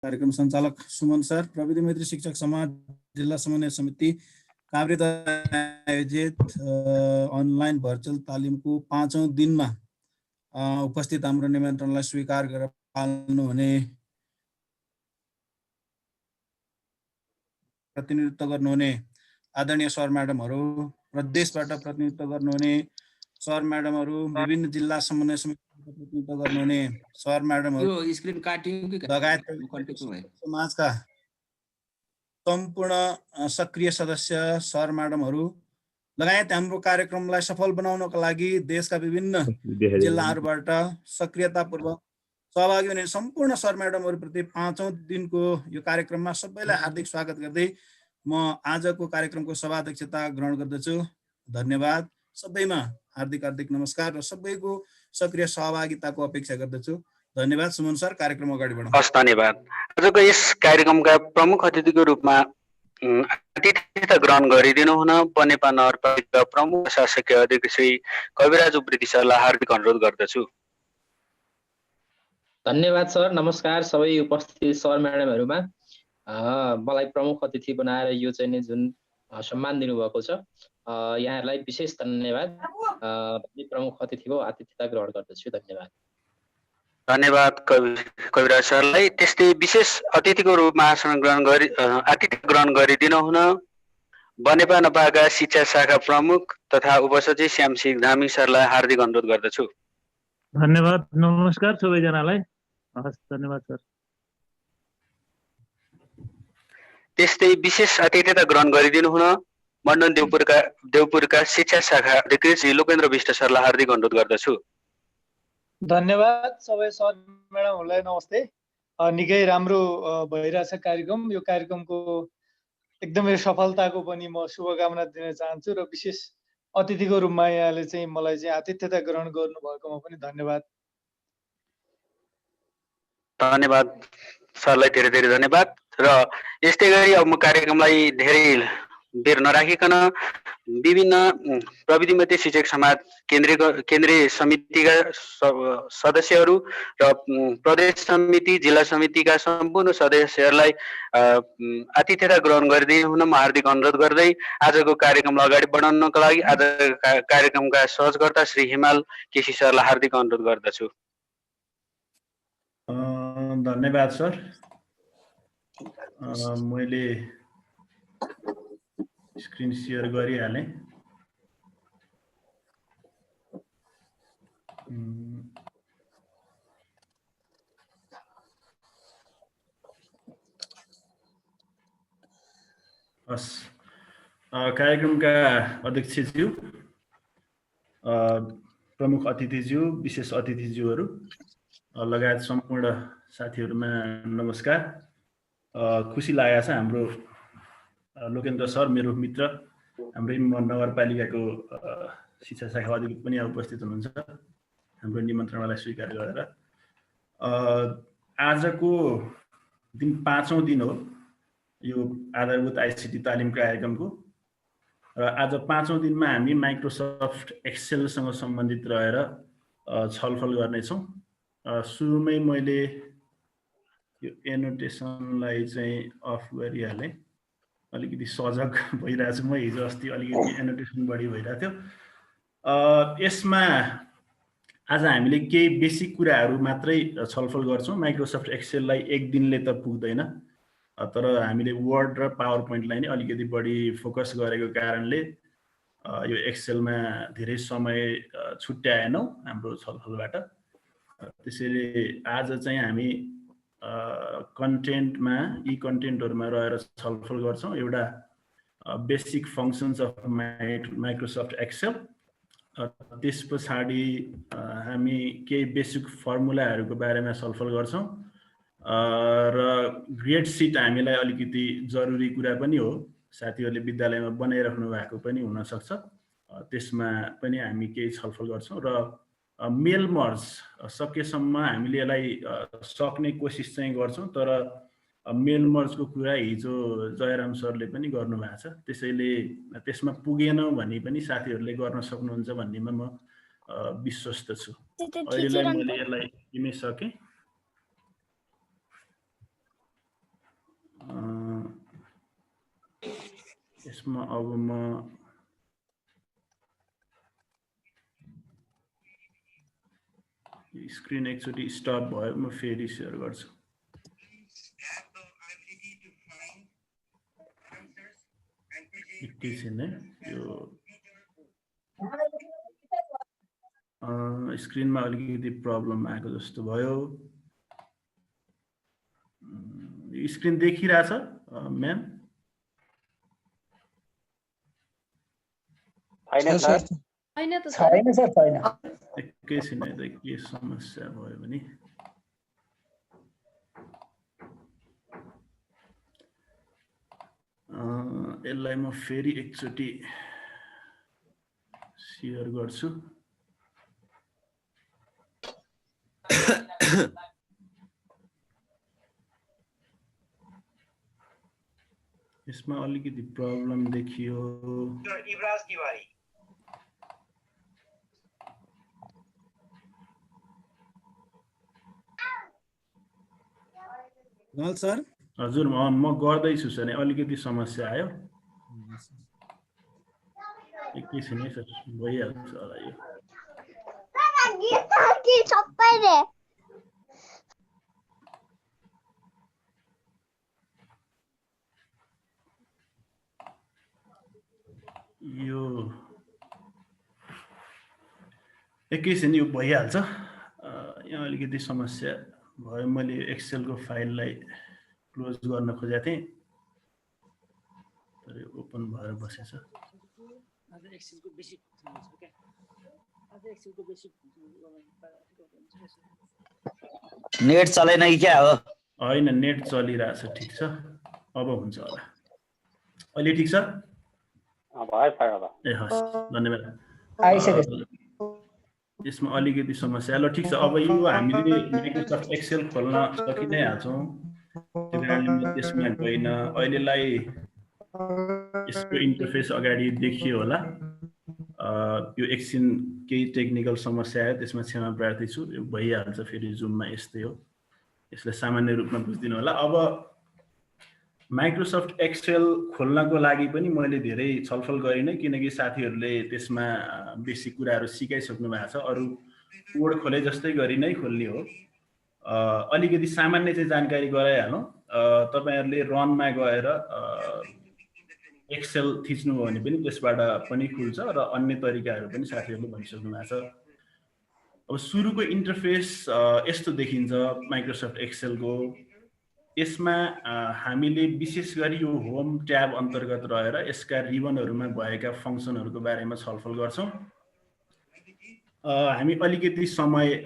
कार्यक्रम सञ्चालक सुमन सर, प्रविधि मैत्री शिक्षक समाज जिल्ला समन्वय समिति काभ्रेद्वारा आयोजित अनलाइन भर्चुअल तालिमको 5औं दिनमा उपस्थित हाम्रो निमन्त्रणलाई स्वीकार गरेर पाल्नुहुने प्रतिनिधित्व गर्नुहुने आदरणीय सर म्याडमहरू, प्रदेशबाट प्रतिनिधित्व गर्नुहुने सर म्याडमहरू, विभिन्न जिल्ला समन्वय समितिबाट प्रतिनिधित्व गर्नुहुने सर म्याडमहरू, यो स्क्रिन काट्यो कि लगायत समाजका सम्पूर्ण सक्रिय सदस्य सर म्याडमहरू लगायत हाम्रो कार्यक्रमलाई सफल बनाउनका लागि देशका विभिन्न जिल्लाहरूबाट सक्रियतापूर्वक सहभागी हुने सम्पूर्ण सर म्याडमहरूप्रति 5औं दिनको यो कार्यक्रममा सबैलाई हार्दिक स्वागत गर्दै म आजको कार्यक्रमको सभाध्यक्षता ग्रहण गर्दछु। धन्यवाद। सबैमा हार्दिक हार्दिक नमस्कार र सबैको सक्रिय सहभागिताको अपेक्षा गर्दछु। धन्यवाद। सुमन सर, कार्यक्रम अगाडि बढाउँ। हस्, धन्यवाद। आजको यस कार्यक्रमका प्रमुख अतिथिको रूपमा अतिथिता ग्रहण गरिदिनु हुन बनेपा नगरपालिका प्रमुख शासकीय अध्यक्ष श्री कविराज उप्रेती सरलाई हार्दिक अनुरोध गर्दछु। धन्यवाद सर। नमस्कार सबै उपस्थित सर म्याडमहरूमा। मलाई प्रमुख अतिथि बनाएर यो चाहिँ नि जुन सम्मान दिनुभएको छ, यहाँहरूलाई विशेष धन्यवाद। प्रमुख अतिथिको आतिथ्यता ग्रहण गर्दछु। धन्यवाद। धन्यवाद कविराज सरलाई। त्यस्तै विशेष अतिथिको रूपमा आतिथ्य ग्रहण गरिदिनु हुन बनेपा नपाका शिक्षा शाखा प्रमुख तथा उपसचिव श्यामसिंह धामी सरलाई हार्दिक अनुरोध गर्दछु। धन्यवाद। नमस्कार सबैजनालाई। धन्यवाद सर। त्यस्तै विशेष अतिथिता ग्रहण गरिदिनु हुन मण्डन देवपुरका शिक्षा शाखा अधिकृत श्री लोकेन्द्र विष्ट सरलाई हार्दिक अनुरोध गर्दछु। धन्यवाद। सबै सर म्याडमहरूलाई नमस्ते। निकै राम्रो भइरहेछ कार्यक्रम। यो कार्यक्रमको एकदमै सफलताको पनि म शुभकामना दिन चाहन्छु र विशेष अतिथिको रूपमा यहाँले चाहिँ मलाई चाहिँ आतिथ्यता ग्रहण गर्नुभएकोमा पनि धन्यवाद। धन्यवाद सरलाई, धेरै धेरै धन्यवाद। र यस्तै गरी अब म कार्यक्रमलाई धेरै बेर नराखिकन विभिन्न प्रविधि मैत्री शिक्षक समाज केन्द्रीय समितिका सदस्यहरू र प्रदेश समिति जिल्ला समितिका सम्पूर्ण सदस्यहरूलाई आतिथ्यता ग्रहण गरिदिनु हुन म हार्दिक अनुरोध गर्दै आजको कार्यक्रमलाई अगाडि बढाउनको लागि आज कार्यक्रमका सहजकर्ता श्री हिमाल केसी सरलाई हार्दिक अनुरोध गर्दछु। धन्यवाद सर। मैले स्क्रिन सेयर गरिहालेँ। हस्, कार्यक्रमका अध्यक्षज्यू, प्रमुख अतिथिज्यू, विशेष अतिथिज्यूहरू लगायत सम्पूर्ण साथीहरूमा नमस्कार। खुसी लागेको छ हाम्रो लोकेन्द्र सर मेरो मित्र, हाम्रै नगरपालिकाको शिक्षा शाखा अधिकृत पनि उपस्थित हुनुहुन्छ हाम्रो निमन्त्रणालाई स्वीकार गरेर। आजको दिन 5औं दिन हो यो आधारभूत आइसिटी तालिम कार्यक्रमको र आज 5औं दिनमा हामी माइक्रोसफ्ट एक्सेलसँग सम्बन्धित रहेर छलफल गर्नेछौँ। सुरुमै मैले यो एनोटेसनलाई चाहिँ अफ गरिहालेँ। अलिकति सजग भइरहेको छु म। हिजो अस्ति अलिकति एनोटेसन बढी भइरहेको थियो। यसमा आज हामीले केही बेसिक कुराहरू मात्रै छलफल गर्छौँ। माइक्रोसफ्ट एक्सेललाई एक दिनले त पुग्दैन, तर हामीले वर्ड र पावर पोइन्टलाई नै अलिकति बढी फोकस गरेको कारणले यो एक्सेलमा धेरै समय छुट्याएनौँ हाम्रो छलफलबाट। त्यसैले आज चाहिँ हामी कन्टेन्टमा यी कन्टेन्टहरूमा रहेर छलफल गर्छौँ। एउटा basic functions of Microsoft Excel, त्यस पछाडि हामी केही बेसिक फर्मुलाहरूको बारेमा छलफल गर्छौँ र ग्रेड सिट हामीलाई अलिकति जरुरी कुरा पनि हो, साथीहरूले विद्यालयमा बनाइराख्नु भएको पनि हुनसक्छ, त्यसमा पनि हामी केही छलफल गर्छौँ। र मेल मर्ज सकेसम्म हामीले यसलाई सक्ने कोसिस चाहिँ गर्छौँ, तर मेल मर्जको कुरा हिजो जयराम सरले पनि गर्नुभएको छ, त्यसैले त्यसमा पुगेन भने पनि साथीहरूले गर्न सक्नुहुन्छ भन्नेमा म विश्वस्त छु। अहिलेलाई मैले यसलाई दिनै सकेँ। यसमा अब म स्क्रिन एकचोटि स्टप भयो, म फेरि सेयर गर्छु। एकैछिन है, यो स्क्रिनमा अलिकति प्रब्लम आएको जस्तो भयो। स्क्रिन देखिरहेछ म्याम? एकैछिन है त, के समस्या भयो भने यसलाई म फेरि एकचोटि सेयर गर्छु। यसमा अलिकति प्रब्लम देखियो। इब्राज तिवारी सर हजुर, म गर्दैछु सर, अलिकति समस्या आयो। एकैछिन है सर, भइहाल्छ होला यो। यो एकैछिन यो भइहाल्छ। यहाँ अलिकति समस्या भयो, मैले एक्सेलको फाइललाई क्लोज गर्न खोजेको थिएँ तर ओपन भएर बसेछ। नेट चलेन कि क्या हो? होइन, नेट चलिरहेछ, ठिक छ, अब हुन्छ होला। अहिले ठिक छ? ए हस्, धन्यवाद। यसमा अलिकति समस्या, ल ठिक छ। अब यो हामीले माइक्रोसफ्ट एक्सेल खोल्न सकि नै हाल्छौँ, त्यो कारणले म त्यसमा गइनँ। अहिलेलाई यसको इन्टरफेस अगाडि देखियो होला। यो एकछिन केही टेक्निकल समस्या आयो, त्यसमा क्षमा प्रार्थी छु। यो भइहाल्छ, फेरि जुममा यस्तै हो, यसलाई सामान्य रूपमा बुझिदिनु होला। अब माइक्रोसफ्ट एक्सेल खोल्नको लागि पनि मैले धेरै छलफल गरिनँ, किनकि साथीहरूले त्यसमा बेसी कुराहरू सिकाइसक्नु भएको छ। अरू कोड खोले जस्तै गरी नै खोल्ने हो। अलिकति सामान्य चाहिँ जानकारी गराइहालौँ। तपाईहरुले रनमा गएर एक्सेल थिच्नु हो भने पनि त्यसबाट पनि खुल्छ र अन्य तरिकाहरू पनि साथीहरूले भनिसक्नु भएको छ। अब सुरुको इन्टरफेस यस्तो देखिन्छ माइक्रोसफ्ट एक्सेलको। यसमा हामीले विशेष गरी यो होम ट्याब अन्तर्गत रहेर यसका रिबनहरुमा भएका फंक्सनहरुको बारेमा छलफल गर्छौं। हामी अलिकति समय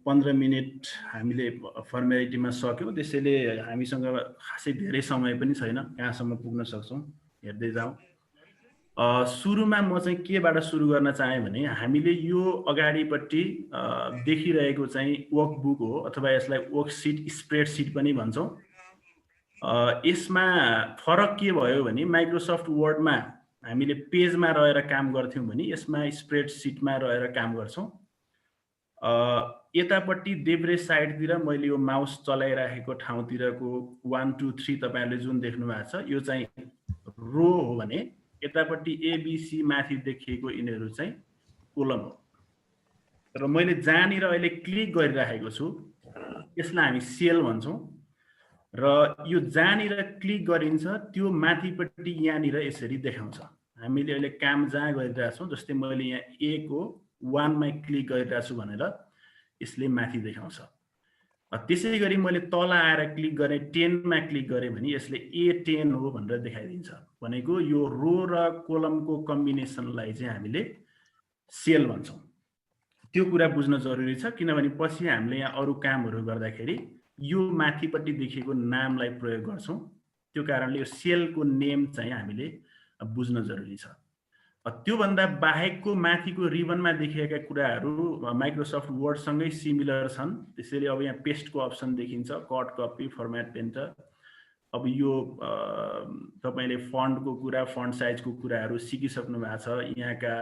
15 मिनेट हामीले फर्मालिटीमा सक्यौं, त्यसैले हामीसँग खासै धेरै समय पनि छैन, कहाँसम्म पुग्न सक्छौं हेर्दै जाउँ। सुरुमा म चाहिँ केबाट सुरु गर्न चाहे भने हामीले यो अगाडिपट्टि देखिरहेको चाहिँ वर्कबुक हो अथवा यसलाई वर्कशीट स्प्रेडशीट पनि भन्छौं। यसमा फरक के भयो भने माइक्रोसफ्ट वर्डमा हामीले पेजमा रहेर काम गर्थ्यौं भने यसमा स्प्रेडशीटमा रहेर काम गर्छौं। यतापट्टि देब्रे साइडतिर मैले यो माउस चलाइराखेको ठाउँतिरको 1 2 3 तपाईहरुले जुन देख्नु भएको छ यो चाहिँ रो हो भने यतापट्टि एबीसी माथि देखिएको यिनीहरु चाहिँ कोलम हो। र मैले जहाँनिर अहिले क्लिक गरिराखेको छु यसलाई हामी सेल भन्छौं र यो जहाँनिर क्लिक गरिन्छ त्यो माथिपट्टि यहाँनिर यसरी देखाउँछ। हामीले अहिले काम जहाँ गरिरहेका छौं, जस्तै मैले यहाँ ए को 1 मा क्लिक गरिरहेको छु भनेर यसले माथि देखाउँछ। त्यसैगरी मैले तल आएर क्लिक गरे 10 मा क्लिक गरे भने यसले A10 हो भनेर देखाइदिन्छ। भनेको यो रो र कोलमको कम्बिनेसनलाई चाहिँ हामीले सेल भन्छौं। त्यो कुरा बुझ्न जरुरी छ किनभने पछि हामीले यहाँ अरु कामहरु गर्दाखेरि यो माथिपट्टि देखिएको नामलाई प्रयोग गर्छौं। त्यो कारणले यो सेलको नेम चाहिँ हामीले बुझ्न जरुरी छ। त्यो भन्दा बाहेकको माथिको रिबनमा देखिएका कुराहरु माइक्रोसफ्ट वर्ड सँगै सिमिलर छन्। त्यसैले अब यहाँ पेस्टको अप्सन देखिन्छ, कट कपी फर्मेट पेन्टर। अब यो तपाईले फन्टको कुरा, फन्ट साइजको कुराहरु सिकिसक्नु भएको छ। यहाँका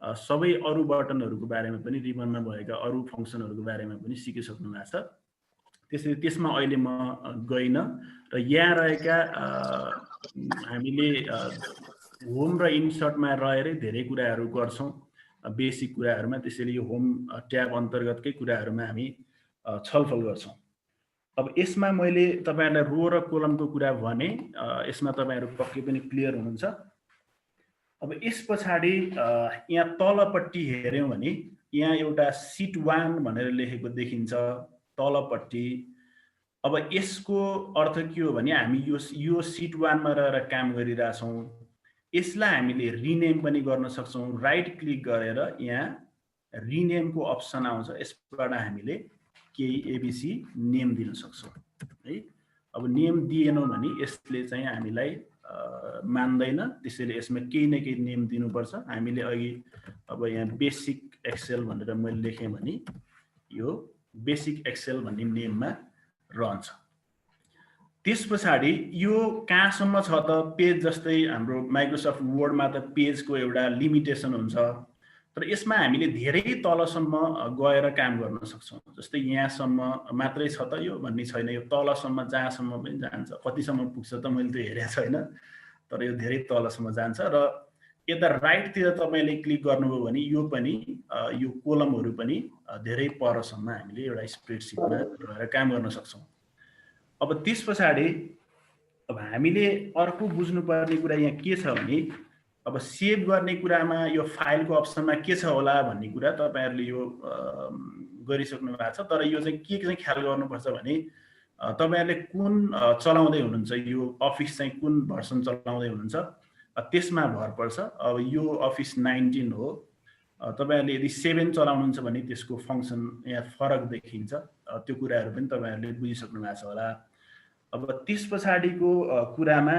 सबै अरु बटनहरुको बारेमा पनि रिबनमा भएका अरु फंक्सनहरुको बारेमा पनि सिकिसक्नु भएको छ। त्यसैले त्यसमा अहिले म गइन र यहाँ रहेका हामीले होम र इन्सर्टमा रहेरै धेरै कुराहरू गर्छौँ बेसिक कुराहरूमा। त्यसैले यो होम ट्याब अन्तर्गतकै कुराहरूमा हामी छलफल गर्छौँ। अब यसमा मैले तपाईहरुलाई रो र कोलमको कुरा भने, यसमा तपाईहरु पक्कै पनि क्लियर हुनुहुन्छ। अब यस पछाडि यहाँ तलपट्टि हेर्यौं भने यहाँ एउटा सिट 1 भनेर लेखेको देखिन्छ तलपट्टि। अब यसको अर्थ के हो भने हामी यो सिट 1 मा रहेर काम गरिरहेछौँ। यसलाई हामीले रिनेम पनि गर्न सक्छौँ। राइट क्लिक गरेर यहाँ रिनेमको अप्सन आउँछ, यसबाट हामीले केही एबीसी नेम दिन सक्छौँ है। अब नेम दिएनौँ भने यसले चाहिँ हामीलाई मान्दैन, त्यसैले यसमा केही न केही नेम दिनुपर्छ। हामीले अघि अब यहाँ बेसिक एक्सेल भनेर मैले लेखेँ भने यो बेसिक एक्सेल भन्ने नेममा रहन्छ। त्यस पछाडि यो कहाँसम्म छ त पेज, जस्तै हाम्रो माइक्रोसफ्ट वर्डमा त पेजको एउटा लिमिटेसन हुन्छ, तर यसमा हामीले धेरै तलसम्म गएर काम गर्न सक्छौँ। जस्तै यहाँसम्म मात्रै छ त यो भन्ने छैन, यो तलसम्म जहाँसम्म पनि जान्छ। कतिसम्म पुग्छ त मैले त्यो हेरेको छैन, तर यो धेरै तलसम्म जान्छ। र यता राइटतिर तपाईले क्लिक गर्नुभयो भने यो पनि यो कोलमहरू पनि धेरै परसम्म हामीले एउटा स्प्रेडसिटमा रहेर काम गर्न सक्छौँ। अब त्यस पछाडि अब हामीले अर्को बुझ्नुपर्ने कुरा यहाँ के छ भने, अब सेभ गर्ने कुरामा यो फाइलको अप्सनमा के छ होला भन्ने कुरा तपाईहरुले यो गरिसक्नु भएको छ। तर यो चाहिँ के चाहिँ ख्याल गर्नुपर्छ भने तपाईहरुले कुन चलाउँदै हुनुहुन्छ, यो अफिस चाहिँ कुन भर्सन चलाउँदै हुनुहुन्छ त्यसमा भर पर्छ। अब यो अफिस 19 हो, तपाईहरुले यदि 7 चलाउनुहुन्छ भने त्यसको फंक्सन यहाँ फरक देखिन्छ। त्यो कुराहरु पनि तपाईहरुले बुझिसक्नु भएको छ होला। अब त्यस पछाडिको कुरामा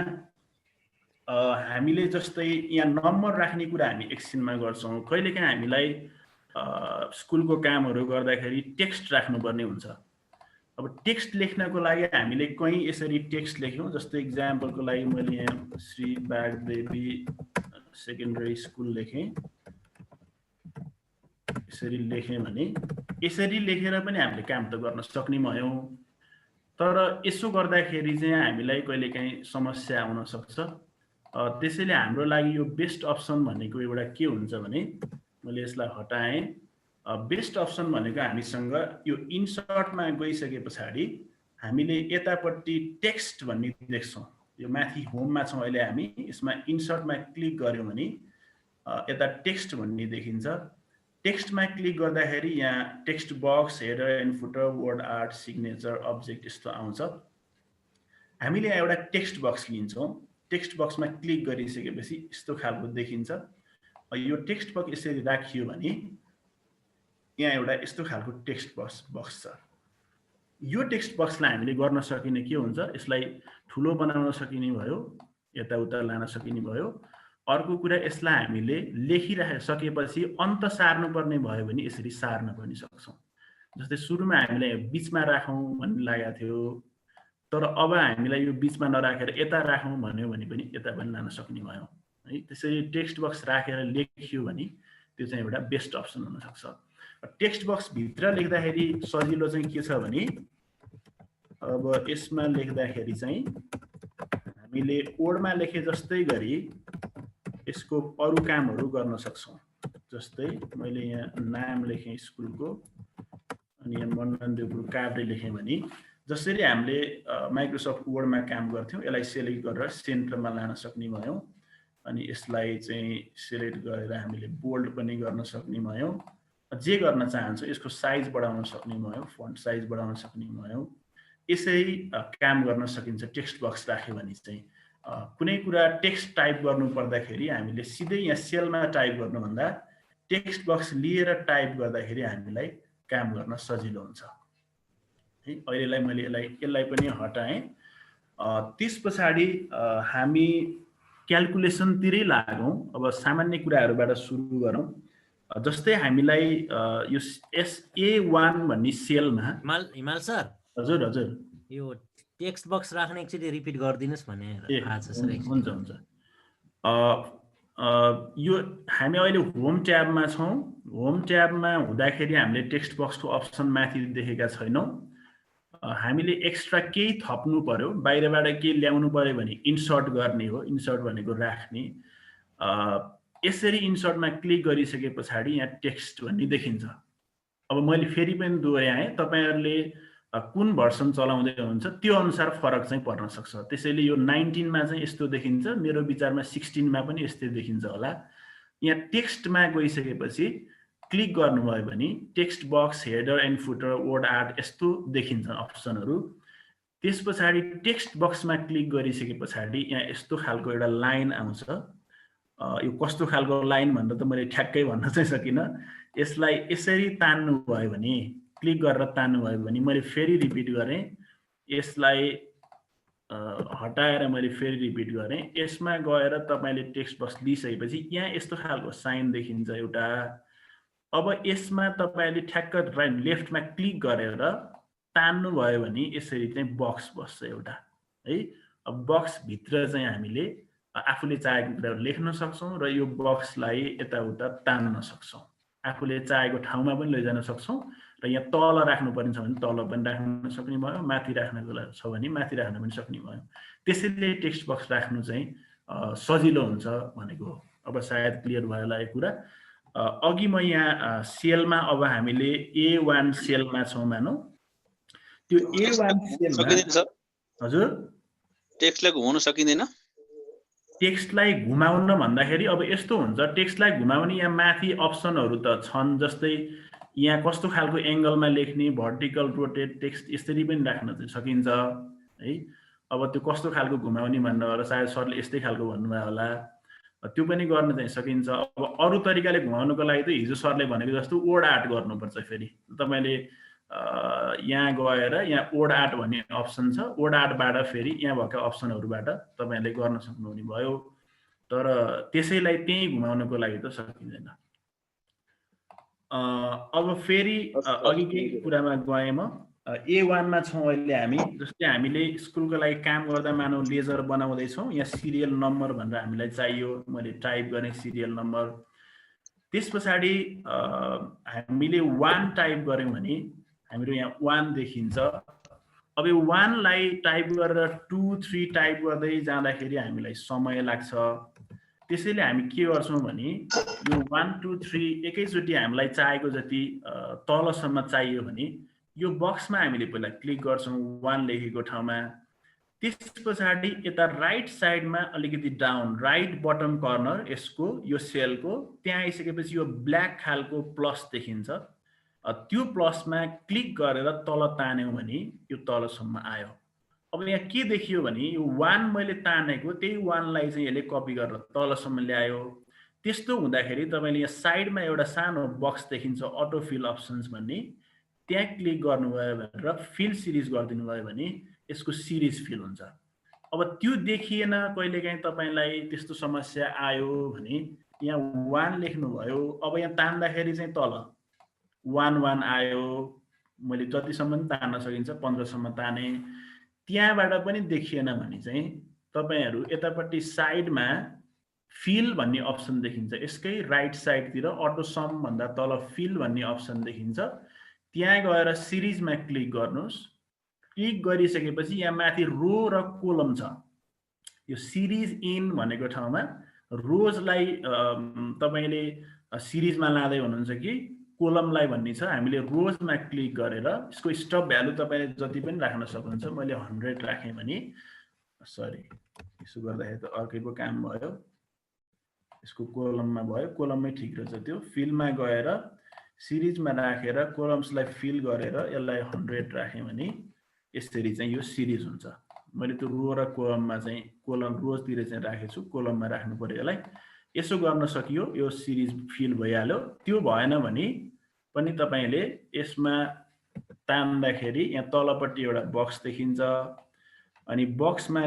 हामीले जस्तै यहाँ नम्बर राख्ने कुरा हामी एकछिनमा गर्छौँ। कहिलेकाहीँ हामीलाई स्कुलको कामहरू गर्दाखेरि टेक्स्ट राख्नुपर्ने हुन्छ। अब टेक्स्ट लेख्नको लागि हामीले कहीँ यसरी टेक्स्ट लेख्यौँ। जस्तै इक्जाम्पलको लागि मैले यहाँ श्री बागदेवी सेकेन्डरी स्कुल लेखेँ, यसरी लेखेँ भने यसरी लेखेर पनि हामीले काम त गर्न सक्ने भयौँ। तर यसो गर्दाखेरि चाहिँ हामीलाई कहिलेकाहीँ समस्या आउन सक्छ। त्यसैले हाम्रो लागि यो बेस्ट अप्सन भनेको एउटा के हुन्छ भने, मैले यसलाई हटाएँ। बेस्ट अप्सन भनेको हामीसँग यो इन्सर्टमा गइसके पछाडि हामीले यतापट्टि टेक्स्ट भन्ने देख्छौँ। यो माथि होममा छौँ अहिले हामी, यसमा इन्सर्टमा क्लिक गर्यौँ भने यता टेक्स्ट भन्ने देखिन्छ। टेक्स्टमा क्लिक गर्दाखेरि यहाँ text box, header and footer, word art, signature, object यस्तो आउँछ। हामीले एउटा टेक्स्ट बक्स लिन्छौँ। टेक्स्ट बक्समा क्लिक गरिसकेपछि यस्तो खालको देखिन्छ। यो टेक्स्ट बक्स यसरी राखियो भने यहाँ एउटा यस्तो खालको टेक्स्ट बक्स छ। यो टेक्स्ट बक्सलाई हामीले गर्न सकिने के हुन्छ, यसलाई ठुलो बनाउन सकिने भयो, यताउता लान सकिने भयो। अर्को कुरा, यसलाई हामीले लेखिसकेपछि अन्त सार्नुपर्ने भयो भने यसरी सार्न पनि सक्छौँ। जस्तै सुरुमा हामीलाई बीचमा राखौँ भन्ने लागेको थियो, तर अब हामीलाई यो बीचमा नराखेर यता राखौँ भन्यो भने पनि यता पनि लान सक्ने भयो है। त्यसरी टेक्स्ट बक्स राखेर लेखियो भने त्यो चाहिँ एउटा बेस्ट अप्सन हुन सक्छ। टेक्स्ट बक्स भित्र लेख्दाखेरि सजिलो चाहिँ के छ भने, अब यसमा लेख्दाखेरि चाहिँ हामीले कोडमा लेखे जस्तै गरी यसको अरु कामहरू गर्न सक्छौँ। जस्तै मैले यहाँ नाम लेखेँ स्कुलको, अनि यहाँ मननदेवपुर काभ्रे लेखेँ भने जसरी हामीले माइक्रोसफ्ट वर्डमा काम गर्थ्यौँ, यसलाई सेलेक्ट गरेर सेन्टरमा लान सक्ने भयौँ। अनि यसलाई चाहिँ सेलेक्ट गरेर हामीले बोल्ड पनि गर्न सक्ने भयौँ। जे गर्न चाहन्छौँ यसको साइज बढाउन सक्ने भयौँ, फन्ट साइज बढाउन सक्ने भयौँ। यसरी काम गर्न सकिन्छ टेक्स्ट बक्स राख्यो भने चाहिँ। कुनै कुरा टेक्स्ट टाइप गर्नु पर्दाखेरि हामीले सिधै यहाँ सेलमा टाइप गर्नुभन्दा टेक्स्ट बक्स लिएर टाइप गर्दाखेरि हामीलाई काम गर्न सजिलो हुन्छ है। अहिलेलाई मैले यसलाई पनि हटाएँ। त्यस पछाडि हामी क्याल्कुलेसनतिरै लागौँ। अब सामान्य कुराहरूबाट सुरु गरौँ। जस्तै हामीलाई यो SA1 भन्ने सेलमा, हिमाल सर, हजुर हजुर, यो टेक्स्ट बक्स राख्ने एकचोटि रिपिट गरिदिनुस् भने थाहा छ सर। हुन्छ हुन्छ। यो हामी अहिले होम ट्याबमा छौँ। होम ट्याबमा हुँदाखेरि हामीले टेक्स्ट बक्सको अप्सन माथि देखेका छैनौँ। हामीले एक्स्ट्रा केही थप्नु पर्यो, बाहिरबाट केही ल्याउनु पर्यो भने इन्सर्ट गर्ने हो। इन्सर्ट भनेको राख्ने। यसरी इन्सर्टमा क्लिक गरिसके पछाडि यहाँ टेक्स्ट भन्ने देखिन्छ। अब मैले फेरि पनि दोहोऱ्याएँ, तपाईहरुले कुन भर्सन चलाउँदै हुनुहुन्छ त्यो अनुसार फरक चाहिँ पर्न सक्छ। त्यसैले यो 19 मा चाहिँ यस्तो देखिन्छ, मेरो विचारमा 16 मा पनि यस्तै देखिन्छ होला। यहाँ टेक्स्टमा गइसकेपछि क्लिक गर्नुभयो भने text box, header and footer, word art यस्तो देखिन्छ अप्सनहरु। त्यस पछाडि टेक्स्ट बक्समा क्लिक गरिसके पछाडि यहाँ यस्तो खालको एउटा लाइन आउँछ। यो कस्तो खालको लाइन भनेर त मैले ठ्याक्कै भन्न चाहिँ सकिनँ। यसलाई यसरी तान्नु भयो भने, क्लिक गरेर तान्नु भयो भने, मैले फेरि रिपिट गरेँ, यसलाई हटाएर मैले फेरि रिपिट गरेँ, यसमा गएर तपाईले टेक्स्ट बक्स लिइसकेपछि यहाँ यस्तो खालको साइन देखिन्छ एउटा। अब यसमा तपाईले ठ्याक्क राइट लेफ्टमा क्लिक गरेर तान्नु भयो भने यसरी चाहिँ बक्स बस्छ एउटा है। अब बक्स भित्र चाहिँ हामीले आफूले चाहेको कुराहरु लेख्न सक्छौं र यो बक्सलाई यताउता तान्न सक्छौं। आफूले चाहेको ठाउँमा पनि लैजान सक्छौं र यहाँ तल राख्नु पर्ने छ भने तल पनि राख्न सक्ने भयो, माथि राख्नको छ भने माथि राख्न पनि सक्ने भयो। त्यसैले टेक्स्ट बक्स राख्नु चाहिँ सजिलो हुन्छ भनेको हो। अब सायद क्लियर भयो होला यो कुरा। अघि म यहाँ सेलमा, अब हामीले A1 सेलमा छौं मानौ, त्यो A1 सेलमा हजुर टेक्स्टलाई घुमाउन सकिदैन। टेक्स्टलाई घुमाउन भन्दाखेरि अब यस्तो हुन्छ, टेक्स्टलाई घुमाउने यहाँ माथि अप्सनहरु त छन्, जस्तै यहाँ कस्तो खालको एंगलमा लेख्ने, भर्टिकल, रोटेट, टेक्स्ट यसरी पनि राख्न सकिन्छ है। अब त्यो कस्तो खालको घुमाउने भन्नु होला, सायद सरले यस्तै खालको भन्नुभयो होला, त्यो पनि गर्न चाहिँ सकिन्छ। अब अरु तरिकाले घुमाउनको लागि त हिजो सरले भनेको जस्तो वर्ड आर्ट गर्नुपर्छ। फेरि तपाईले यहाँ गएर यहाँ वर्ड आर्ट भन्ने अप्सन छ, वर्ड आर्टबाट फेरि यहाँ भएका अप्सनहरुबाट तपाईले गर्न सक्नुहुने भयो। तर त्यसैलाई त्यही घुमाउनको लागि त सकिँदैन। अब फेरि अघिकै कुरामा गए म, A1 मा छौं अहिले हामी। जस्तै हामीले स्कुलको लागि काम गर्दा मानौ लेजर बनाउँदै छौं, यहाँ सिरियल नम्बर भनेर हामीलाई चाहियो, मैले टाइप गरेँ सिरियल नम्बर। त्यसपछि हामीले 1 टाइप गर्यौं भने हाम्रो यहाँ 1 देखिन्छ। अब यो 1 लाई टाइप गरेर 2 3 टाइप गर्दै जाँदाखेरि हामीलाई समय लाग्छ। त्यसैले हामी के गर्छौं भने यो 1 2 3 एकैचोटी हामीलाई चाहेको जति तलसम्म चाहियो भने यो बक्समा हामीले पहिला क्लिक गर्छौं 1 लेखेको ठाउँमा। त्यसपछि यता राइट साइडमा अलिकति डाउन, राइट बटम कर्नर यसको, यो सेलको त्यहाँ आइसकेपछि यो ब्ल्याक खालको प्लस देखिन्छ। त्यो प्लसमा क्लिक गरेर तल तान्यौं भने यो तलसम्म आयो। अब यहाँ के देखियो भने यो 1 मैले तानेको, त्यही 1 लाई चाहिँ यसले कपी गरेर तलसम्म ल्यायो। त्यस्तो हुँदाखेरि तपाईले यहाँ साइडमा एउटा सानो बक्स देखिन्छ, अटो फिल अप्सन्स भन्ने, त्यहाँ क्लिक गर्नुभयो भनेर फिल सिरिज गरिदिनु भयो भने यसको सिरिज फिल हुन्छ। अब त्यो देखिएन, कहिलेकाहीँ तपाईलाई त्यस्तो समस्या आयो भने यहाँ 1 लेख्नु भयो, अब यहाँ तान्दाखेरि चाहिँ तल 1 1 आयो, मैले जतिसम्म तान्न सकिन्छ 15 सम्म ताने। त्यहाँबाट पनि देखिएन भने चाहिँ तपाईहरु यतापट्टि साइडमा फिल भन्ने अप्सन देखिन्छ, यसकै राइट साइडतिर अटो सम भन्दा तल फिल भन्ने अप्सन देखिन्छ। त्यहाँ गएर सिरिजमा क्लिक गर्नुस्। क्लिक गरिसकेपछि यहाँ माथि रो र कोलम छ। यो सिरिज इन भनेको ठाउँमा रोजलाई तपाईले सिरिजमा लाँदै हुनुहुन्छ कि कोलमलाई भन्ने छ। हामीले रोजमा क्लिक गरेर यसको स्टप भ्यालु तपाईले जति पनि राख्न सक्नुहुन्छ। मैले 100 राखेँ भने, सरी यसो गर्दाखेरि त अर्कै पो काम भयो, यसको कोलममा भयो, कोलममै ठिक रहेछ। त्यो फिलमा गएर सिरिजमा राखेर कोलम्सलाई फिल गरेर यसलाई 100 राखेँ भने यसरी चाहिँ यो सिरिज हुन्छ। मैले त्यो रो र कोलममा चाहिँ कोलम रोजतिर चाहिँ राखेछु, कोलममा राख्नु पर्यो यसलाई। यसो गर्न सकियो, यो सिरिज फिल भइहाल्यो। त्यो भएन भने पनि तपाईले यसमा तान्दाखेरि यहाँ तलपट्टि एउटा बक्स देखिन्छ, अनि बक्समा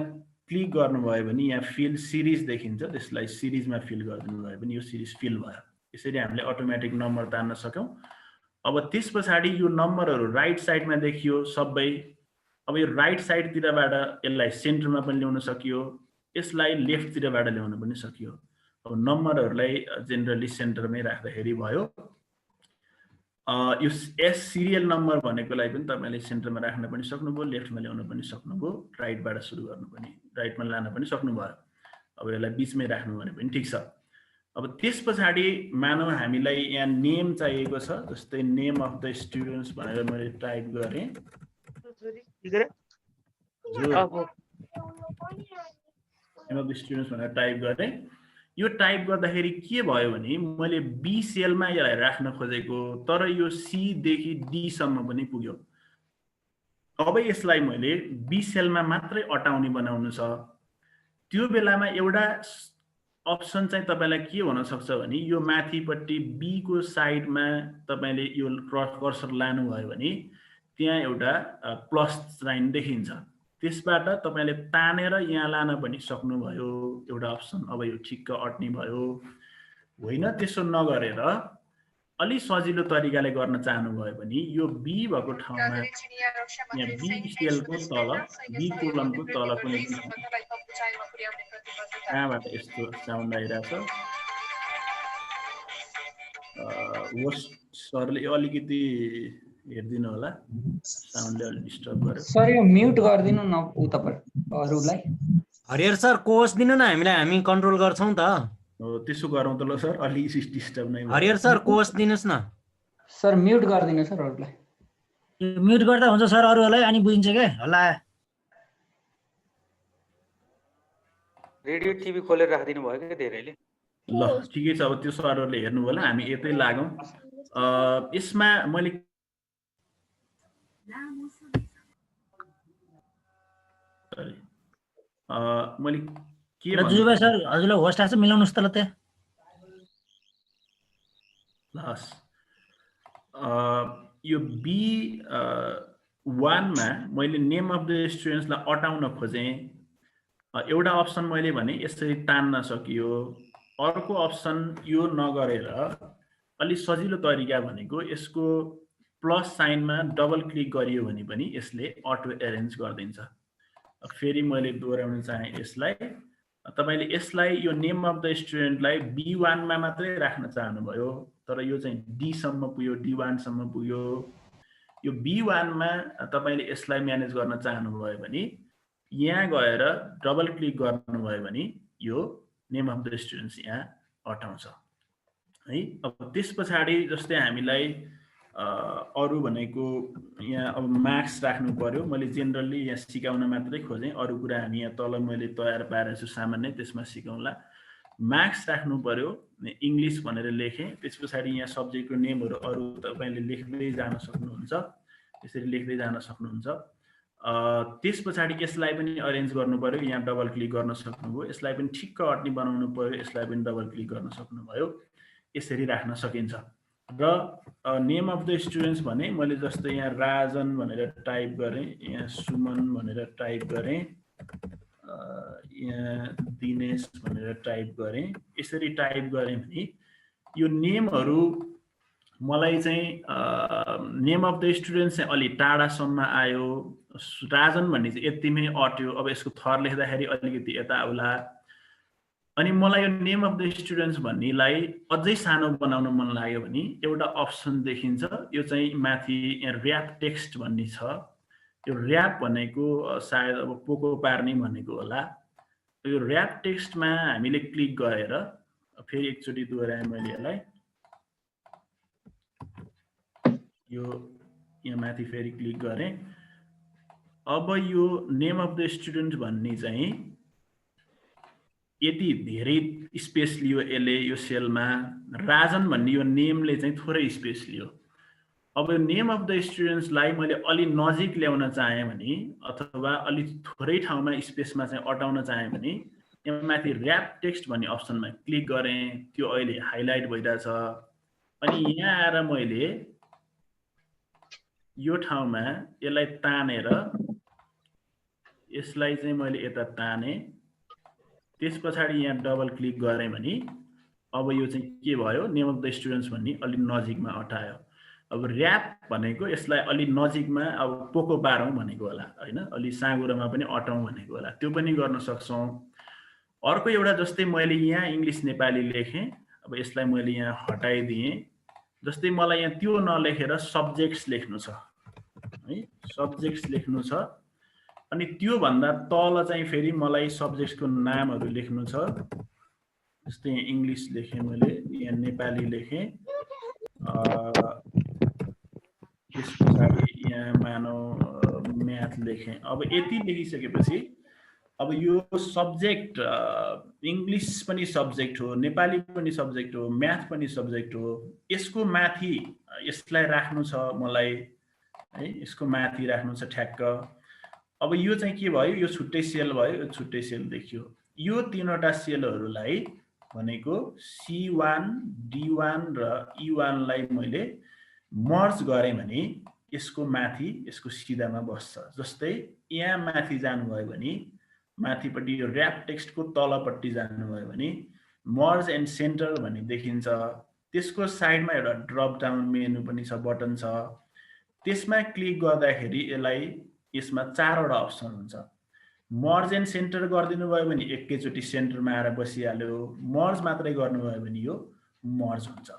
क्लिक गर्नुभयो भने यहाँ फिल सिरिज देखिन्छ, त्यसलाई सिरिजमा फिल गरिदिनु भयो भने यो सिरिज फिल भयो। यसरी हामीले अटोमेटिक नम्बर तान्न सक्यौं। अब त्यसपछि यो नम्बरहरु राइट साइडमा देखियो सबै। अब यो राइट साइडतिरबाट यसलाई सेन्टरमा पनि ल्याउन सकियो, यसलाई लेफ्टतिरबाट ल्याउन पनि सकियो। अब नम्बरहरुलाई जेनरली सेन्टरमै राख्दाखेरि भयो। यो एस सिरियल नम्बर भनेकोलाई पनि तपाईले सेन्टरमा राख्न पनि सक्नुभयो, लेफ्टमा ल्याउन पनि सक्नुभयो, राइटबाट सुरु गर्नु पनि, राइटमा लान पनि सक्नुभयो। अब यसलाई बीचमै राख्नु भने पनि ठीक छ। अब त्यस पछाडि मानौ हामीलाई यहाँ नेम चाहिएको छ, जस्तै नेम अफ द स्टुडेन्ट्स भनेर मैले टाइप गरेँ। नेम अफ द स्टुडेन्ट्स भनेर टाइप गरेँ। यो टाइप गर्दाखेरि के भयो भने मैले बी सेलमा यसलाई राख्न खोजेको, तर यो सी देखि डी सम्म पनि पुग्यो। अब यसलाई मैले बी सेलमा मात्रै अटाउने बनाउनु छ। त्यो बेलामा एउटा अप्सन चाहिँ तपाईलाई के हुन सक्छ भने यो माथिपट्टि बी को साइडमा तपाईले यो कर्सर लानुभयो भने त्यहाँ एउटा प्लस साइन देखिन्छ। त्यसबाट तपाईले तानेर यहाँ लान पनि सक्नुभयो एउटा अप्सन। अब यो ठिक्क अट्ने भयो। होइन त्यसो नगरेर अलि सजिलो तरिकाले गर्न चाहनुभयो भने यो बी भएको ठाउँमा यहाँ बी सेलको तल बी कोलमको तल कुनै कहाँबाट यस्तो साउन्ड आइरहेछ। सरले अलिकति हेर्दिनु होला, साउन्डले अलि डिस्टर्ब गर्यो। सर यो म्युट गरिदिनु न तपाईहरुलाई। हरिहर सर कोर्स दिनु न हामीलाई, हामी कन्ट्रोल गर्छौं त। हो त्यसो गरौँ त ल सर, अलि डिस्टर्ब नै। हरिहर सर कोर्स दिनुस् न। सर म्युट गरिदिनु सर अरूलाई। म्युट गर्दा हुन्छ सर अरूलाई, अनि बुझिन्छ के होला। रेडियो टिभी खोलेर राखिदिनु भयो के धेरैले। ल ठिकै छ, अब त्यो सरहरूले हेर्नु होला, हामी यतै लागौँ। यसमा मैले के जुजु भाइ सर हजुरलाई होस्ट आछ मिलाउनुस् त ल त्यहाँ। लस यो B1 मा मैले नेम अफ द स्टुडेन्ट्सलाई अटाउन खोजेँ। एउटा अप्सन मैले भने यसरी तान्न सकियो। अर्को अप्सन यो नगरेर अलि सजिलो तरिका भनेको यसको प्लस साइनमा डबल क्लिक गरियो भने पनि यसले अटो एरेन्ज गरिदिन्छ। फेरि मैले दोहोऱ्याउन चाहे यसलाई। तपाईले यसलाई यो नेम अफ द स्टुडेन्टलाई B1 मा मात्रै राख्न चाहनुभयो, तर यो चाहिँ D सम्म पुग्यो, D1 सम्म पुग्यो। यो B1 मा तपाईले यसलाई म्यानेज गर्न चाहनुभयो भने यहाँ गएर डबल क्लिक गर्नुभयो भने यो नेम अफ द स्टुडेन्ट्स यहाँ अटाउँछ है। अब त्यस पछाडि जस्तै हामीलाई अरु भनेको यहाँ अब मार्क्स राख्नु पर्यो। मैले जेनरली यहाँ सिकाउन मात्रै खोजेँ, अरु कुरा हामी यहाँ तल मैले तयार पारेको छु सामान्य, त्यसमा सिकाउँला। मार्क्स राख्नु पर्यो, इङ्ग्लिस भनेर लेखेँ। त्यस पछाडि यहाँ सब्जेक्टको नेमहरू अरु तपाईले लेख्दै जान सक्नुहुन्छ, यसरी लेख्दै जान सक्नुहुन्छ। त्यस पछाडि यसलाई पनि अरेन्ज गर्नु पर्यो, यहाँ डबल क्लिक गर्न सक्नुभयो। यसलाई पनि ठिक्क अट्ने बनाउनु पर्यो, यसलाई पनि डबल क्लिक गर्न सक्नुभयो। यसरी राख्न सकिन्छ। र नेम अफ द स्टुडेन्ट्स भने मैले जस्तै यहाँ राजन भनेर टाइप गरेँ, यहाँ सुमन भनेर टाइप गरेँ, यहाँ दिनेश भनेर टाइप गरेँ। यसरी टाइप गरेँ भने यो नेमहरू मलाई चाहिँ नेम अफ द स्टुडेन्ट्स चाहिँ अलि टाढासम्म आयो। राजन भन्ने चाहिँ यतिमै अट्यो। अब यसको थर लेख्दाखेरि अलिकति यता आउला। अनि मलाई यो नेम अफ द स्टुडेन्ट्स भन्नेलाई अझै सानो बनाउन मन लाग्यो भने एउटा अप्सन देखिन्छ, यो चाहिँ माथि यहाँ ऱ्याप टेक्स्ट भन्ने छ। यो ऱ्याप भनेको सायद अब पोको पार्ने भनेको होला। यो ऱ्याप टेक्स्टमा हामीले क्लिक गरेर फेरि एकचोटि दोहोऱ्याएँ मैले यसलाई। यो यहाँ माथि फेरि क्लिक गरेँ। अब यो नेम अफ द स्टुडेन्ट भन्ने चाहिँ यति धेरै स्पेस लियो यसले यो सेलमा। राजन भन्ने यो नेमले चाहिँ थोरै स्पेस लियो। अब यो नेम अफ द स्टुडेन्ट्सलाई मैले अलि नजिक ल्याउन चाहेँ भने अथवा अलि थोरै ठाउँमा स्पेसमा चाहिँ अटाउन चाहेँ भने यहाँ माथि ऱ्याप टेक्स्ट भन्ने अप्सनमा क्लिक गरेँ। त्यो अहिले हाइलाइट भइरहेछ। अनि यहाँ आएर मैले यो ठाउँमा यसलाई तानेर यसलाई चाहिँ मैले यता तानेँ। त्यस पछाडि यहाँ डबल क्लिक गरेँ भने अब यो चाहिँ के भयो, नेम अफ द स्टुडेन्ट्स भन्ने अलि नजिकमा अटायो। अब ऱ्याप भनेको यसलाई अलि नजिकमा अब पोको पारौँ भनेको होला होइन, अलि साँगुरोमा पनि अटाउँ भनेको होला। त्यो पनि गर्न सक्छौँ। अर्को एउटा जस्तै मैले यहाँ इङ्ग्लिस नेपाली लेखेँ। अब यसलाई मैले यहाँ हटाइदिएँ। जस्तै मलाई यहाँ त्यो नलेखेर सब्जेक्ट्स लेख्नु छ है, सब्जेक्ट्स लेख्नु छ। अनि त्यो भन्दा तल चाहिँ फेरि मलाई सब्जेक्ट्सको नामहरू लेख्नु छ। जस्तै इङ्ग्लिस लेखेँ मैले, यहाँ नेपाली लेखेँ, त्यस पछाडि यहाँ मानौ म्याथ लेखेँ। अब यति लेखिसकेपछि अब यो सब्जेक्ट इङ्ग्लिस पनि सब्जेक्ट हो, नेपाली पनि सब्जेक्ट हो, म्याथ पनि सब्जेक्ट हो। यसको माथि यसलाई राख्नु छ मलाई है, यसको माथि राख्नु छ ठ्याक्क। अब यो चाहिँ के भयो, यो छुट्टै सेल भयो, यो छुट्टै सेल देखियो। यो तीनवटा सेलहरूलाई भनेको C1, D1 र E1 लाई मैले मर्ज गरेँ भने यसको माथि यसको सिधामा बस्छ। जस्तै यहाँ माथि जानुभयो भने माथिपट्टि यो ऱ्याप टेक्स्टको तलपट्टि जानुभयो भने मर्ज एन्ड सेन्टर भन्ने देखिन्छ। त्यसको साइडमा एउटा ड्रप डाउन मेनु पनि छ, बटन छ। त्यसमा क्लिक गर्दाखेरि यसमा 4 वटा अप्सन हुन्छ। मर्ज एन्ड सेन्टर गरिदिनु भयो भने एकैचोटि सेन्टरमा आएर बसिहाल्यो, मर्ज मात्रै गर्नुभयो भने यो मर्ज हुन्छ।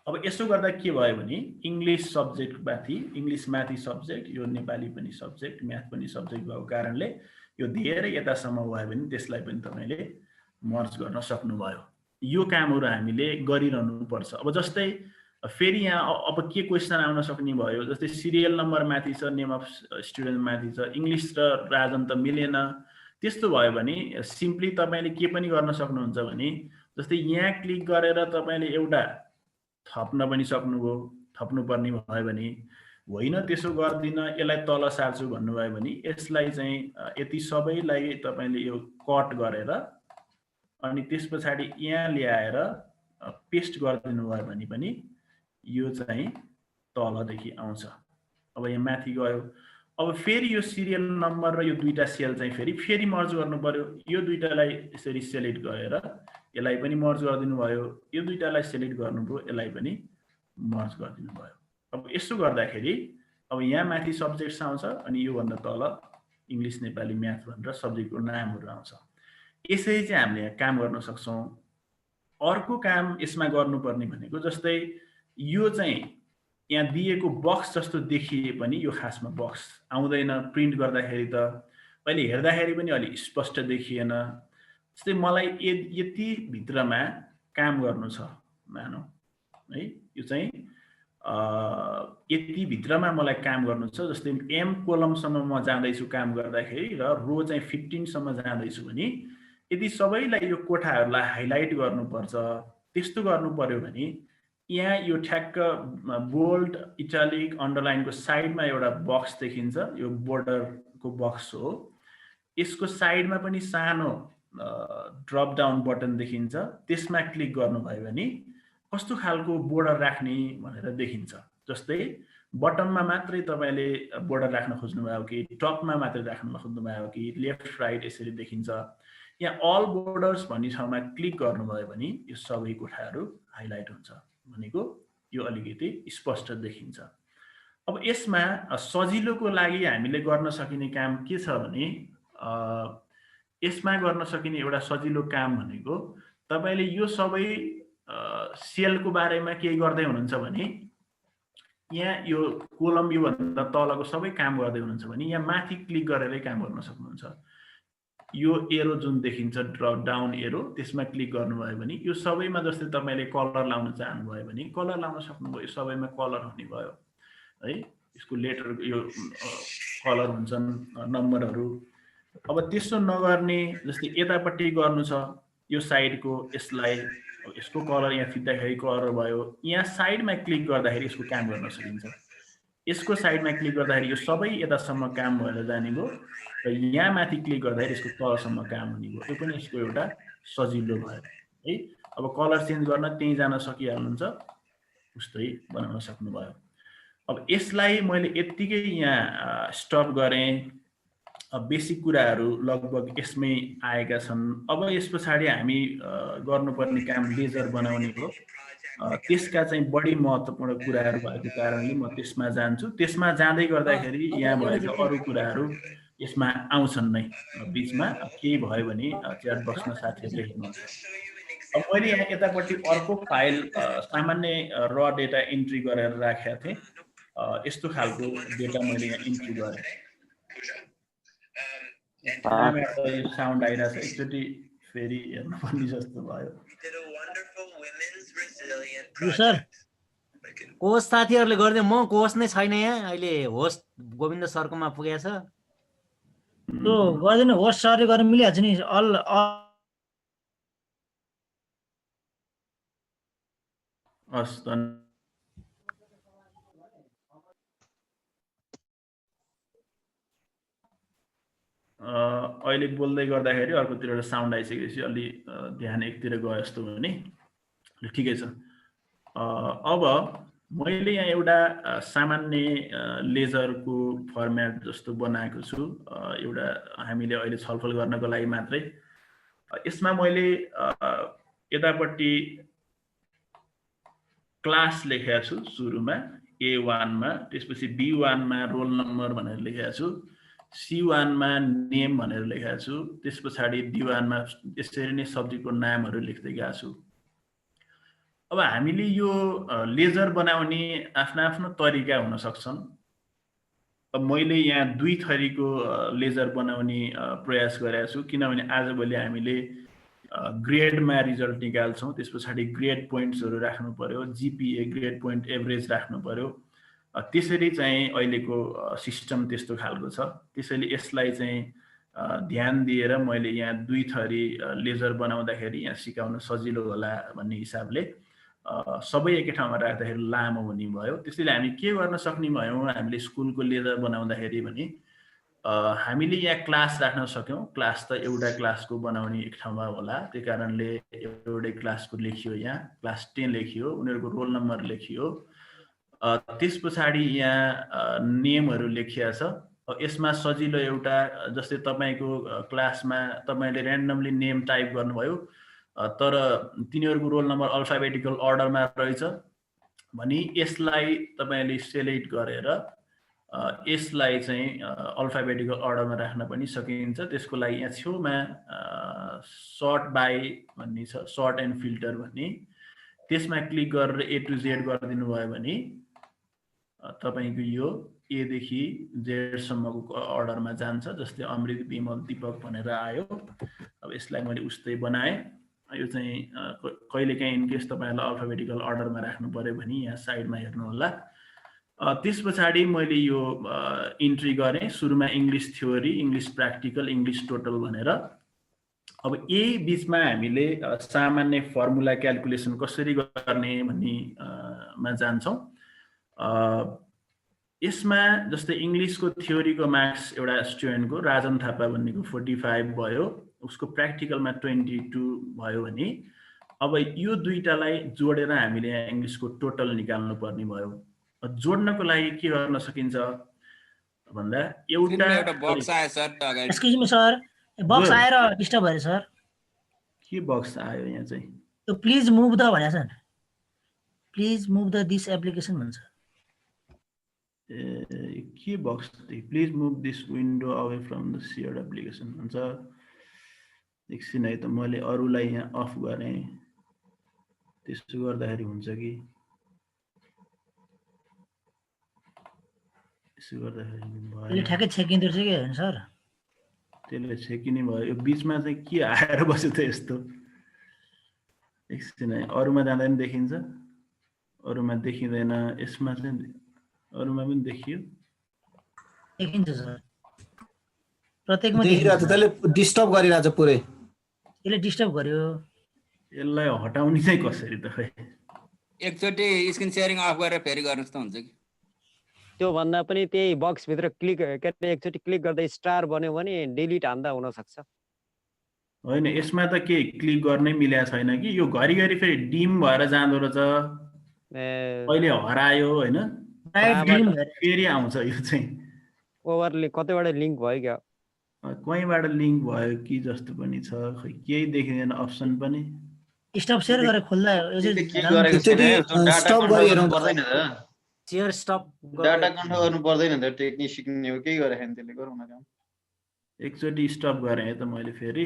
अब यसो गर्दा के भयो भने इङ्ग्लिस सब्जेक्ट माथि, इङ्ग्लिस माथि सब्जेक्ट, यो नेपाली पनि सब्जेक्ट, म्याथ पनि सब्जेक्ट भएको कारणले यो धेरै यतासम्म भयो भने त्यसलाई पनि तपाईले मर्ज गर्न सक्नुभयो। यो कामहरु हामीले गरिरहनु पर्छ। अब जस्तै फेरि यहाँ अब के क्वेशन आउन सक्ने भयो, जस्तै सिरियल नम्बर माथि छ, नेम अफ स्टुडेन्ट माथि छ, इङ्ग्लिस र राजन त मिलेन। त्यस्तो भयो भने सिम्पली तपाईले के पनि गर्न सक्नुहुन्छ भने जस्तै यहाँ क्लिक गरेर तपाईले एउटा थप्न पनि सक्नुभयो, थप्नु पर्ने भयो भने होइन त्यसो गर्दिन यसलाई तल सार्छु भन्नुभयो भने यसलाई चाहिँ यति सबैलाई तपाईले यो कट गरेर अनि त्यसपछि यहाँ ल्याएर पेस्ट गरिदिनु भयो भने पनि यो चाहिँ तलदेखि आउँछ। अब यहाँ माथि गयो। अब फेरि यो सिरियल नम्बर र यो दुईटा सेल चाहिँ फेरि मर्ज गर्नु पर्यो। यो दुईटालाई यसरी सेलेक्ट गरेर यसलाई पनि मर्ज गरिदिनु भयो, यो दुईटालाई सेलेक्ट गर्नुभयो, यसलाई पनि मर्ज गरिदिनु भयो। अब यसो गर्दाखेरि अब यहाँ माथि सब्जेक्ट्स आउँछ अनि यो भन्दा तल इङ्ग्लिस, नेपाली, म्याथ भनेर सब्जेक्टको नामहरु आउँछ। यसरी चाहिँ हामीले यहाँ काम गर्न सक्छौं। अर्को काम यसमा गर्नुपर्ने भनेको जस्तै यो चाहिँ यहाँ दिएको बक्स जस्तो देखिए पनि यो खासमा बक्स आउँदैन। प्रिन्ट गर्दाखेरि त अहिले हेर्दाखेरि पनि अलि स्पष्ट देखिएन। जस्तै मलाई यति भित्रमा काम गर्नु छ मानौ है, यो चाहिँ यति भित्रमा मलाई काम गर्नु छ। जस्तै एम कोलमसम्म म जाँदैछु काम गर्दाखेरि र रो चाहिँ 15 सम्म जाँदैछु भने यदि सबैलाई यो कोठाहरूलाई हाइलाइट गर्नुपर्छ। त्यस्तो गर्नु पर्यो भने यहाँ यो ठ्याक्क बोल्ड, इटालिक, अन्डरलाइनको साइडमा एउटा बक्स देखिन्छ, यो बोर्डरको बक्स हो। यसको साइडमा पनि सानो ड्रप डाउन बटन देखिन्छ। त्यसमा क्लिक गर्नुभयो भने कस्तो खालको बोर्डर राख्ने भनेर देखिन्छ। जस्तै बटममा मात्रै तपाईले बोर्डर राख्न खोज्नुभयो कि टपमा मात्रै राख्न खोज्नुभयो कि लेफ्ट राइट यसरी देखिन्छ। यहाँ अल बोर्डर्स भन्ने ठाउँमा क्लिक गर्नुभयो भने यो सबै कोठाहरू हाइलाइट हुन्छ, भनेको यो अलिकति स्पष्ट देखिन्छ। अब यसमा सजिलोको लागि हामीले गर्न सकिने काम के छ भने यसमा गर्न सकिने एउटा सजिलो काम भनेको तपाईले यो सबै सेलको बारेमा केही गर्दै हुनुहुन्छ भने यहाँ यो कोलम यो भन्दा तलको सबै काम गर्दै हुनुहुन्छ भने यहाँ माथि क्लिक गरेरै काम गर्न सक्नुहुन्छ। यो एरो जुन देखिन्छ ड्रप डाउन एरो, त्यसमा क्लिक गर्नुभयो भने यो सबैमा जस्तै तपाईले कलर लाउन चाहनुभयो भने कलर लाउन सक्नुभयो। यो सबैमा कलर हुने भयो है। यसको लेटर यो कलर हुन्छन्, नम्बरहरू। अब त्यसो नगर्ने जस्तै यतापट्टि गर्नु छ यो साइडको, यसलाई यसको कलर यहाँ फिट्दाखेरि कलर भयो। यहाँ साइडमा क्लिक गर्दाखेरि यसको काम गर्न सकिन्छ। यसको साइडमा क्लिक गर्दाखेरि यो सबै यतासम्म काम भएर जाने भयो र यहाँ माथि क्लिक गर्दाखेरि यसको तलसम्म काम हुने भयो। यो पनि यसको एउटा सजिलो भयो है। अब कलर चेन्ज गर्न त्यही जान सकिहाल्नुहुन्छ, उस्तै बनाउन सक्नुभयो। अब यसलाई मैले यत्तिकै यहाँ स्टप गरेँ। बेसिक कुराहरू लगभग यसमै आएका छन्। अब यस पछाडि हामी गर्नुपर्ने काम लेजर बनाउने हो। त्यसका चाहिँ बढी महत्त्वपूर्ण कुराहरू भएको कारणले म त्यसमा जान्छु। त्यसमा जाँदै गर्दाखेरि यहाँ भएका अरू कुराहरू यसमा आउँछन् नै। बीचमा केही भयो भने च्याट बक्समा साथीहरूले हेर्नुहुन्छ। अब मैले यहाँ यतापट्टि अर्को फाइल सामान्य र डेटा इन्ट्री गरेर राखेका थिएँ। यस्तो खालको डेटा मैले यहाँ इन्ट्री गरेँ। साउन्ड आइरहेको छ, एकचोटि फेरि हेर्नुपर्ने जस्तो भयो। सर कोच साथीहरूले गरिदियो, म कोच नै छैन यहाँ अहिले, होस्ट गोविन्द सरकोमा पुगेछ। त्यो गरिदिनु होस्ट सरले गर्न मिलिहाल्छ नि हस् अहिले बोल्दै गर्दाखेरि अर्कोतिर साउन्ड आइसकेपछि अलि ध्यान एकतिर गयो जस्तो भयो नि। ठिकै छ। अब मैले यहाँ एउटा सामान्य लेजरको फर्मेट जस्तो बनाएको छु, एउटा हामीले अहिले छलफल गर्नको लागि मात्रै। यसमा मैले यतापट्टि क्लास लेखेको छु सुरुमा A1 मा, त्यसपछि B1 मा रोल नम्बर भनेर लेखेको छु, C1 मा नेम भनेर लेखेको छु, त्यस पछाडि D1 मा यसरी नै सब्जेक्टको नामहरू लेख्दै गएको छु। अब हामीले यो लेजर बनाउने आफ्नो तरिका हुन सक्छन्। अब मैले यहाँ दुई थरीको लेजर बनाउने प्रयास गरेको छु, किनभने आजभोलि हामीले ग्रेडमा रिजल्ट निकाल्छौँ, त्यस पछाडि ग्रेड पोइन्ट्सहरू राख्नु पर्यो, GPA ग्रेड पोइन्ट एभरेज राख्नु पर्यो। त्यसरी चाहिँ अहिलेको सिस्टम त्यस्तो खालको छ। त्यसैले यसलाई चाहिँ ध्यान दिएर मैले यहाँ दुई थरी लेजर बनाउँदाखेरि यहाँ सिकाउन सजिलो होला भन्ने हिसाबले सबै एकै ठाउँमा राख्दाखेरि लामो हुने भयो। त्यसैले हामी के गर्न सक्ने भयौँ, हामीले स्कुलको लेजर बनाउँदाखेरि भने हामीले यहाँ क्लास राख्न सक्यौँ। क्लास त एउटा क्लासको बनाउने एक ठाउँमा होला, त्यही कारणले एउटै क्लासको लेखियो, यहाँ क्लास 10 लेखियो, उनीहरूको रोल नम्बर लेखियो। त्यस पछाडि यहाँ नेमहरू लेखिया छ। यसमा सजिलो एउटा, जस्तै तपाईँको क्लासमा तपाईँले र्यान्डमली नेम टाइप गर्नुभयो, तर तिनीहरूको रोल नम्बर अल्फाबेटिकल अर्डरमा रहेछ भने यसलाई तपाईँले सेलेक्ट गरेर यसलाई चाहिँ अल्फाबेटिकल अर्डरमा राख्न पनि सकिन्छ। त्यसको लागि यहाँ छेउमा सर्ट बाई भन्ने छ, सर्ट एन्ड फिल्टर भन्ने, त्यसमा क्लिक गरेर A to Z गरिदिनु भयो भने तपाईँको यो A देखि Z सम्मको अर्डरमा जान्छ। जस्तै अमृत, विमल, दीपक भनेर आयो। अब यसलाई मैले उस्तै बनाएँ। यो चाहिँ कहिलेकाहीँ इनकेस तपाईँहरूलाई अल्फाबेटिकल अर्डरमा राख्नु पर्यो भने यहाँ साइडमा हेर्नु होला। त्यस पछाडि मैले यो इन्ट्री गरेँ। सुरुमा English theory, English practical, English total भनेर। अब यही बिचमा हामीले सामान्य फर्मुला क्यालकुलेसन कसरी गर्ने भन्नेमा जान्छौँ। यसमा जस्तै इङ्ग्लिसको थ्योरीको मार्क्स एउटा स्टुडेन्टको राजन थापा भन्नेको 45 भयो, उसको प्र्याक्टिकलमा 22 भयो भने अब यो दुईटालाई जोडेर हामीले यहाँ इङ्ग्लिसको टोटल निकाल्नु पर्ने भयो। जोड्नको लागि के गर्न सकिन्छ भन्दा एउटा बक्स आयो सर अगाडि। एक्सक्युज मी सर, बक्स आएर डिस्टर्ब भयो सर। के बक्स आयो यहाँ चाहिँ? त्यो प्लिज मुभ द भनेको छ नि, please move the this application भन्छ। के box? Please move this window away from the shared application भन्छ। एकछिन है त, मैले अरूलाई यहाँ अफ गरेँ, त्यसो गर्दाखेरि हुन्छ कि? यसो गर्दाखेरि भयो, ठ्याक्कै छेकिँदो रहेछ कि होइन सर? त्यसले छेकिने भयो। यो बिचमा चाहिँ के आएर बस्यो त यस्तो? एकछिन है, अरूमा जाँदा पनि देखिन्छ, अरूमा देखिँदैन, यसमा चाहिँ अरूमा पनि देखियो, देखिन्छ सर। प्रत्येकमा देखिरहेछ, त्यसले डिस्टर्ब गरिरहेछ पुरै। यसले डिस्टर्ब गर्यो। यसलाई हटाउने चाहिँ कसरी त? खै एकचोटि स्क्रिन सेयरिङ अफ गरेर फेरि गर्नुहोस् त हुन्छ कि? त्यो भन्दा पनि त्यही बक्स भित्र क्लिक एकचोटि क्लिक गर्दा स्टार बन्यो भने डिलिट हान्दा हुन सक्छ। होइन, यसमा त के क्लिक गर्नै मिलेको छैन कि, यो घरिघरि फेरि डिम भएर जाँदो रहेछ। अहिले हरायो होइन, फेरि आउँछ। यो चाहिँ ओभरले कतैबाट लिङ्क भयो क्या, कहीँबाट लिङ्क भयो कि जस्तो पनि छ। खै केही देखिँदैन अप्सन पनि। स्टप सेयर गरेर खोल्दा स्टप गरि हेर्नु पर्दैन त, शेयर स्टप डाटा कन्ट्रोल गर्नु पर्दैन त, टेक्निक सिक्ने हो के गरे हैन त्यसले गरौँ न काम। एकचोटि स्टप गरेँ है त मैले फेरि,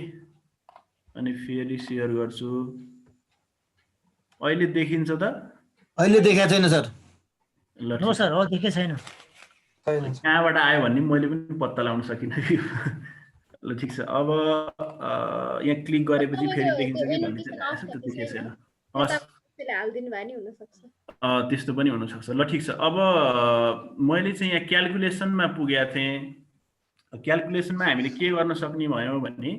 अनि फेरि शेयर गर्छु। अहिले देखिन्छ त? अहिले देखाएको छैन सर। नो सर, हो देखे छैन। कहाँबाट आयो भन्ने मैले पनि पत्ता लगाउन सकिनँ कि। ल ठिक छ। अब यहाँ क्लिक गरेपछि फेरि देखिन्छ कि भन्ने चाहिँ आएछ, त्यो देखिएको छैन। हाल्दिनु भयो नि हुन सक्छ। त्यस्तो पनि हुनसक्छ। ल ठिक छ। अब मैले चाहिँ यहाँ क्यालकुलेसनमा पुगेको थिएँ। क्यालकुलेसनमा हामीले के गर्न सक्ने भयो भने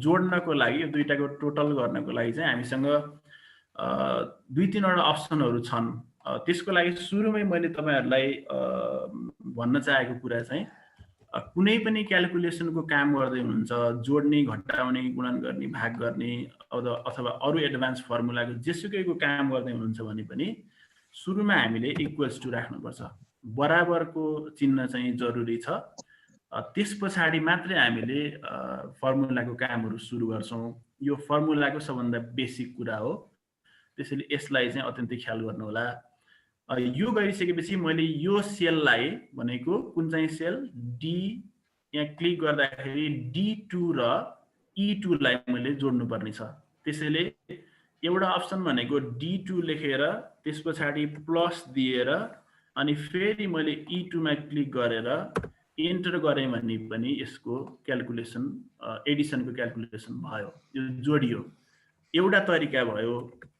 जोड्नको लागि यो दुईटाको टोटल गर्नको लागि चाहिँ हामीसँग 2-3 वटा अप्सनहरू छन्। त्यसको लागि सुरुमै मैले तपाईहरुलाई भन्न चाहेको कुरा चाहिँ कुनै पनि क्यालकुलेसनको काम गर्दै हुनुहुन्छ, जोड्ने, घटाउने, गुणन गर्ने, भाग गर्ने अथवा अरु एडभान्स फर्मुलाको जेसुकैको काम गर्दै हुनुहुन्छ भने पनि सुरुमा हामीले इक्वल्स टु राख्नुपर्छ। बराबरको चिन्ह चाहिँ जरुरी छ। त्यसपछि मात्रै हामीले फर्मुलाको कामहरू सुरु गर्छौं। यो फर्मुलाको सबभन्दा बेसिक कुरा हो। त्यसैले यसलाई चाहिँ अत्यन्तै ख्याल गर्नु होला। यो गरिसकेपछि मैले यो सेललाई भनेको कुन चाहिँ सेल डी, यहाँ क्लिक गर्दाखेरि D2 र E2 लाई मैले जोड्नु पर्ने छ। त्यसैले एउटा अप्सन भनेको D2 लेखेर त्यसपछि प्लस दिएर अनि फेरि मैले E2 मा क्लिक गरेर एन्टर गरे भने पनि यसको क्यालकुलेसन एडिसनको क्यालकुलेसन भयो, यो जोडियो। एउटा तरिका भयो।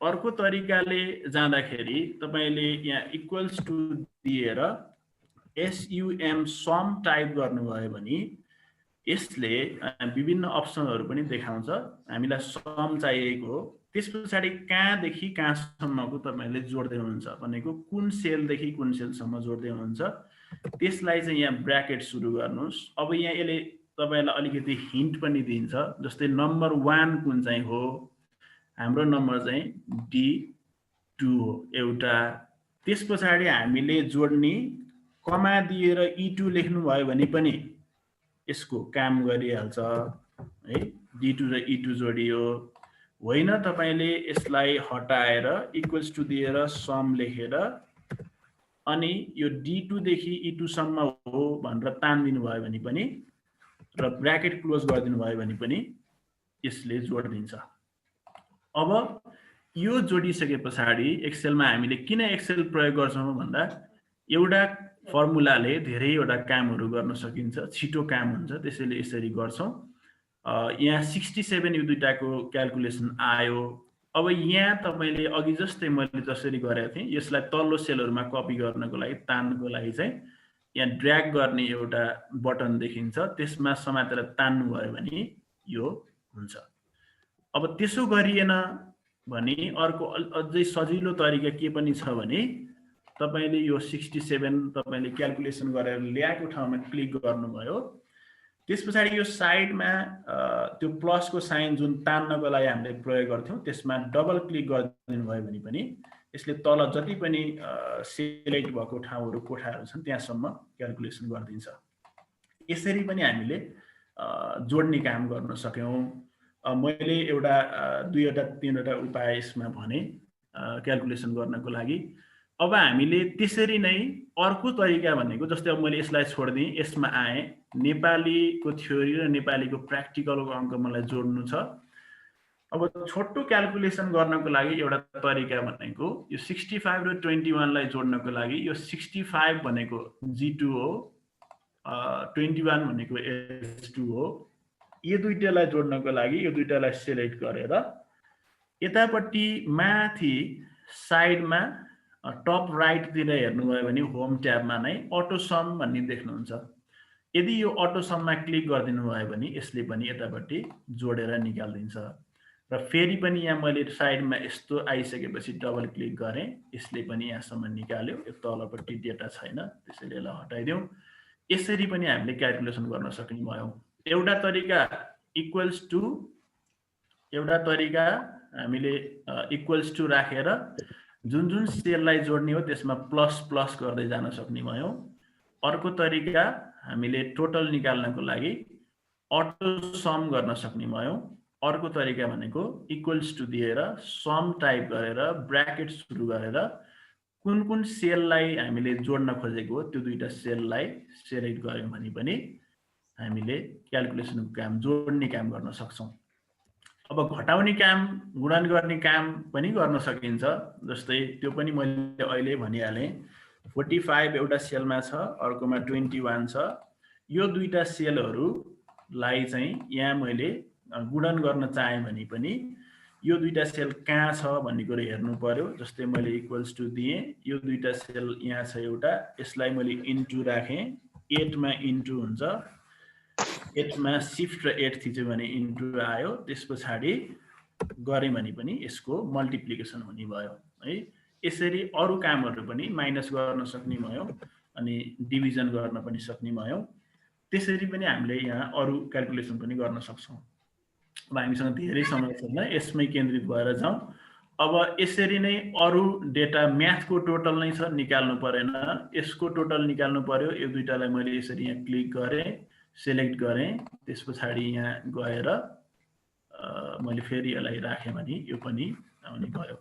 अर्को तरिकाले जाँदाखेरि तपाईले यहाँ इक्वल्स टु दिएर SUM सम टाइप गर्नुभयो भने यसले विभिन्न अप्सनहरू पनि देखाउँछ। हामीलाई सम चाहिएको हो। त्यसपछि कहाँदेखि कहाँसम्मको तपाईले जोड्दै हुनुहुन्छ भनेको कुन सेलदेखि कुन सेलसम्म जोड्दै हुनुहुन्छ त्यसलाई चाहिँ यहाँ ब्र्याकेट सुरु गर्नुस्। अब यहाँ यसले तपाईलाई अलिकति हिन्ट पनि दिन्छ। जस्तै नम्बर 1 कुन चाहिँ हो, हाम्रो नम्बर चाहिँ D2 हो एउटा। त्यसपछि हामीले जोड्ने कमा दिएर E2 लेख्नु भयो भने पनि यसको काम गरिहाल्छ है। D2 र E2 जोडियो। होइन तपाईले यसलाई हटाएर इक्वल्स टु दिएर सम लेखेर अनि यो D2 देखि E2 सम्म हो भनेर तान्दिनु भयो भने पनि र ब्र्याकेट क्लोज गरिदिनु भयो भने पनि यसले जोड दिन्छ। अब यो जोडिसकेपछि एक्सेलमा हामीले किन एक्सेल प्रयोग गर्छौं भन्दा एउटा फर्मुलाले धेरैवटा कामहरू गर्न सकिन्छ, छिटो काम हुन्छ। त्यसैले यसरी गर्छौं। यहाँ 67 यो दुईटाको क्यालकुलेसन आयो। अब यहाँ तपाईले अघि जस्तै मैले जसरी गरेको थिएँ यसलाई तल्लो सेलहरुमा कपी गर्नको लागि तान्नको लागि चाहिँ यहाँ ड्र्याग गर्ने एउटा बटन देखिन्छ। त्यसमा समातेर तान्नु भयो भने यो हुन्छ। अब त्यसो गरिएन भने अर्को अझै सजिलो तरिका के पनि छ भने तपाईले यो 67 तपाईले क्यालकुलेसन गरेर ल्याएको ठाउँमा क्लिक गर्नुभयो। त्यसपछि यो साइडमा त्यो प्लसको साइन जुन तान्नको लागि हामीले प्रयोग गर्थ्यौं त्यसमा डबल क्लिक गरिदिनु भयो भने पनि यसले तल जति पनि सिलेक्ट भएको ठाउँहरू कोठाहरू छन् त्यहाँसम्म क्यालकुलेसन गरिदिन्छ। यसरी पनि हामीले जोड्ने काम गर्न सक्यौं। मैले एउटा 2-3 उपाय यसमा भने क्यालकुलेसन गर्नको लागि। अब हामीले त्यसरी नै अर्को तरिका भनेको जस्तै अब मैले यसलाई छोड्दिएँ, यसमा आए नेपालीको थ्योरी र नेपालीको प्र्याक्टिकलको अङ्क मलाई जोड्नु छ। अब छोटो क्यालकुलेसन गर्नको लागि एउटा तरिका भनेको यो 65 र 21 लाई जोड्नको लागि यो 65 भनेको G2 हो, 21 भनेको S2 हो। यो दुईटालाई जोड्नको लागि यो दुईटालाई सिलेक्ट गरेर यतापट्टि माथि साइडमा टप राइट तिर हेर्नुभयो भने होम ट्याबमा नै अटो सम भन्ने देख्नुहुन्छ। यदि यो अटो सममा क्लिक गरिदिनु भयो भने यसले पनि यतापट्टि जोडेर निकाल्दिन्छ। र फेरि पनि यहाँ मैले साइडमा यस्तो आइसकेपछि डबल क्लिक गरेँ, यसले पनि यहाँसम्म निकाल्यो। यो तलपट्टि डेटा छैन त्यसैले यसलाई हटाइदिउँ। यसरी पनि हामीले क्यालकुलेसन गर्न सक्ने भयौं। एउटा तरिका इक्वल्स टु, एउटा तरिका हामीले इक्वल्स टु राखेर जुन जुन सेललाई जोड्ने हो त्यसमा प्लस प्लस गर्दै जान सक्ने भयौं। अर्को तरिका हामीले टोटल निकाल्नको लागि अटो सम गर्न सक्ने भयौं। अर्को तरिका भनेको इक्वल्स टु दिएर सम टाइप गरेर ब्र्याकेट सुरु गरेर कुन कुन सेललाई हामीले जोड्न खोजेको हो त्यो दुईटा सेललाई सिलेक्ट गर्यौं भने पनि हामीले क्यालकुलेसनको काम जोड्ने काम गर्न सक्छौं। अब घटाउने काम, गुणन गर्ने काम पनि गर्न सकिन्छ। जस्तै त्यो पनि मैले अहिले भनिहालेँ। 45 एउटा सेलमा छ, अर्कोमा 21 छ। यो दुईटा सेलहरू लाई चाहिँ यहाँ मैले गुणन गर्न चाहेँ भने पनि यो दुईटा सेल कहाँ छ भन्ने कुरा हेर्नु पर्यो। जस्तै मैले इक्वल्स टु दिएँ, यो दुईटा सेल यहाँ छ एउटा, यसलाई मैले इन्टु राखेँ, 8 मा इन्टु हुन्छ, 8 मा शिफ्ट र 8 थिच्यो भने इन्टु आयो, त्यस पछाडि गरेँ भने पनि यसको मल्टिप्लिकेसन हुने भयो है। यसरी अरू कामहरू पनि माइनस गर्न सक्ने भयो अनि डिभिजन गर्न पनि सक्ने भयो। त्यसरी पनि हामीले यहाँ अरू क्याल्कुलेसन पनि गर्न सक्छौँ। अब हामीसँग धेरै समय छैन, यसमै केन्द्रित भएर जाउँ। अब यसरी नै अरू डेटा म्याथको टोटल नै छ, निकाल्नु परेन, यसको टोटल निकाल्नु पर्यो। यो दुईटालाई मैले यसरी यहाँ क्लिक गरेँ, सेलेक्ट गरेँ, त्यस पछाडि यहाँ गएर मैले फेरि यसलाई राखेँ भने यो पनि आउने भयो।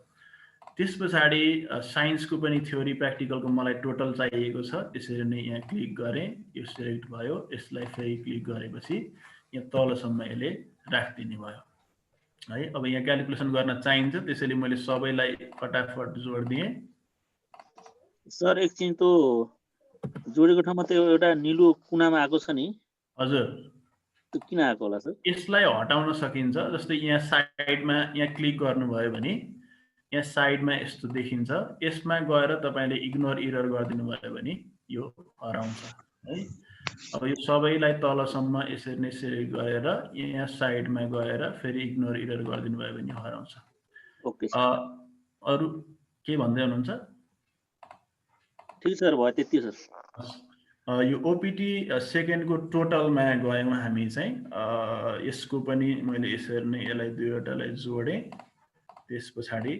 त्यस पछाडि साइन्सको पनि थ्योरी प्र्याक्टिकलको मलाई टोटल चाहिएको छ, त्यसरी नै यहाँ क्लिक गरेँ, यो सेलेक्ट भयो, यसलाई फेरि क्लिक गरेपछि यहाँ तलसम्म यसले राखिदिने भयो है। अब यहाँ क्याल्कुलेसन गर्न चाहिन्छ, त्यसैले मैले सबैलाई फटाफट जोडिदिएँ। सर एकछिन त्यो जोडेको ठाउँमा त्यो एउटा निलो कुनामा आएको छ नि? हजुर, त्यो किन आएको होला सर? यसलाई हटाउन सकिन्छ। जस्तै यहाँ साइडमा यहाँ क्लिक गर्नुभयो भने यहाँ साइडमा यस्तो देखिन्छ, यसमा गएर तपाईले इग्नोर इरर गरिदिनु भयो भने यो हराउँछ है। अब यो सबैलाई तलसम्म यसरी नै सेलेक्ट गरेर यहाँ साइडमा गएर फेरि इग्नोर इरर गरिदिनु भयो भने हराउँछ। ओके अरु के भन्दै हुनुहुन्छ? ठीक सर, भयो त्यति सर। यो ओपिटी सेकेन्डको टोटलमा गयौँ हामी चाहिँ, यसको पनि मैले यसरी नै यसलाई दुईवटालाई जोडेँ, त्यस पछाडि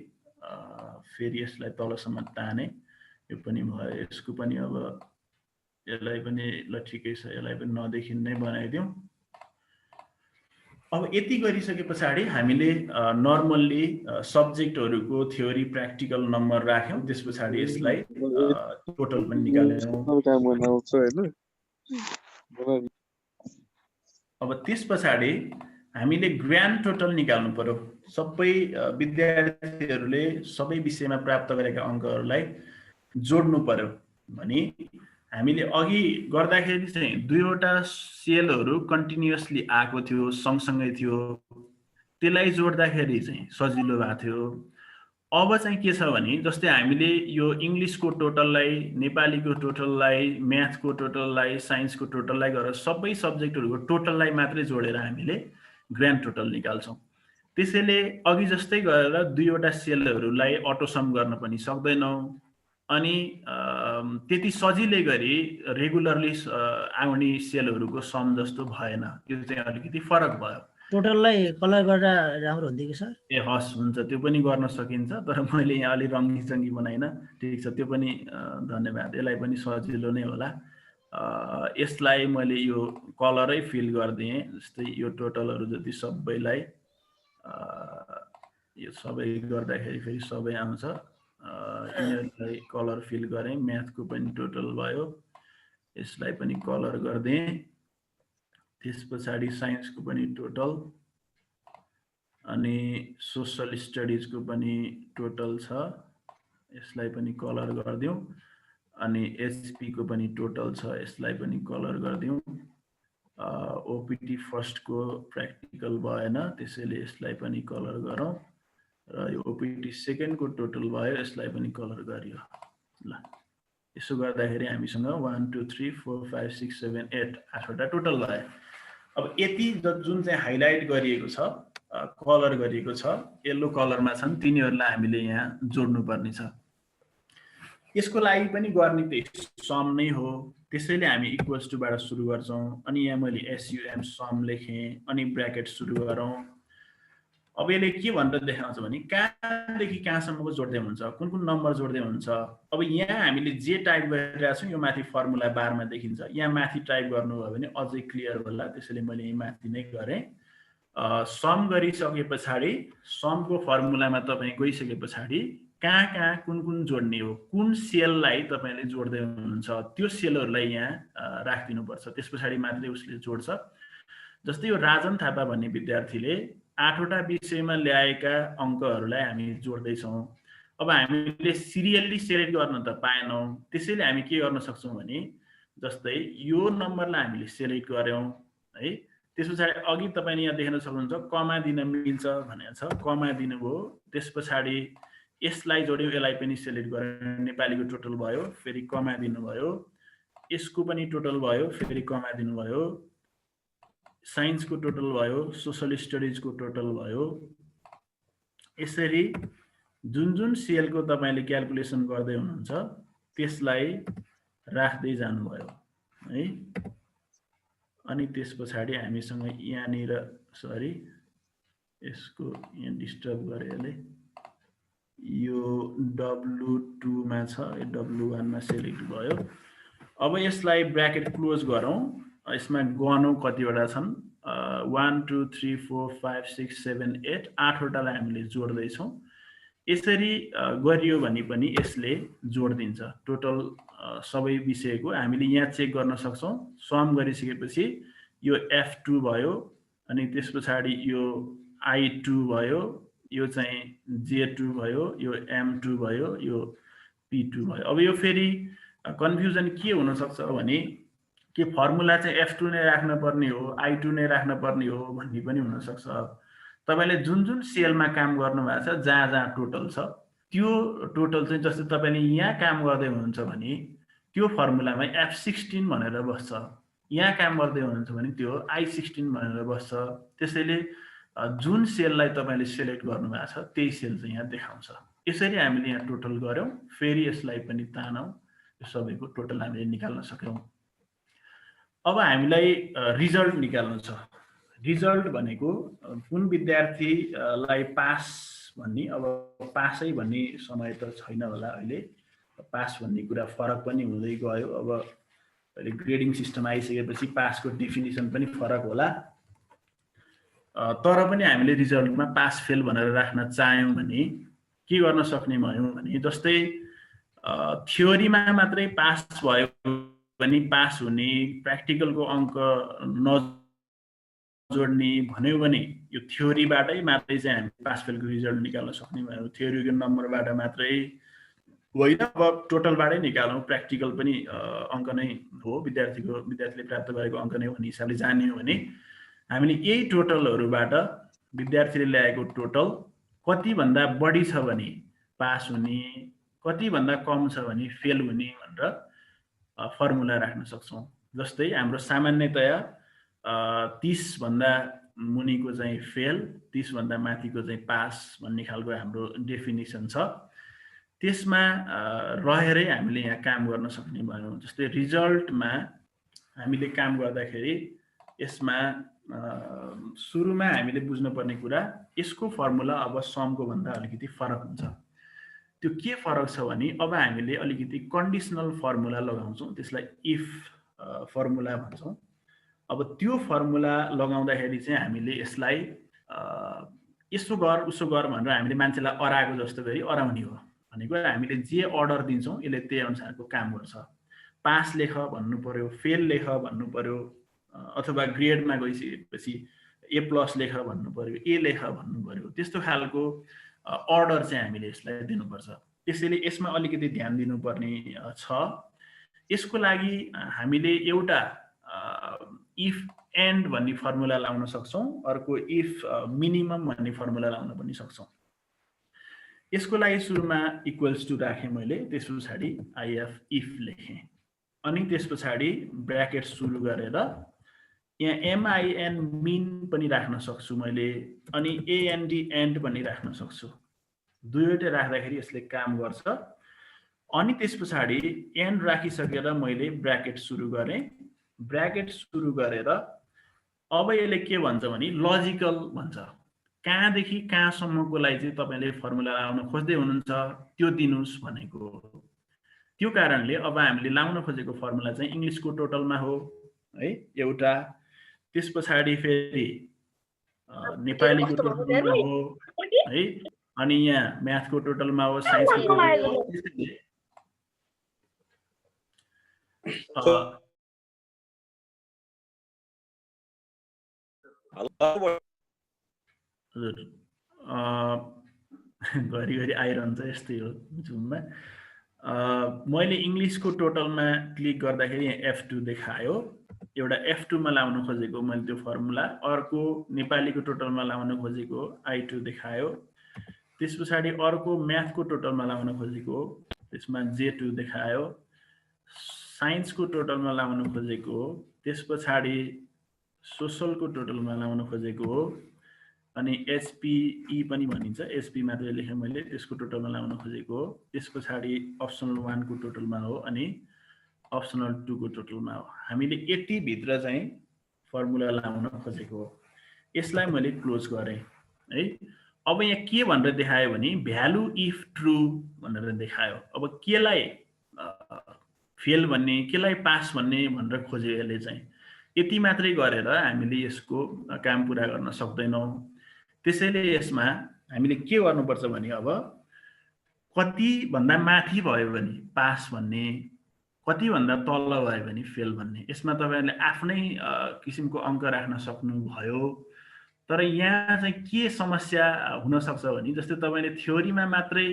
फेरि यसलाई तलसम्म ताने, यो पनि भयो। यसको पनि अब यसलाई पनि ल ठिकै छ, यसलाई पनि नदेखिन्नै बनाइदिउँ। अब यति गरिसके पछाडि हामीले नर्मल्ली सब्जेक्टहरूको थ्योरी प्र्याक्टिकल नम्बर राख्यौँ, त्यस पछाडि यसलाई टोटल पनि निकाल्यौँ। अब त्यस पछाडि हामीले ग्रान्ड टोटल निकाल्नु पर्यो। सबै विद्यार्थीहरूले सबै विषयमा प्राप्त गरेका अङ्कहरूलाई जोड्नु पर्यो भने हामीले अघि गर्दाखेरि चाहिँ दुईवटा सेलहरू कन्टिन्युअसली आएको थियो, सँगसँगै थियो, त्यसलाई जोड्दाखेरि चाहिँ सजिलो भएको थियो। अब चाहिँ के छ भने जस्तै हामीले यो इङ्ग्लिसको टोटललाई, नेपालीको टोटललाई, म्याथको टोटललाई, साइन्सको टोटललाई गरेर सबै सब्जेक्टहरूको टोटललाई मात्रै जोडेर हामीले ग्रान्ड टोटल निकाल्छौँ। त्यसैले अघि जस्तै गरेर दुईवटा सेलहरूलाई अटोसम गर्न पनि सक्दैनौँ अनि त्यति सजिलै गरी रेगुलरली आउने सेलहरूको सम जस्तो भएन। यो चाहिँ अलिकति फरक भयो। टोटललाई कलर गरेर राम्रो हुन्थ्यो कि सर? ए हस्, हुन्छ, त्यो पनि गर्न सकिन्छ, तर मैले यहाँ अलि रङ्गी बनाइन। ठिक छ, त्यो पनि धन्यवाद, यसलाई पनि सजिलो नै होला। यसलाई मैले यो कलरै फिल गरिदिएँ। जस्तै यो टोटलहरू जति सबैलाई यो सबै गर्दाखेरि फेरि सबै आउँछ। यिनीहरूलाई कलर फिल गरेँ। म्याथको पनि टोटल भयो, यसलाई पनि कलर गरिदिएँ। त्यस पछाडि साइन्सको पनि टोटल अनि सोसल स्टडिजको पनि टोटल छ, यसलाई पनि कलर गरिदिउँ। अनि एचपीको पनि टोटल छ, यसलाई पनि कलर गरिदिउँ। ओपिटी फर्स्टको प्र्याक्टिकल भएन, त्यसैले यसलाई पनि कलर गरौँ। र यो ओपिटी सेकेन्डको टोटल भयो, यसलाई पनि कलर गरियो। ल, यसो गर्दाखेरि हामीसँग 1 2 3 4 5 6 7 8 8वटा टोटल भयो। अब यति जुन चाहिँ हाइलाइट गरिएको छ, कलर गरिएको छ, येल्लो कलरमा छन्, तिनीहरूलाई हामीले यहाँ जोड्नु पर्ने छ। यसको लागि पनि गर्ने त सम नै हो, त्यसैले हामी इक्वल्स टु बाट सुरु गर्छौँ। अनि यहाँ मैले SUM सम लेखेँ, अनि ब्र्याकेट सुरु गरौँ। अब यसले के भनेर देखाउँछ भने कहाँदेखि कहाँसम्मको जोड्दै हुन्छ, कुन कुन नम्बर जोड्दै हुन्छ। अब यहाँ हामीले जे टाइप गरिरहेको छौँ यो माथि फर्मुला बारमा देखिन्छ। यहाँ माथि टाइप गर्नुभयो भने अझै क्लियर होला, त्यसैले मैले यहाँ माथि नै गरेँ। सम गरिसके पछाडि समको फर्मुलामा तपाईँ गइसके पछाडि कहाँ कहाँ कुन कुन जोड्ने हो, कुन सेललाई तपाईँले जोड्दै हुनुहुन्छ त्यो सेलहरूलाई यहाँ राखिदिनुपर्छ। त्यस पछाडि मात्रै उसले जोड्छ। जस्तै यो राजन थापा भन्ने विद्यार्थीले 8वटा विषयमा ल्याएका अङ्कहरूलाई हामी जोड्दैछौँ। अब हामीले सिरियल्ली सेलेक्ट गर्न त पाएनौँ, त्यसैले हामी के गर्न सक्छौँ भने जस्तै यो नम्बरलाई हामीले सेलेक्ट गऱ्यौँ है, त्यस पछाडि अघि तपाईँले यहाँ देख्न सक्नुहुन्छ कमा दिन मिल्छ भनेको छ, कमा दिनुभयो। त्यस पछाडि यसलाई जोड्यो, यसलाई पनि सेलेक्ट गरेर नेपालीको टोटल भयो, फेरि कमा दिनुभयो, यसको पनि टोटल भयो, फेरि कमा दिनुभयो, साइन्सको टोटल भयो, सोशल स्टडिजको टोटल भयो। यसरी जुन जुन सेलको तपाईँले क्याल्कुलेसन गर्दै हुनुहुन्छ त्यसलाई राख्दै जानुभयो है। अनि त्यस पछाडि हामीसँग यहाँनिर सरी यसको यहाँ डिस्टर्ब गरेले यो W2 मा छ, यो W1 मा सेलेक्ट भयो। अब यसलाई ब्र्याकेट क्लोज गरौँ। यसमा गनौँ कतिवटा छन्, 1 2 3 4 5 6 7 8 8वटालाई हामीले जोड्दैछौँ। यसरी गरियो भने पनि यसले जोडिदिन्छ टोटल सबै विषयको। हामीले यहाँ चेक गर्न सक्छौँ। सम गरिसकेपछि यो F2 भयो, अनि त्यस पछाडि यो I2 भयो, यो चाहिँ J2 भयो, यो M2 भयो, यो P2 भयो। अब यो फेरि कन्फ्युजन के हुन सक्छ भने के फर्मुला चाहिँ F2 नै राख्न पर्ने हो, I2 नै राख्न पर्ने हो भन्ने पनि हुन सक्छ। तपाईले जुन जुन सेलमा काम गर्नु भएको छ, जहाँ जहाँ टोटल छ, त्यो टोटल चाहिँ जस्तै तपाईले यहाँ काम गर्दै हुनुहुन्छ भने त्यो फर्मुलामा F16 भनेर बस्छ, यहाँ काम गर्दै हुनुहुन्छ भने त्यो I16 भनेर बस्छ। त्यसैले जुन सेललाई तपाईले सेलेक्ट गर्नु भएको छ त्यही सेल चाहिँ यहाँ देखाउँछ। यसरी हामीले यहाँ टोटल गर्यौं, फेरि यसलाई पनि तानौं, यो सबैको टोटल हामीले निकाल्न सक्यौं। अब हामीलाई रिजल्ट निकाल्नु छ। रिजल्ट भनेको कुन विद्यार्थीलाई पास भन्ने, अब पासै भन्ने समय त छैन होला अहिले, पास भन्ने कुरा फरक पनि हुँदै गयो। अब अहिले ग्रेडिङ सिस्टम आइसकेपछि पासको डेफिनिसन पनि फरक होला। तर पनि हामीले रिजल्टमा पास फेल भनेर राख्न चाह्यौं भने के गर्न सक्ने भयौं भने जस्तै थ्योरीमा मात्रै पास भयो भने पास हुने, प्र्याक्टिकलको अङ्क नजोड्ने भन्यो भने यो थ्योरीबाटै मात्रै चाहिँ हामी पास फेलको रिजल्ट निकाल्न सक्ने भयौं। थ्योरीको नम्बरबाट मात्रै होइन, अब टोटलबाटै निकालौँ, प्र्याक्टिकल पनि अङ्क नै हो, विद्यार्थीले प्राप्त गरेको अङ्क नै हो भन्ने हिसाबले जाने हो भने हामीले यही टोटलहरूबाट विद्यार्थीले ल्याएको टोटल कति भन्दा बढी छ भने पास हुने, कति भन्दा कम छ भने फेल हुने भनेर फर्मुला राख्न सक्छौं। जस्तै हाम्रो सामान्यतया 30 भन्दा मुनिको चाहिँ फेल, 30 भन्दा माथिको चाहिँ पास भन्ने खालको हाम्रो डेफिनिसन छ। त्यसमा रहेरै हामीले यहाँ काम गर्न सक्ने भयौं। जस्तै रिजल्टमा हामीले काम गर्दाखेरि यसमा सुरुमा हामीले बुझ्नुपर्ने कुरा यसको फर्मुला अब समको भन्दा अलिकति फरक हुन्छ। त्यो के फरक छ भने अब हामीले अलिकति कन्डिसनल फर्मुला लगाउँछौं, त्यसलाई इफ फर्मुला भन्छौं। अब त्यो फर्मुला लगाउँदाखेरि चाहिँ हामीले यसलाई यसो गर उसो गर भनेर हामीले मान्छेलाई अराएको जस्तो गरी अराउने हो। भनेको हामीले जे अर्डर दिन्छौं यसले त्यही अनुसारको काम गर्छ। पास लेख भन्नु पर्यो, फेल लेख भन्नु पर्यो, अथवा ग्रेडमा गइसकेपछि A+ लेख भन्नु पर्यो, A लेख भन्नु पर्यो। त्यस्तो खालको अर्डर चाहिँ हामीले यसलाई दिनुपर्छ। त्यसैले यसमा अलिकति ध्यान दिनुपर्ने छ। यसको लागि हामीले एउटा इफ एन्ड भन्ने फर्मुला लाउन सक्छौं, अर्को इफ मिनिमम भन्ने फर्मुला लाउन पनि सक्छौं। यसको लागि सुरुमा इक्वल्स टु राखेँ मैले, त्यस पछाडि इफ लेखेँ, अनि त्यस पछाडि ब्र्याकेट सुरु गरेर यहाँ MIN मिन पनि राख्न सक्छु मैले, अनि AND एन्ड पनि राख्न सक्छु। दुईवटै राख्दाखेरि यसले काम गर्छ। अनि त्यस पछाडि एन्ड राखिसकेर मैले ब्र्याकेट सुरु गरेँ। ब्र्याकेट सुरु गरेर अब यसले के भन्छ भने लजिकल भन्छ, कहाँदेखि कहाँसम्मको लागि चाहिँ तपाईले फर्मुला लाउन खोज्दै हुनुहुन्छ त्यो दिनुस् भनेको। त्यो कारणले अब हामीले लाउन खोजेको फर्मुला चाहिँ इंग्लिशको टोटलमा हो है एउटा, त्यस पछाडि फेरि नेपालीको टोटलमा हो है, अनि यहाँ म्याथको टोटलमा हो, साइन्सको टोटलमा हो। हजुर घरिघरि आइरहन्छ, यस्तै हो जुममा। मैले इंग्लिशको टोटलमा क्लिक गर्दाखेरि यहाँ F2 देखायो। एउटा F2 मा लाउन खोजेको मैले त्यो फर्मुला, अर्को नेपालीको टोटलमा लाउन खोजेको I2 देखायो। त्यस पछाडि अर्को म्याथको टोटलमा लाउन खोजेको, त्यसमा J2 देखायो। साइन्सको टोटलमा लाउन खोजेको, त्यस पछाडि सोशलको टोटलमा लाउन खोजेको हो, अनि HPE पनि भनिन्छ, HP मात्रै लेखेँ मैले, त्यसको टोटलमा लाउन खोजेको हो। त्यस पछाडि अप्सनल 1 को टोटलमा हो अनि अप्सनल 2 को टोटलमा हो। हामीले 80 भित्र चाहिँ फर्मुला लाउन खोजेको हो। यसलाई मैले क्लोज गरेँ है। अब यहाँ के भनेर देखायो भने भ्यालु इफ ट्रु भनेर देखायो। अब केलाई फेल भन्ने, केलाई पास भन्ने भनेर खोज्यो यसले चाहिँ। यति मात्रै गरेर हामीले यसको काम पुरा गर्न सक्दैनौँ। त्यसैले यसमा हामीले के गर्नुपर्छ भने अब कति भन्दा माथि भयो भने पास भन्ने, कति भन्दा तल भयो भने फेल भन्ने, यसमा तपाईहरुले आफ्नै किसिमको अङ्क राख्न सक्नुभयो। तर यहाँ चाहिँ के समस्या हुन सक्छ भने जस्तै तपाईले थ्योरीमा मात्रै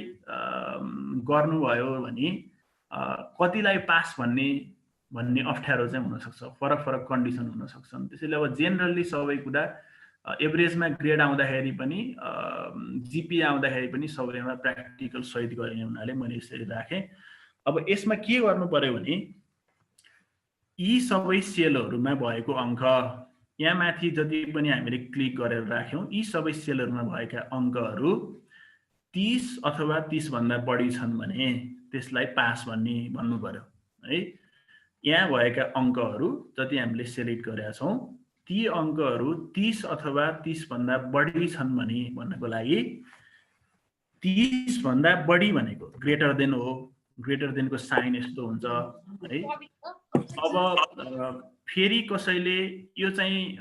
गर्नुभयो भने कतिलाई पास भन्ने अप्ठ्यारो चाहिँ हुन सक्छ, फरक फरक कन्डिसन हुन सक्छन्। त्यसैले अब जेनरली सबै कुरा एभरेजमा ग्रेड आउँदाखेरि पनि जीपी आउँदाखेरि पनि सबैमा प्र्याक्टिकल सहित गरिने हुनाले मैले यसरी राखेँ। अब यसमा के गर्नु पर्यो भने यी सबै सेलहरुमा भएको अङ्क, यहाँ माथि जति पनि हामीले क्लिक गरेर राख्यौं, यी सबै सेलहरुमा भएका अङ्कहरु 30 अथवा 30 भन्दा बढी छन् भने त्यसलाई पास भन्नु पर्यो है। यहाँ भएका अङ्कहरु जति हामीले सेलेक्ट गरेका छौं ती अङ्कहरु 30 अथवा 30 भन्दा बढी छन् भने भन्नको लागि 30 भन्दा बढी भनेको ग्रेटर देन हो। ग्रेटर देनको साइन यस्तो हुन्छ है। अब फेरि कसैले यो चाहिँ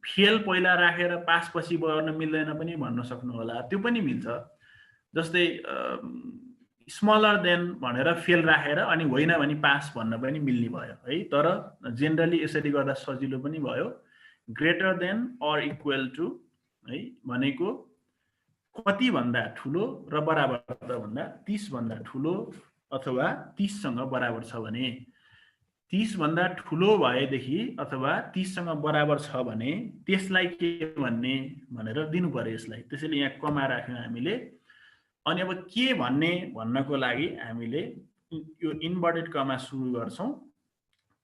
फेल पहिला राखेर पास पछि गर्न मिल्दैन पनि भन्न सक्नु होला, त्यो पनि मिल्छ। जस्तै स्मलर देन भनेर फेल राखेर अनि होइन भने पास भन्न पनि मिल्ने भयो है। तर जेनरली यसरी गर्दा सजिलो पनि भयो। Greater than or equal to है भनेको कति भन्दा ठुलो र बराबर भन्दा 30 भन्दा ठुलो अथवा 30 सँग बराबर छ भने, 30 भन्दा ठुलो भएदेखि अथवा 30 सँग बराबर छ भने त्यसलाई के भन्ने भनेर दिनु पर्यो यसलाई। त्यसैले यहाँ कमा राख्यौं हामीले। अनि अब के भन्नको लागि हामीले यो इन्भर्टेड कमा सुरु गर्छौं।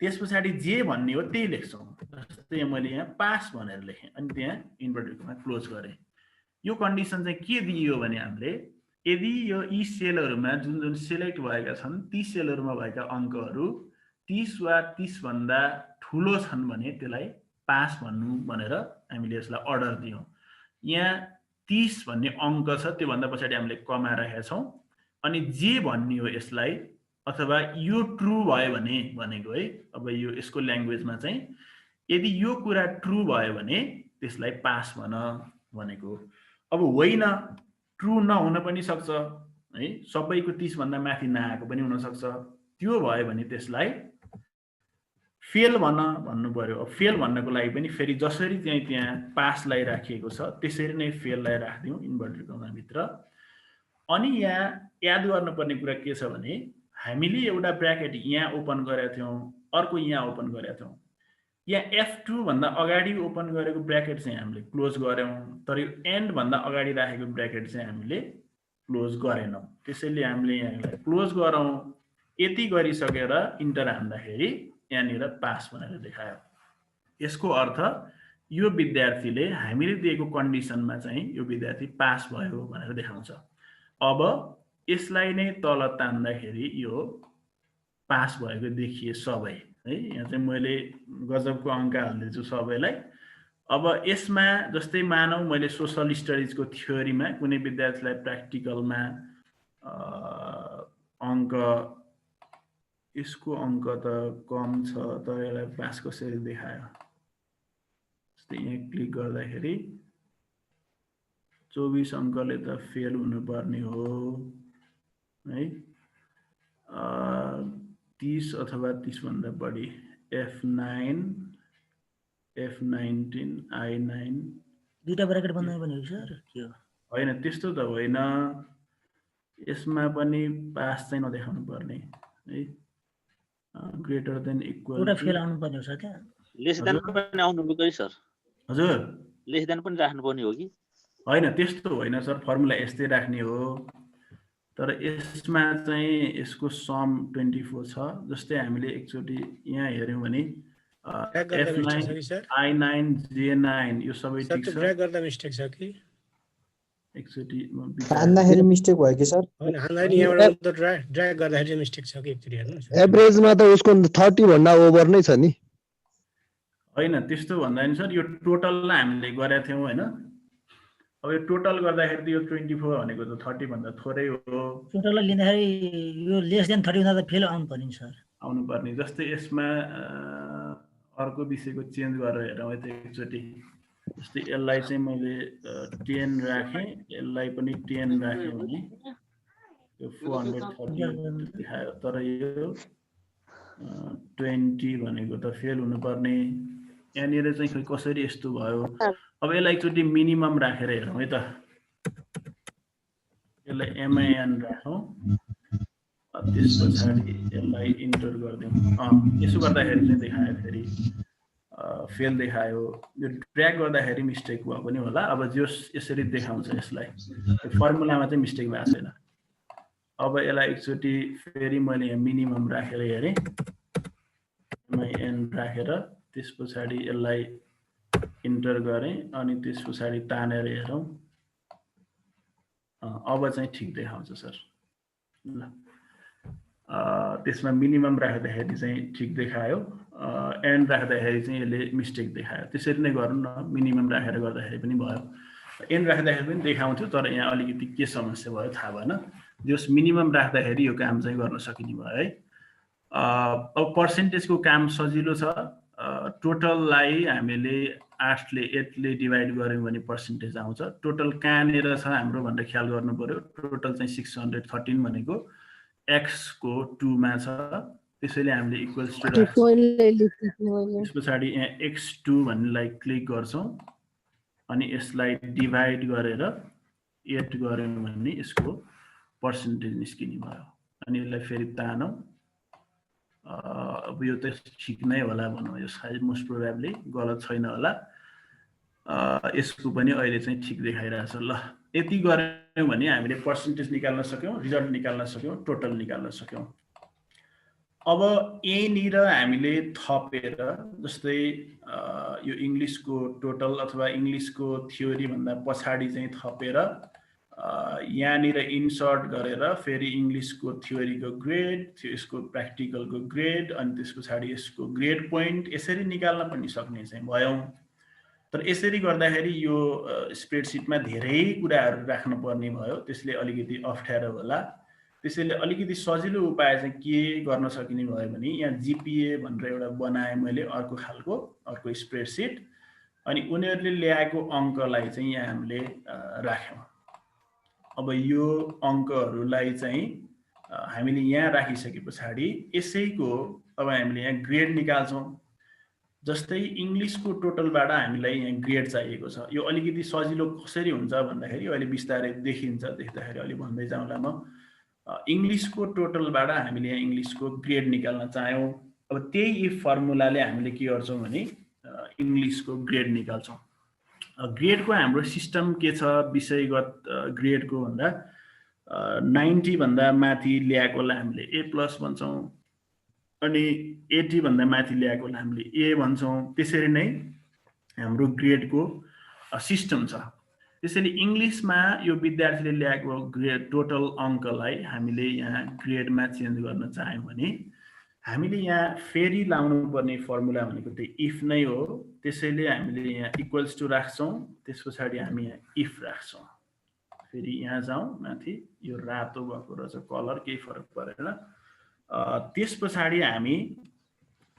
त्यसपछि जे भन्ने हो त्यही लेख्छौं। जस्तै मैले यहाँ पास भनेर लेखेँ अनि त्यहाँ इन्भर्टेड कमा क्लोज गरेँ। यो कन्डिसन चाहिँ के दियो भने हामीले यदि यो यी सेलहरुमा जुन जुन सिलेक्ट भएका छन् ती सेलहरुमा भएका अङ्कहरु 30 वा 30 भन्दा ठुलो छन् भने त्यसलाई पास भन्नु भनेर हामीले यसलाई अर्डर दियौं। यहाँ 30 भन्ने अङ्क छ, त्यो भन्दा पछाडि हामीले कमा राखेका छौं। अनि जे भन्ने हो यसलाई, अथवा यो ट्रु भयो भने भनेको है। अब यो यसको ल्याङ्ग्वेजमा चाहिँ यदि यो कुरा ट्रु भयो भने त्यसलाई पास भन भनेको। अब होइन ट्रु नहुन पनि सक्छ है, सबैको 30 भन्दा माथि नआएको पनि हुन सक्छ। त्यो भयो भने त्यसलाई फेल भन्नु पर्यो। अब फेल भन्नको लागि पनि फेरि जसरी चाहिँ त्यहाँ पासलाई राखिएको छ त्यसरी नै फेललाई राख्दियौं इन्भर्टेड कमा भित्र। अनि यहाँ याद गर्नुपर्ने कुरा के छ भने हामीले एउटा ब्र्याकेट यहाँ ओपन गरेका थियौं, अर्को यहाँ ओपन गरेका थियौं। यहाँ F2 भन्दा अगाडि ओपन गरेको ब्र्याकेट चाहिँ हामीले क्लोज गर्यौं, तर यो एन्ड भन्दा अगाडि राखेको ब्र्याकेट चाहिँ हामीले क्लोज गरेनौं। त्यसैले हामीले यहाँ क्लोज गरौं। यति गरिसकेर इन्टर हान्दाखेरि यहाँनिर पास भनेर देखायो। यसको अर्थ यो विद्यार्थीले हामीले दिएको कन्डिसनमा चाहिँ यो विद्यार्थी पास भयो भनेर देखाउँछ। अब यसलाई नै तल तान्दाखेरि यो पास भएको देखिए सबै है। यहाँ चाहिँ मैले गजबको अङ्क हाल्दैछु सबैलाई। अब यसमा जस्तै मानौ मैले सोशल स्टडिजको थ्योरीमा कुनै विद्यार्थीलाई प्र्याक्टिकलमा अङ्क, यसको अङ्क त कम छ तर यसलाई पास कसरी देखायो। जस्तै यहाँ क्लिक गर्दाखेरि 24 अङ्कले त फेल हुनुपर्ने हो है। 30 अथवा 30 भन्दा बढी F9, F19, I9 दुईटा ब्र्याकेट बन्दैन भनेको सर के हो? होइन त्यस्तो त होइन। यसमा पनि पास चाहिँ नदेखाउनु पर्ने है। ग्रेटर देन इक्वल एउटा फेल आउनु पर्ने हो सर त्यहाँ लेस देन पनि आउनु पर्यो सर हजुर लेस देन पनि राख्नुपर्ने हो कि होइन त्यस्तो होइन सर फर्मुला यस्तै राख्ने हो तर यसमा चाहिँ यसको सम 24 छ जस्तै हामीले एकचोटि यहाँ हेर्यौं भने F9 I9 J9 यो सबै ठीक छ ड्र्याग गर्दा मिस्टेक छ कि एकचोटि हान्दाखेरि मिस्टेक भयो कि सर हैन हान्दाखेरि यहाँबाट त ड्र्याग गर्दाखेरि मिस्टेक छ कि एकचोटि हेर्नुस् एभरेजमा त उसको 30 भन्दा ओभर नै छ नि हैन त्यस्तो भन्दा नि सर यो टोटललाई हामीले गरेका थियौं हैन अब यो टोटल गर्दाखेरि त यो 24 भनेको त 30 भन्दा थोरै हो टोटललाई लिँदाखेरि यो लेस देन 30 हुँदा त फेल आउनु पर्ने सर आउनु पर्ने जस्तै यसमा अर्को विषयको चेन्ज गरेर हेरौँ है त एकचोटि जस्तै यसलाई चाहिँ मैले 10 राखेँ यसलाई पनि 10 राखेँ भने यो 430 देखायो तर यो 20 भनेको त फेल हुनुपर्ने यहाँनिर चाहिँ खै कसरी यस्तो भयो अब यसलाई एकचोटि मिनिमम राखेर हेरौँ है त यसलाई MIN राखौँ त्यस पछाडि यसलाई इन्टर गरिदिउँ यसो गर्दाखेरि चाहिँ देखायो फेरि फेल देखायो यो ड्र्याग गर्दाखेरि मिस्टेक भयो पनि होला अब जस यसरी देखाउँछ यसलाई फर्मुलामा चाहिँ मिस्टेक भएको छैन अब यसलाई एकचोटि फेरि मैले यहाँ मिनिमम राखेर हेरेँ MIN राखेर त्यस पछाडि यसलाई इन्टर गरेँ अनि त्यस पछाडि तानेर हेरौँ अब चाहिँ ठिक देखाउँछ सर ल त्यसमा मिनिमम राख्दाखेरि चाहिँ ठिक देखायो एन्ड राख्दाखेरि चाहिँ यसले मिस्टेक देखायो त्यसरी नै गरौँ न मिनिमम राखेर गर्दाखेरि पनि भयो एन्ड राख्दाखेरि पनि देखाउँथ्यो तर यहाँ अलिकति के समस्या भयो थाहा भएन जस मिनिमम राख्दाखेरि यो काम चाहिँ गर्न सकिने भयो है अब पर्सेन्टेजको काम सजिलो छ टोटललाई हामीले 8 ले 8 ले डिभाइड गर्यौं भने पर्सेन्टेज आउँछ टोटल कहाँनेर छ हाम्रो भनेर ख्याल गर्नु पर्यो टोटल चाहिँ 613 भनेको x को 2 मा छ त्यसैले हामीले इक्वल्स टु त्यसपछि यहाँ x2 भन्नेलाई क्लिक गर्छौं अनि यसलाई डिभाइड गरेर 8 गर्यौं भने यसको पर्सेन्टेज निस्किने भयो अनि यसलाई फेरि तानौं अब यो त ठिक नै होला भनौं यो साइज मोस्ट प्रोबेबली गलत छैन होला यसको पनि अहिले चाहिँ ठिक देखाइरहेछ ल यति गर्यौं भने हामीले पर्सेन्टेज निकाल्न सक्यौं रिजल्ट निकाल्न सक्यौं टोटल निकाल्न सक्यौं अब ए निर हामीले थपेर जस्तै यो इंग्लिशको टोटल अथवा इंग्लिशको थ्योरी भन्दा पछाडी चाहिँ थपेर यहाँनिर इन्सर्ट गरेर फेरि इंग्लिशको थ्योरीको ग्रेड यसको प्र्याक्टिकलको ग्रेड अनि त्यसपछि यसको ग्रेड पोइन्ट यसरी निकाल्न पनि सक्ने चाहिँ भयौं तर यसरी गर्दाखेरि यो स्प्रेडशीटमा धेरै कुराहरु राख्नु पर्ने भयो त्यसले अलिकति अप्ठ्यारो होला त्यसैले अलिकति सजिलो उपाय चाहिँ के गर्न सकिने भयो भने यहाँ जीपीए भनेर एउटा बनाए मैले अर्को खालको अर्को स्प्रेडशीट अनि उनीहरुले ल्याएको अंकलाई चाहिँ यहाँ हामीले राख्यौं अब यो अंकहरुलाई चाहिँ हामीले यहाँ राखिसकेपछि यसैको अब हामीले यहाँ ग्रेड निकाल्छौं जस्तै इंग्लिशको टोटलबाट हामीलाई यहाँ ग्रेड चाहिएको छ यो अलिकति सजिलो कसरी हुन्छ भन्दाखेरि अहिले बिस्तारै देखिन्छ देख्दाखेरि अलि भन्दै जाउँला म इंग्लिशको टोटलबाट हामीले यहाँ इंग्लिशको ग्रेड निकाल्न चाह्यौं अब त्यही इफ फर्मुलाले हामीले के गर्छौं भने इंग्लिशको ग्रेड निकाल्छौं ग्रेडको हाम्रो सिस्टम के छ विषयगत ग्रेडको भन्दा 90 भन्दा माथि ल्याएकोलाई हामीले A+ भन्छौं अनि 80 भन्दा माथि ल्याएकोलाई हामीले A भन्छौं त्यसरी नै हाम्रो ग्रेडको सिस्टम छ त्यसैले इंग्लिशमा यो विद्यार्थीले ल्याएको ग्रेड टोटल अंकलाई हामीले यहाँ ग्रेडमा चेन्ज गर्न चाह्यौं भने हामीले यहाँ फेरि लाउनु पर्ने फर्मुला भनेको त्यही इफ नै हो त्यसैले हामीले यहाँ इक्वल्स टु राख्छौं त्यसपछि हामी यहाँ इफ राख्छौं फेरि यहाँ जाउँ माथि यो रातो भएको रहेछ कलर केही फरक परेन त्यसपछि हामी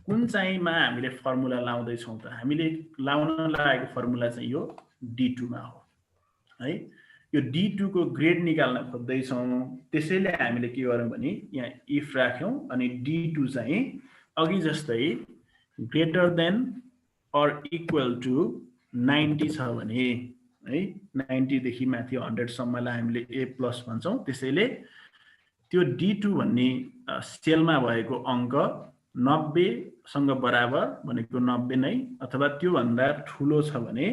कुन चाहिँमा हामीले फर्मुला लाउँदै छौं त हामीले लाउन लागेको फर्मुला चाहिँ यो D2 मा हो है यो D2 को ग्रेड निकाल्न खोज्दै छौं त्यसैले हामीले के गर्यौं भने यहाँ इफ राख्यौं अनि D2 चाहिँ अघि जस्तै greater than or equal to 90 छ भने है 90 देखि माथि 100 सम्मलाई हामीले A+ भन्छौं त्यसैले त्यो D2 भन्ने सेलमा भएको अंक 90 सँग बराबर भनेको 90 नै अथवा त्यो भन्दा ठुलो छ भने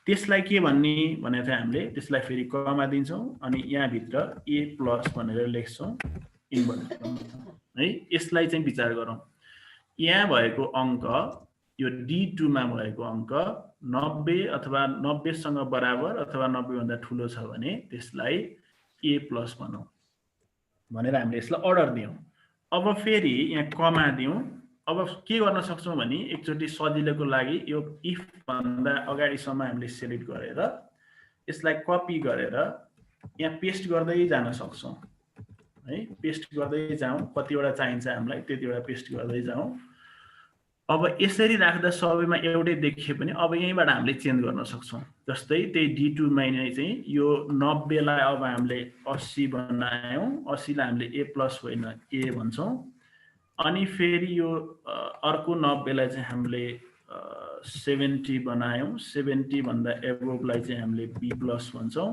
त्यसलाई के भन्ने भने चाहिँ हामीले त्यसलाई फेरि कमा दिन्छौं अनि यहाँ भित्र a+ भनेर लेख्छौं इन्भर्टेड है। यसलाई चाहिँ विचार गरौँ। यहाँ भएको अंक यो D2 मा भएको अंक 90 अथवा 90 सँग बराबर अथवा 90 भन्दा ठुलो छ भने त्यसलाई a+ भनौं भनेर हामीले यसलाई अर्डर दियौं। अब फेरि यहाँ कमा दियौं। अब के गर्न सक्छौं भने एकचोटी सजिलोको लागि यो इफ भन्दा अगाडिसम्म हामीले सिलेक्ट गरेर यसलाई कपी गरेर यहाँ पेस्ट गर्दै जान सक्छौं है। पेस्ट गर्दै जाउँ, कतिवटा चाहिन्छ हामीलाई त्यतिवटा पेस्ट गर्दै जाउँ। अब यसरी राख्दा सबैमा एउटै देखिए पनि अब यहीँबाट हामीले चेन्ज गर्न सक्छौं। जस्तै त्यही D2 मा नै चाहिँ यो 90 लाई अब हामीले 80 बनायौं, 80 लाई हामीले a+ होइन a भन्छौं। अनि फेरि यो अर्को 90 लाई चाहिँ हामीले 70 बनायौं, 70 भन्दा एबोभ लाई चाहिँ हामीले b+ भन्छौं।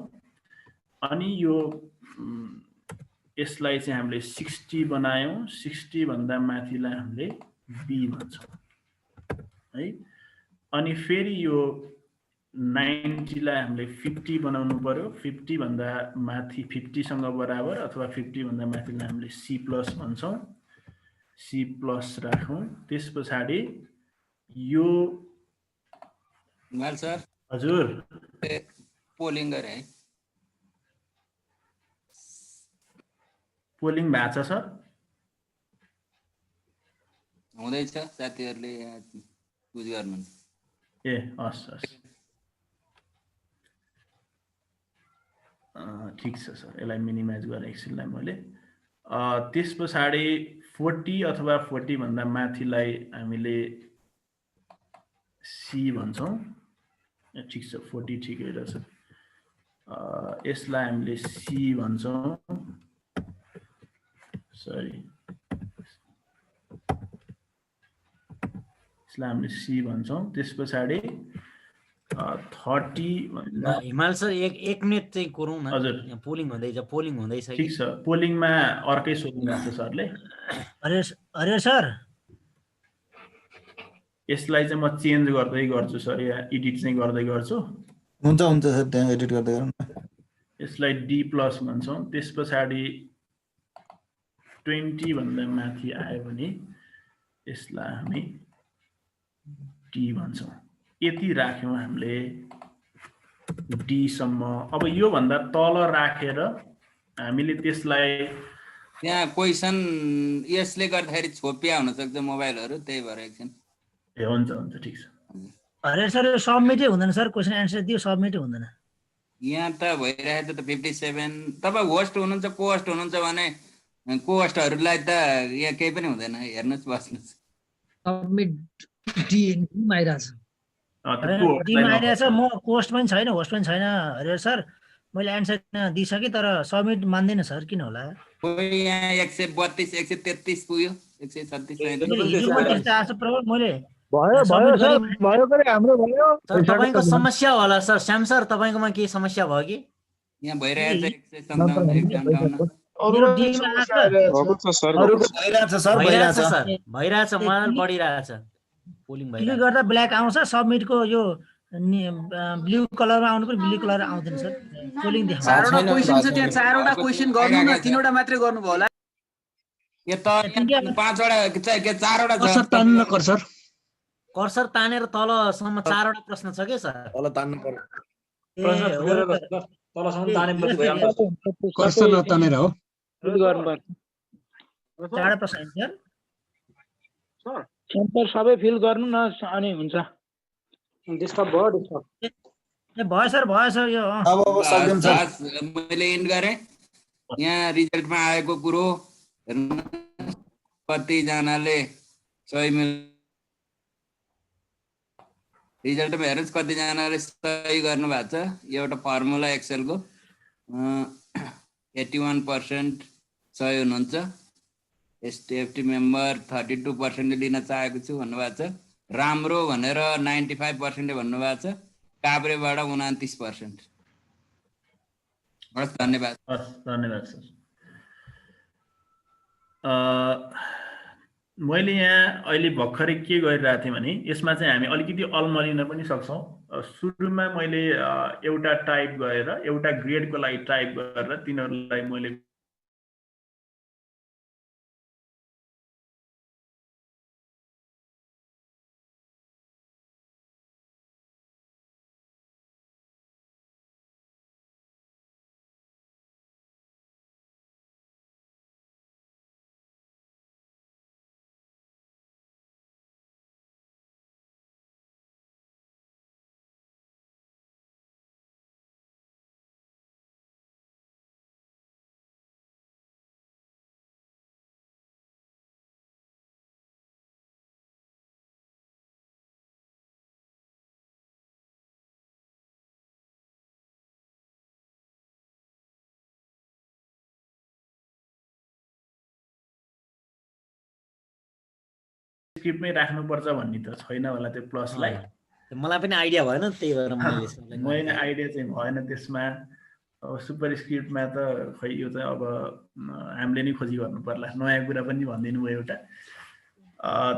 अनि यो यसलाई चाहिँ हामीले 60 बनायौं, 60 भन्दा माथिलाई हामीले b भन्छौं है। अनि फेरि यो 90 लाई हामीले 50 बनाउनु पर्यो, 50 भन्दा माथि 50 सँग बराबर अथवा 50 भन्दा माथिलाई हामीले c+ भन्छौं, c+ राखौं। त्यसपछि यो हिमाल सर हजुर पोलिङ गरे है, पोलिङ भएको छ सर? हुँदैछ, साथीहरूले बुझ गर्नु। ए हस् हस् ठिक छ सर, यसलाई मिनिमाइज गरेर एकछिनलाई मैले त्यसपछि 40 अथवा 40 भन्दा माथिलाई हामीले c भन्छौं। ठिक छ, 40 ठिकै रहेछ। यसलाई हामीले c भन्छौं, सरी यसलाई हामीले c भन्छौं। त्यसपछि 30 हिमाल सर एक मिनेट चाहिँ गरौँ न। हजुर यहाँ पोलिङ हुँदैछ, पोलिङ हुँदैछ ठिक छ। पोलिङमा अर्कै सोध्नुहुन्छ सरले। अरे सर यसलाई चाहिँ म चेन्ज गर्दै गर्छु सर, यहाँ एडिट चाहिँ गर्दै गर्छु। हुन्छ हुन्छ सर, त्यहाँ एडिट गर्दै गरौँ न। यसलाई d+ भन्छौं। त्यसपछि 20 भन्दा माथि आयो भने यसलाई हामी d भन्छौं। यति राख्यौं हामीले d सम्म। अब यो भन्दा तल राखेर हामीले त्यसलाई त्यहाँ क्वेसन यसले गर्दाखेरि छोपिया हुन सक्छ मोबाइलहरु, त्यही भएर एकछिन। ए हुन्छ हुन्छ ठिक छ। अरे सर यो सबमिटै हुँदैन सर, क्वेसन एन्सर दियो सबमिटै हुँदैन। यहाँ त भइरहेको त 57। तपाई होस्ट हुनुहुन्छ, कोहोस्ट हुनुहुन्छ भने कोहोस्टहरुलाई त यहाँ केही पनि हुँदैन, हेर्नुस् बस्नुस्। सबमिट टिम आइराछ। टिम आइराछ, म कोस्ट पनि छैन, होस्ट पनि छैन। अरे सर मैले एन्सर दिइसके तर सबमिट मान्दैन सर, किन होला? कोही यहाँ 132 133 पुग्यो, 136 मैले भयो सर, भयो गरे हाम्रो भयो। सर तपाईको समस्या होला सर, श्याम सर तपाईकोमा के समस्या भयो कि? यहाँ भइरहेछ 157 भइरहेछ, मलाई बढिरहेछ पोलिङ भइरहेछ। क्लिक गर्दा ब्ल्याक आउँछ, सबमिटको यो ब्लू कलरमा आउनु पनि ब्लू कलर आउँदैन सर। पोलिङ देखाउँछ। चारवटा क्वेशन छ त्यहाँ, चारवटा क्वेशन गर्नु न, तीनवटा मात्रै गर्नुभयो होला। यो त पाँचवटा के चारवटा छ। कर्सर तान्नु न, कर्सर कर्सर तानेर तलसम्म चारवटा प्रश्न छ के सर? तल तान्नु पर्यो। तलसम्म तानेपछि भइहाल्छ। कर्सर नतानेर हो गर्नु पर्छ। चारवटा प्रश्न सर। सर सबै फिल गर्नु न अनि हुन्छ। डिस्टर्ब भयो, डिस्टर्ब ए भयो सर यो अब सक्दिन सर। मैले इन्ड गरे। यहाँ रिजल्टमा आएको कुरो हेर्नु, कति जनाले सही मिल रिजल्टमा हेर्नुस् कति जनाले सही गर्नु भएको छ। यो एउटा फर्मुला एक्सेलको 81% सही हुनुहुन्छ। एसटिएफटी मेम्बर 32% लिन चाहेको छु भन्नुभएको छ। राम्रो भनेर 95% भन्नुभएको छ। काभ्रेबाट 29%। हस् धन्यवाद। हस् धन्यवाद सर। मैले यहाँ अहिले भर्खरै के गरिरहेको थिएँ भने यसमा चाहिँ हामी अलिकति अल्मलिन पनि सक्छौँ। सुरुमा मैले एउटा टाइप गरेर एउटा ग्रेडको लागि टाइप गरेर तिनीहरूलाई मैले स्क्रिप्टमै राख्नुपर्छ भन्ने त छैन होला त्यो प्लसलाई। मलाई पनि आइडिया भएन त्यही भएर मैले आइडिया चाहिँ भएन त्यसमा। अब सुपर स्क्रिप्टमा त खै यो चाहिँ अब हामीले नै खोजी गर्नु पर्ला। नयाँ कुरा पनि भनिदिनु भयो एउटा।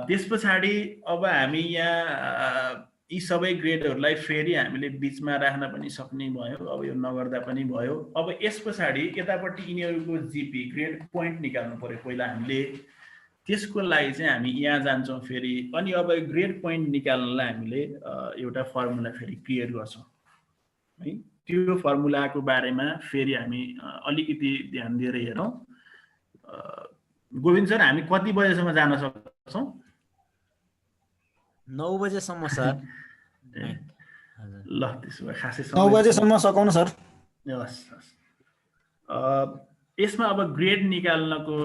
त्यस पछाडि अब हामी यहाँ यी सबै ग्रेडहरूलाई फेरि हामीले बिचमा राख्न पनि सक्ने भयो। अब यो नगर्दा पनि भयो। अब यस पछाडि यतापट्टि यिनीहरूको जिपी ग्रेड पोइन्ट निकाल्नु पर्यो पहिला हामीले। त्यसको लागि चाहिँ हामी यहाँ जान्छौँ फेरि। अनि अब ग्रेड पोइन्ट निकाल्नलाई हामीले एउटा फर्मुला फेरि क्रिएट गर्छौँ है। त्यो फर्मुलाको बारेमा फेरि हामी अलिकति ध्यान दिएर हेरौँ। गोविन्द सर हामी कति बजेसम्म जान सक्छौँ? 9 बजेसम्म सर। ल त्यसो भए खासै 9 बजेसम्म सकाउनु सर। यसमा अब ग्रेड निकाल्नको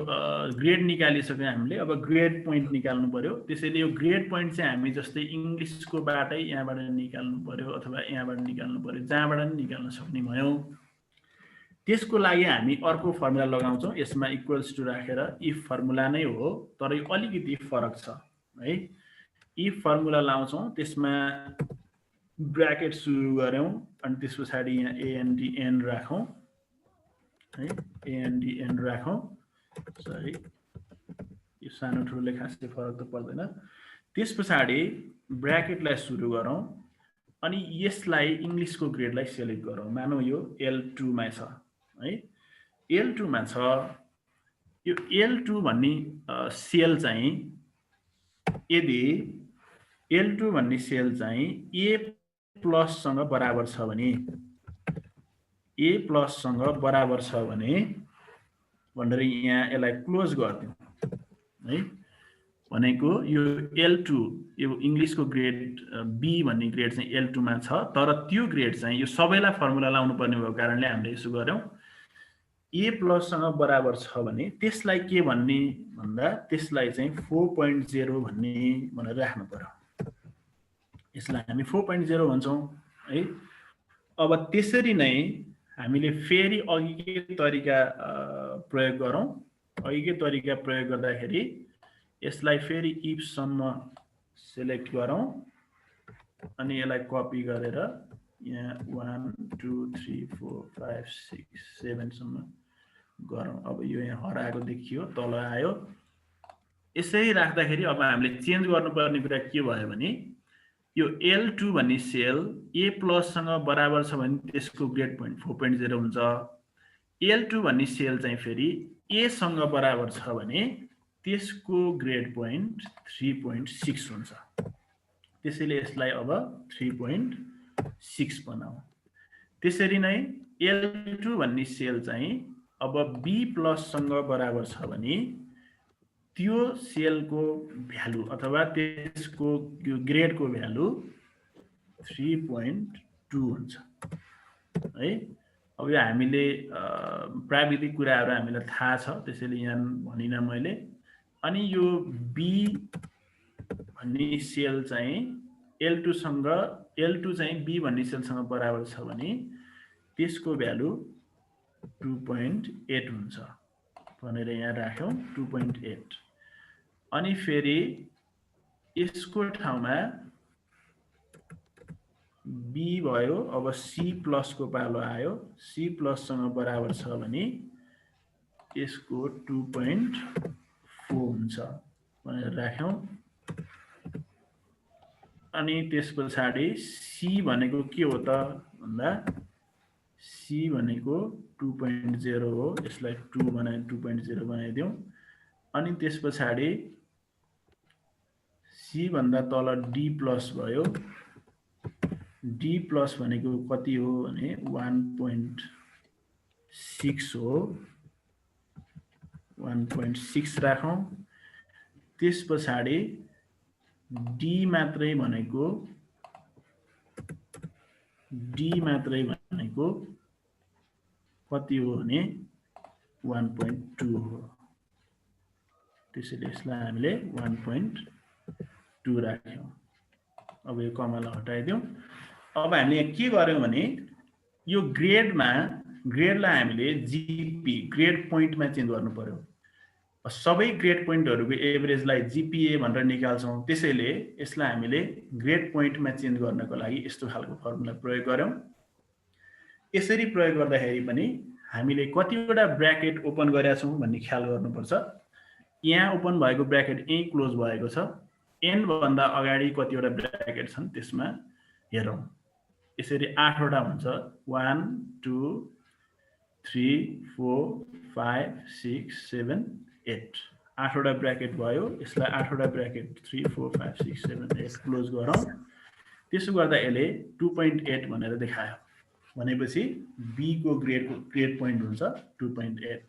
ग्रेड निकालिसक्यौँ हामीले। अब ग्रेड पोइन्ट निकाल्नु पर्यो। त्यसैले यो ग्रेड पोइन्ट चाहिँ हामी जस्तै इङ्ग्लिसको बाटै यहाँबाट निकाल्नु पर्यो अथवा यहाँबाट निकाल्नु पर्यो, जहाँबाट पनि निकाल्न सक्ने भयौँ। त्यसको लागि हामी अर्को फर्मुला लगाउँछौँ। यसमा इक्वल्स टु राखेर इफ फर्मुला नै हो तर यो अलिकति फरक छ है। इफ फर्मुला लाउँछौँ, त्यसमा ब्राकेट सुरु गऱ्यौँ अनि त्यस पछाडि यहाँ एएनडीएन राखौँ है। एएनडीएन राखौँ। सरी यो सानो ठुलोले खासै फरक त पर्दैन। त्यस पछाडि ब्राकेटलाई सुरु गरौँ अनि यसलाई इङ्ग्लिसको ग्रेडलाई सेलेक्ट गरौँ। मानौँ यो L2 मा छ है। L2 मा छ। यो L2 भन्ने सेल चाहिँ यदि L2 भन्ने सेल चाहिँ A+ सँग बराबर छ भने A+ सँग बराबर छ भने भनेर यहाँ यसलाई क्लोज गरिदिउँ है। भनेको यो L2 यो इङ्ग्लिसको ग्रेड B भन्ने ग्रेड चाहिँ L2 मा छ तर त्यो ग्रेड चाहिँ यो सबैलाई फर्मुला लाउनु पर्ने भएको कारणले हामीले यसो गर्यौँ। A+ सँग बराबर छ भने त्यसलाई के भन्ने भन्दा त्यसलाई चाहिँ 4.0 भन्ने भनेर राख्नु पर्यो। यसलाई हामी 4.0 भन्छौँ है। अब त्यसरी नै हामीले फेरि अघिकै तरिका प्रयोग गरौँ। अघिकै तरिका प्रयोग गर्दाखेरि यसलाई फेरि इफसम्म सेलेक्ट गरौँ अनि यसलाई कपी गरेर यहाँ 1 2 3 4 5 6 7 सम्म गरौँ। अब यो यहाँ हराएको देखियो, तल आयो। यसै राख्दाखेरि अब हामीले चेन्ज गर्नुपर्ने कुरा के भयो भने यो L2 भन्ने सेल A+ सँग बराबर छ भने त्यसको ग्रेड पोइन्ट 4.0 हुन्छ। L2 भन्ने सेल चाहिँ फेरि A सँग बराबर छ भने त्यसको ग्रेड पोइन्ट 3.6 हुन्छ। त्यसैले यसलाई अब 3.6 बनाऊ। त्यसरी नै L2 भन्ने सेल चाहिँ अब B+ सँग बराबर छ भने त्यो सेलको भ्यालु अथवा त्यसको ग्रेडको भ्यालु 3.2 हुन्छ है। अब यो हामीले प्राविधिक कुराहरू हामीलाई थाहा छ त्यसैले यहाँ भनिनँ मैले। अनि यो B भन्ने सेल चाहिँ L2 चाहिँ B भन्ने सेलसँग बराबर छ भने त्यसको भ्यालु 2.8 हुन्छ भनेर यहाँ राख्यौँ 2.8। अनि फेरि यसको ठाउँमा B भयो। अब C+ को पालो आयो। C+ सँग बराबर छ भने यसको 2.4 हुन्छ भनेर राख्यौं। अनि त्यस पछाडि सी भनेको के हो त भन्दा सी भनेको 2.0 हो। यसलाई 2 बनाए 2.0 बनाइदिउँ। अनि त्यस पछाडि सी भन्दा तल डी प्लस भयो। डी प्लस भनेको कति हो भने 1.6 हो। 1.6 राखौं। त्यस पछाडि डी मात्रै भनेको कति हो भने 1.2 हो। त्यसैले यसलाई हामीले 1.2 राख्यौं। अब यो कमालाई हटाइदिउँ। अब हामीले के गर्यौं भने यो ग्रेडलाई हामीले जीपी ग्रेड पोइन्टमा चेन्ज गर्नु पर्यो। सबै ग्रेड पोइन्टहरुको एभरेजलाई जीपीए भनेर निकाल्छौं। त्यसैले यसलाई हामीले ग्रेड पोइन्टमा चेन्ज गर्नको लागि यस्तो खालको फर्मुला प्रयोग गर्यौं। यसरी प्रयोग गर्दाखेरि पनि हामीले कतिवटा ब्र्याकेट ओपन गरेका छौं भन्ने ख्याल गर्नुपर्छ। यहाँ ओपन भएको ब्र्याकेट यही क्लोज भएको छ। एन भन्दा अगाडि कतिवटा ब्र्याकेट छन् त्यसमा हेरौं। यसरी 8 वटा हुन्छ। 1 2 3 4 5 6 7 8 8 वटा ब्र्याकेट भयो। यसलाई 8 वटा ब्र्याकेट 3 4 5 6 7 8 क्लोज गरौँ। त्यसो गर्दा यसले 2.8 भनेर देखायो। भनेपछि बी को ग्रेड पोइन्ट हुन्छ 2.8।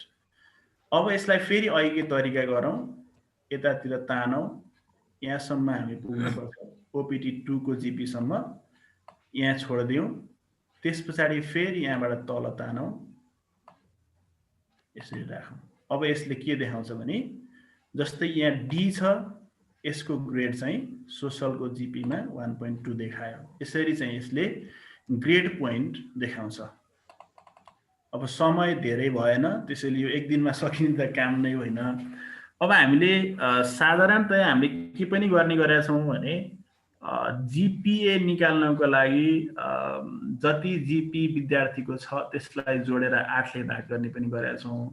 अब यसलाई फेरि अघिकै तरिका गरौँ। यतातिर तानौं। यहाँसम्म हामी पुग्नुपर्छ। ओपीटी 2 को जीपी सम्म यहाँ छोड्दियौं। त्यस पछाडि फेरि यहाँबाट तल तानौं। यसरी राखौं। अब यसले के देखाउँछ भने जस्तै यहाँ डी छ, यसको ग्रेड चाहिँ सोशलको जीपी मा 1.2 देखायो। यसरी चाहिँ यसले ग्रेड पोइन्ट देखाउँछ। अब समय धेरै भएन, त्यसैले यो एक दिनमा सकिने त काम नै होइन। अब हामीले साधारणतया हामीले के पनि गर्ने गरेका छौं भने जीपीए निकाल्नको लागि जति जीपी विद्यार्थीको छ त्यसलाई जोडेर 8 ले भाग गर्ने पनि गरेका छौं।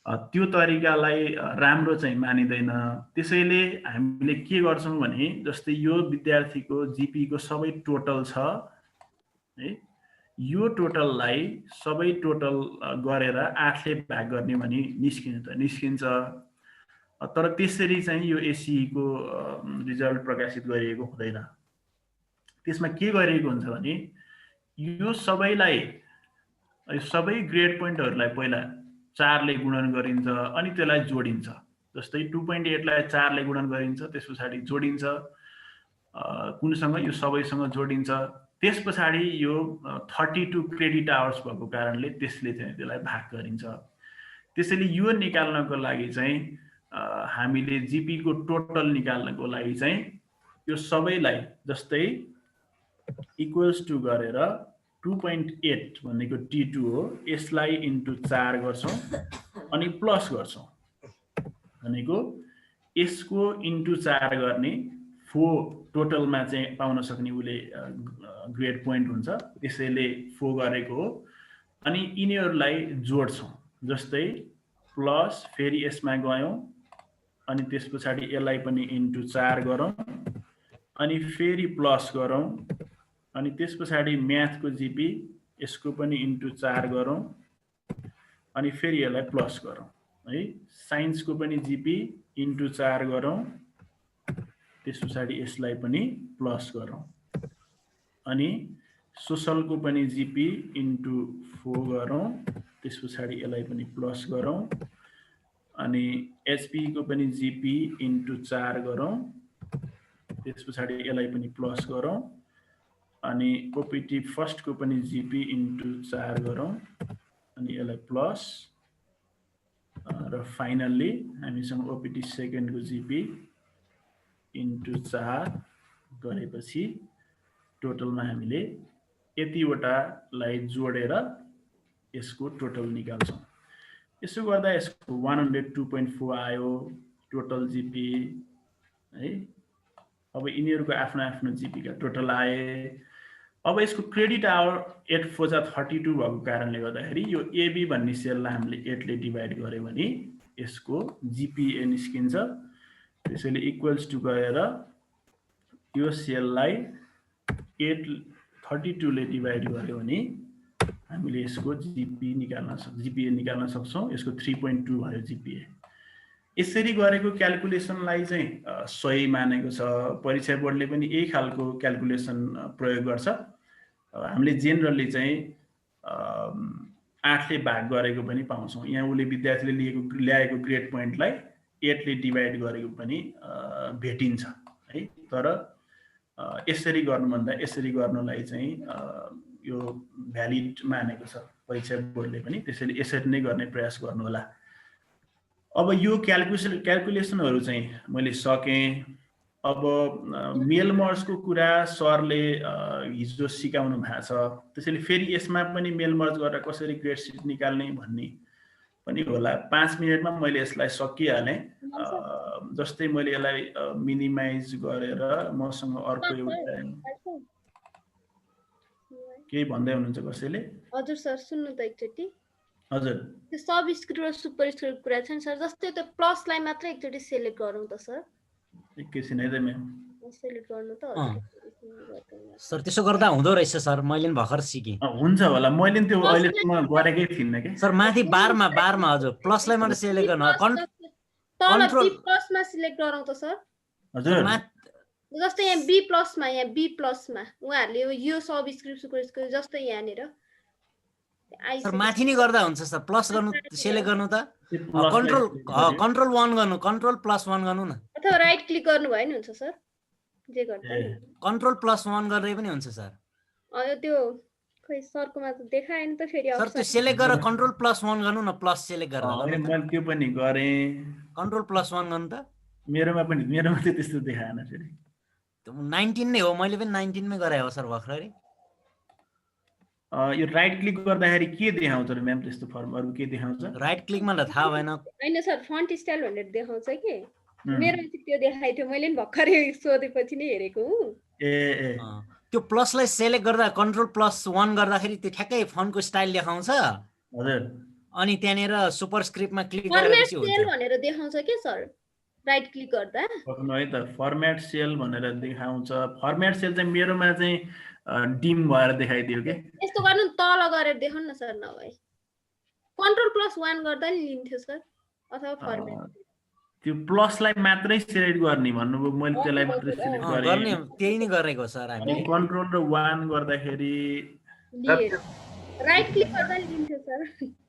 त्यो तरिकालाई राम्रो चाहिँ मानिदैन। त्यसैले हामीले के गर्छौं भने जस्तै यो विद्यार्थीको जीपी को सबै टोटल छ है, यो टोटललाई सबै टोटल गरेर 8 ले भाग गर्ने भनी निस्किन्छ। तर त्यसरी चाहिँ यो एसई को रिजल्ट प्रकाशित गरिएको हुँदैन। त्यसमा के गरिएको हुन्छ भने यो सबै ग्रेड पोइन्टहरुलाई पहिला 4 ले गुणन गरिन्छ अनि त्यसलाई जोडिन्छ। जस्तै 2.8 लाई 4 ले गुणन गरिन्छ, त्यसपछि जोडिन्छ कुनसँग यो सबैसँग जोडिन्छ। त्यसपछि यो 32 क्रेडिट आवर्स भएको कारणले त्यसले चाहिँ त्यसलाई भाग गरिन्छ। त्यसैले यो निकाल्नको लागि चाहिँ हामीले जीपी को टोटल निकाल्नको लागि चाहिँ यो सबैलाई जस्तै इक्वल्स टु गरेर 2.8 भनेको T2 हो, यसलाई इन्टु 4 गर्छौं अनि प्लस गर्छौं। भनेको यसको इन्टु 4 गर्ने 4 टोटलमा चाहिँ पाउन सक्ने उले ग्रेड पोइन्ट हुन्छ। त्यसैले 4 गरेको हो। अनि यिनीहरुलाई जोड्छौं। जस्तै प्लस फेरि यसमा गयौं अनि त्यसपछि यसलाई पनि इन्टु 4 गरौं अनि फेरि प्लस गरौं अनि त्यसपछि म्याथ को जीपी यसको पनि इन्टु 4 गरौं अनि फेरि यसलाई प्लस गरौं है। साइन्स को पनि जीपी इन्टु 4 गरौं, त्यसपछि यसलाई पनि प्लस गरौं अनि सोशल को पनि जीपी इन्टु 4 गरौं, त्यसपछि यसलाई पनि प्लस गरौं अनि एचपी को पनि जीपी इन्टु 4 गरौं, त्यसपछि यसलाई पनि प्लस गरौं अनि ओपीटी फर्स्ट को पनि जीपी इन्टु 4 गरौं अनि यसलाई प्लस र फाइनल्ली हामीसँग ओपीटी सेकेन्ड को जीपी इन्टु 4 गरेपछि टोटलमा हामीले यतिवटालाई जोडेर यसको टोटल निकाल्छौं। यसो गर्दा यसको 102.4 आयो टोटल जीपी है। अब यिनीहरुको आफ्नो आफ्नो जीपी का टोटल आए। अब यसको क्रेडिट आवर 8 4 32 भएको कारणले गर्दाखेरि यो एबी भन्ने सेललाई हामीले 8 ले डिभाइड गर्यो भने यसको जीपीए निस्किन्छ। त्यसैले इक्वल्स टु गरेर यो सेललाई 32 ले डिभाइड गर्यो भने हामीले यसको जिपिए निकाल्न सक्छौँ। यसको 3.2 भयो जिपिए। यसरी गरेको क्याल्कुलेसनलाई चाहिँ सही मानेको छ। परीक्षा बोर्डले पनि यही खालको क्याल्कुलेसन प्रयोग गर्छ। हामीले जेनरली चाहिँ 8 ले भाग गरेको पनि पाउँछौँ। यहाँ उसले विद्यार्थीले ल्याएको ग्रेड पोइन्टलाई 8 ले डिभाइड गरेको पनि भेटिन्छ है। तर यसरी गर्नुभन्दा यसरी गर्नलाई चाहिँ यो भ्यालिड मानेको छ परीक्षा बोर्डले पनि। त्यसैले यसरी नै गर्ने प्रयास गर्नुहोला। अब यो क्याल्कुलेसनहरू चाहिँ मैले सकेँ। अब मेल मर्जको कुरा सरले हिजो सिकाउनु भएको छ। त्यसैले फेरि यसमा पनि मेल मर्ज गरेर कसरी ग्रेड सिट निकाल्ने भन्ने पनि होला। 5 मिनटमा मैले यसलाई सकिहालेँ। जस्तै मैले यसलाई मिनिमाइज गरेर मसँग अर्को एउटा केही भन्दै हुनुहुन्छ कसैले? हजुर सर सुन्नु त एकचोटि। हजुर त्यो सबस्क्रिप्ट र सुपरस्क्रिप्ट कुरा छ नि सर, जस्तै त्यो प्लसलाई मात्र एकचोटि सेलेक्ट गरौँ त सर। एकैछिन है त म्याम। सेलेक्ट गर्नु त सर त्यसो गर्दा हुँदो रहेछ सर, मैले पनि भर्खर सिकेँ। हुन्छ होला, मैले पनि त्यो अहिलेसम्म गरेकै थिइनँ के सर। माथि बारमा हजुर प्लसलाई मात्र सेलेक्ट गर्नु। तल बी प्लसमा सिलेक्ट गरौँ त सर। हजुर जस्तै यहाँ बी प्लसमा उहाँहरूले यो सबस्क्रिप्ट सुपरस्क्रिप्ट जस्तै यहाँनिर सर माथि नै गर्दा हुन्छ सर। प्लस गर्नु सेलेक्ट गर्नु त कन्ट्रोल 1 गर्नु, कन्ट्रोल +1 गर्नु न, अथवा राइट क्लिक गर्नु भयो नि हुन्छ सर। जे गर्दा कन्ट्रोल +1 गर्दै पनि हुन्छ सर। त्यो खै सरकोमा त देखाएन त फेरि सर। त्यो सेलेक्ट गरेर कन्ट्रोल +1 गर्नु न, प्लस सेलेक्ट गरेर। मैले त्यो पनि गरेँ। कन्ट्रोल +1 गर्नु त। मेरोमा चाहिँ त्यस्तो देखाएन फेरि। 19 नै हो, मैले पनि 19 मै गराए हो सर भर्खरै। यो राइट क्लिक गर्दाखेरि के देखाउँछ र म्याम? त्यस्तो फर्महरु के देखाउँछ? राइट क्लिकमा त थाहा भएन। हैन सर, फन्ट स्टाइल भनेर देखाउँछ के। मेरो चाहिँ त्यो देखाइथ्यो, मैले नि भर्खरै सोधेपछि नै हेरेको हुँ। ए त्यो प्लसलाई सेलेक्ट गर्दा कन्ट्रोल +1 गर्दाखेरि त्यो ठ्याक्कै फन्टको स्टाइल देखाउँछ। हजुर। अनि त्यहाँनिर सुपरस्क्रिप्टमा क्लिक गरेपछि हुन्छ। फर्मेट सेल भनेर देखाउँछ के सर? राइट क्लिक गर्दा सक्नु है त, फर्मेट सेल भनेर देखाउँछ। फर्मेट सेल चाहिँ मेरोमा चाहिँ डिम भएर देखाइदियो के। यस्तो गर्नु तल गरेर देखाउनु न सर, नभए कन्ट्रोल +1 गर्दा नि लिन्थ्यो सर, अथवा फर्मेट। त्यो प्लसलाई मात्रै सिलेक्ट गर्ने भन्नुभयो, मैले त्यसलाई मात्रै सिलेक्ट गरेँ। गर्ने त्यही नै गरेको सर हामीले। कन्ट्रोल र 1 गर्दाखेरि राइट क्लिक गर्दा नि लिन्थ्यो सर।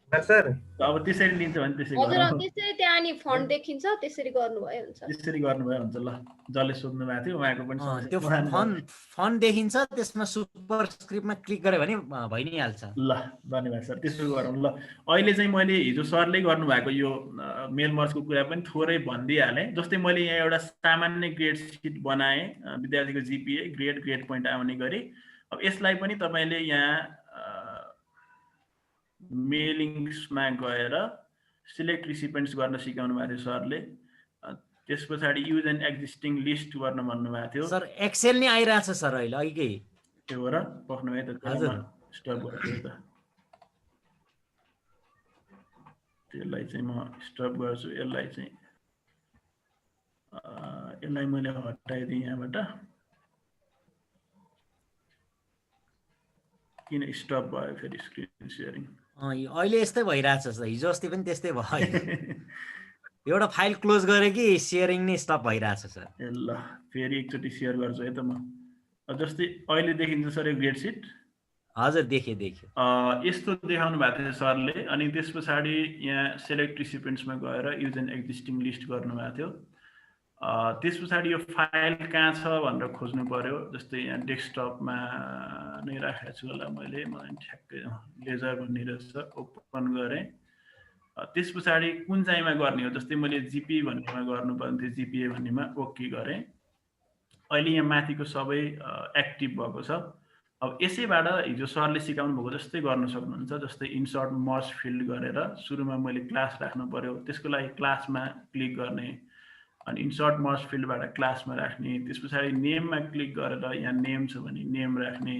सर अब त्यसरी लिन्छ भने त्यसरी हजुर, त्यसरी त्यहाँ नि फन्ट देखिन्छ, त्यसरी गर्नुभयो हुन्छ। त्यसरी गर्नुभयो हुन्छ। ल, जसले सोध्नु भएको थियो उहाँको पनि त्यो फन्ट देखिन्छ, त्यसमा सुपरस्क्रिप्टमा क्लिक गरे भने भइ नै हाल्छ। ल, धन्यवाद सर, त्यसो गरौँ। ल, अहिले चाहिँ मैले हिजो सरले गर्नुभएको यो मेल मर्जको कुरा पनि थोरै भनिदिइहालेँ। जस्तै मैले यहाँ एउटा सामान्य ग्रेड सिट बनाएँ, विद्यार्थीको जिपिए ग्रेड पोइन्ट आउने गरी। अब यसलाई पनि तपाईँले यहाँ मेलिङ्समा गएर सिलेक्ट रिसिपेन्ट्स गर्न सिकाउनु भएको थियो सरले। त्यस पछाडि युज एन्ड एक्जिस्टिङ लिस्ट गर्न भन्नुभएको थियो। सर एक्सेल नै आइरहेछ सर अहिले अघिकै। त्यो हो र, पक्नु है त। हजुर, स्टप गर्छु त। त्यसलाई चाहिँ म स्टप गर्छु। यसलाई मैले हटाइदिएँ यहाँबाट। किन स्टप भयो फेरि स्क्रिन सेयरिङ? अहिले यस्तै भइरहेछ सर, हिजो अस्ति पनि त्यस्तै भयो। एउटा फाइल क्लोज गरे कि सेयरिङ नै स्टप भइरहेछ सर। ल, फेरि एकचोटि सेयर गर्छु है त म। जस्तै अहिले देखिन्छ सर यो ग्रेड सिट। हजुर, देखेँ। यस्तो देखाउनु भएको थियो सरले। अनि त्यस पछाडि यहाँ सेलेक्ट रिसिपेन्ट्समा गएर युज एन्ड एक्जिस्टिङ लिस्ट गर्नुभएको थियो। त्यस पछाडि यो फाइल कहाँ छ भनेर खोज्नु पर्यो। जस्तै यहाँ डेस्कटपमा नै राखेको छु होला मैले ठ्याक्कै। लेजर भन्ने रहेछ, ओपन गरेँ। त्यस पछाडि कुन चाहिँमा गर्ने हो, जस्तै मैले जिपी भन्नेमा गर्नुपर्ने थियो, जिपिए भन्नेमा ओके गरेँ। अहिले यहाँ माथिको सबै एक्टिभ भएको छ। अब यसैबाट हिजो सरले सिकाउनु भएको जस्तै गर्न सक्नुहुन्छ। जस्तै इन्सर्ट मर्ज फिल्ड गरेर सुरुमा मैले क्लास राख्नु पर्यो, त्यसको लागि क्लासमा क्लिक गर्ने, अनि इन्सर्ट मर्ज फिल्डबाट क्लासमा राख्ने। त्यस पछाडि नेममा क्लिक गरेर यहाँ नेम छ भने नेम राख्ने।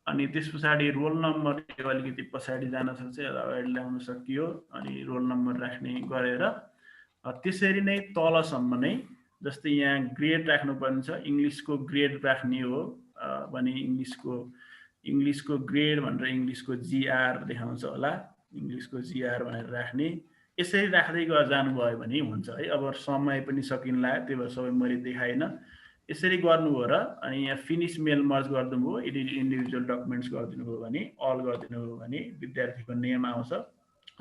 अनि त्यस पछाडि रोल नम्बर अलिकति पछाडि जान सक्छ, अगाडि ल्याउन सकियो। अनि रोल नम्बर राख्ने गरेर त्यसरी नै तलसम्म नै जस्तै यहाँ ग्रेड राख्नुपर्ने छ, इङ्ग्लिसको ग्रेड राख्ने हो भने इङ्ग्लिसको ग्रेड भनेर इङ्ग्लिसको GR देखाउँछ होला, इङ्ग्लिसको GR भनेर राख्ने। यसरी राख्दै जानुभयो भने हुन्छ है। अब समय पनि सकिन लाग्यो, त्यही भएर सबै मैले देखाइनँ। यसरी गर्नुभयो र अनि यहाँ फिनिश मेल मर्ज गरिदिनुभयो, एडिट इन्डिभिजुअल डकुमेन्ट्स गरिदिनुभयो भने, अल गरिदिनुभयो भने विद्यार्थीको नेम आउँछ,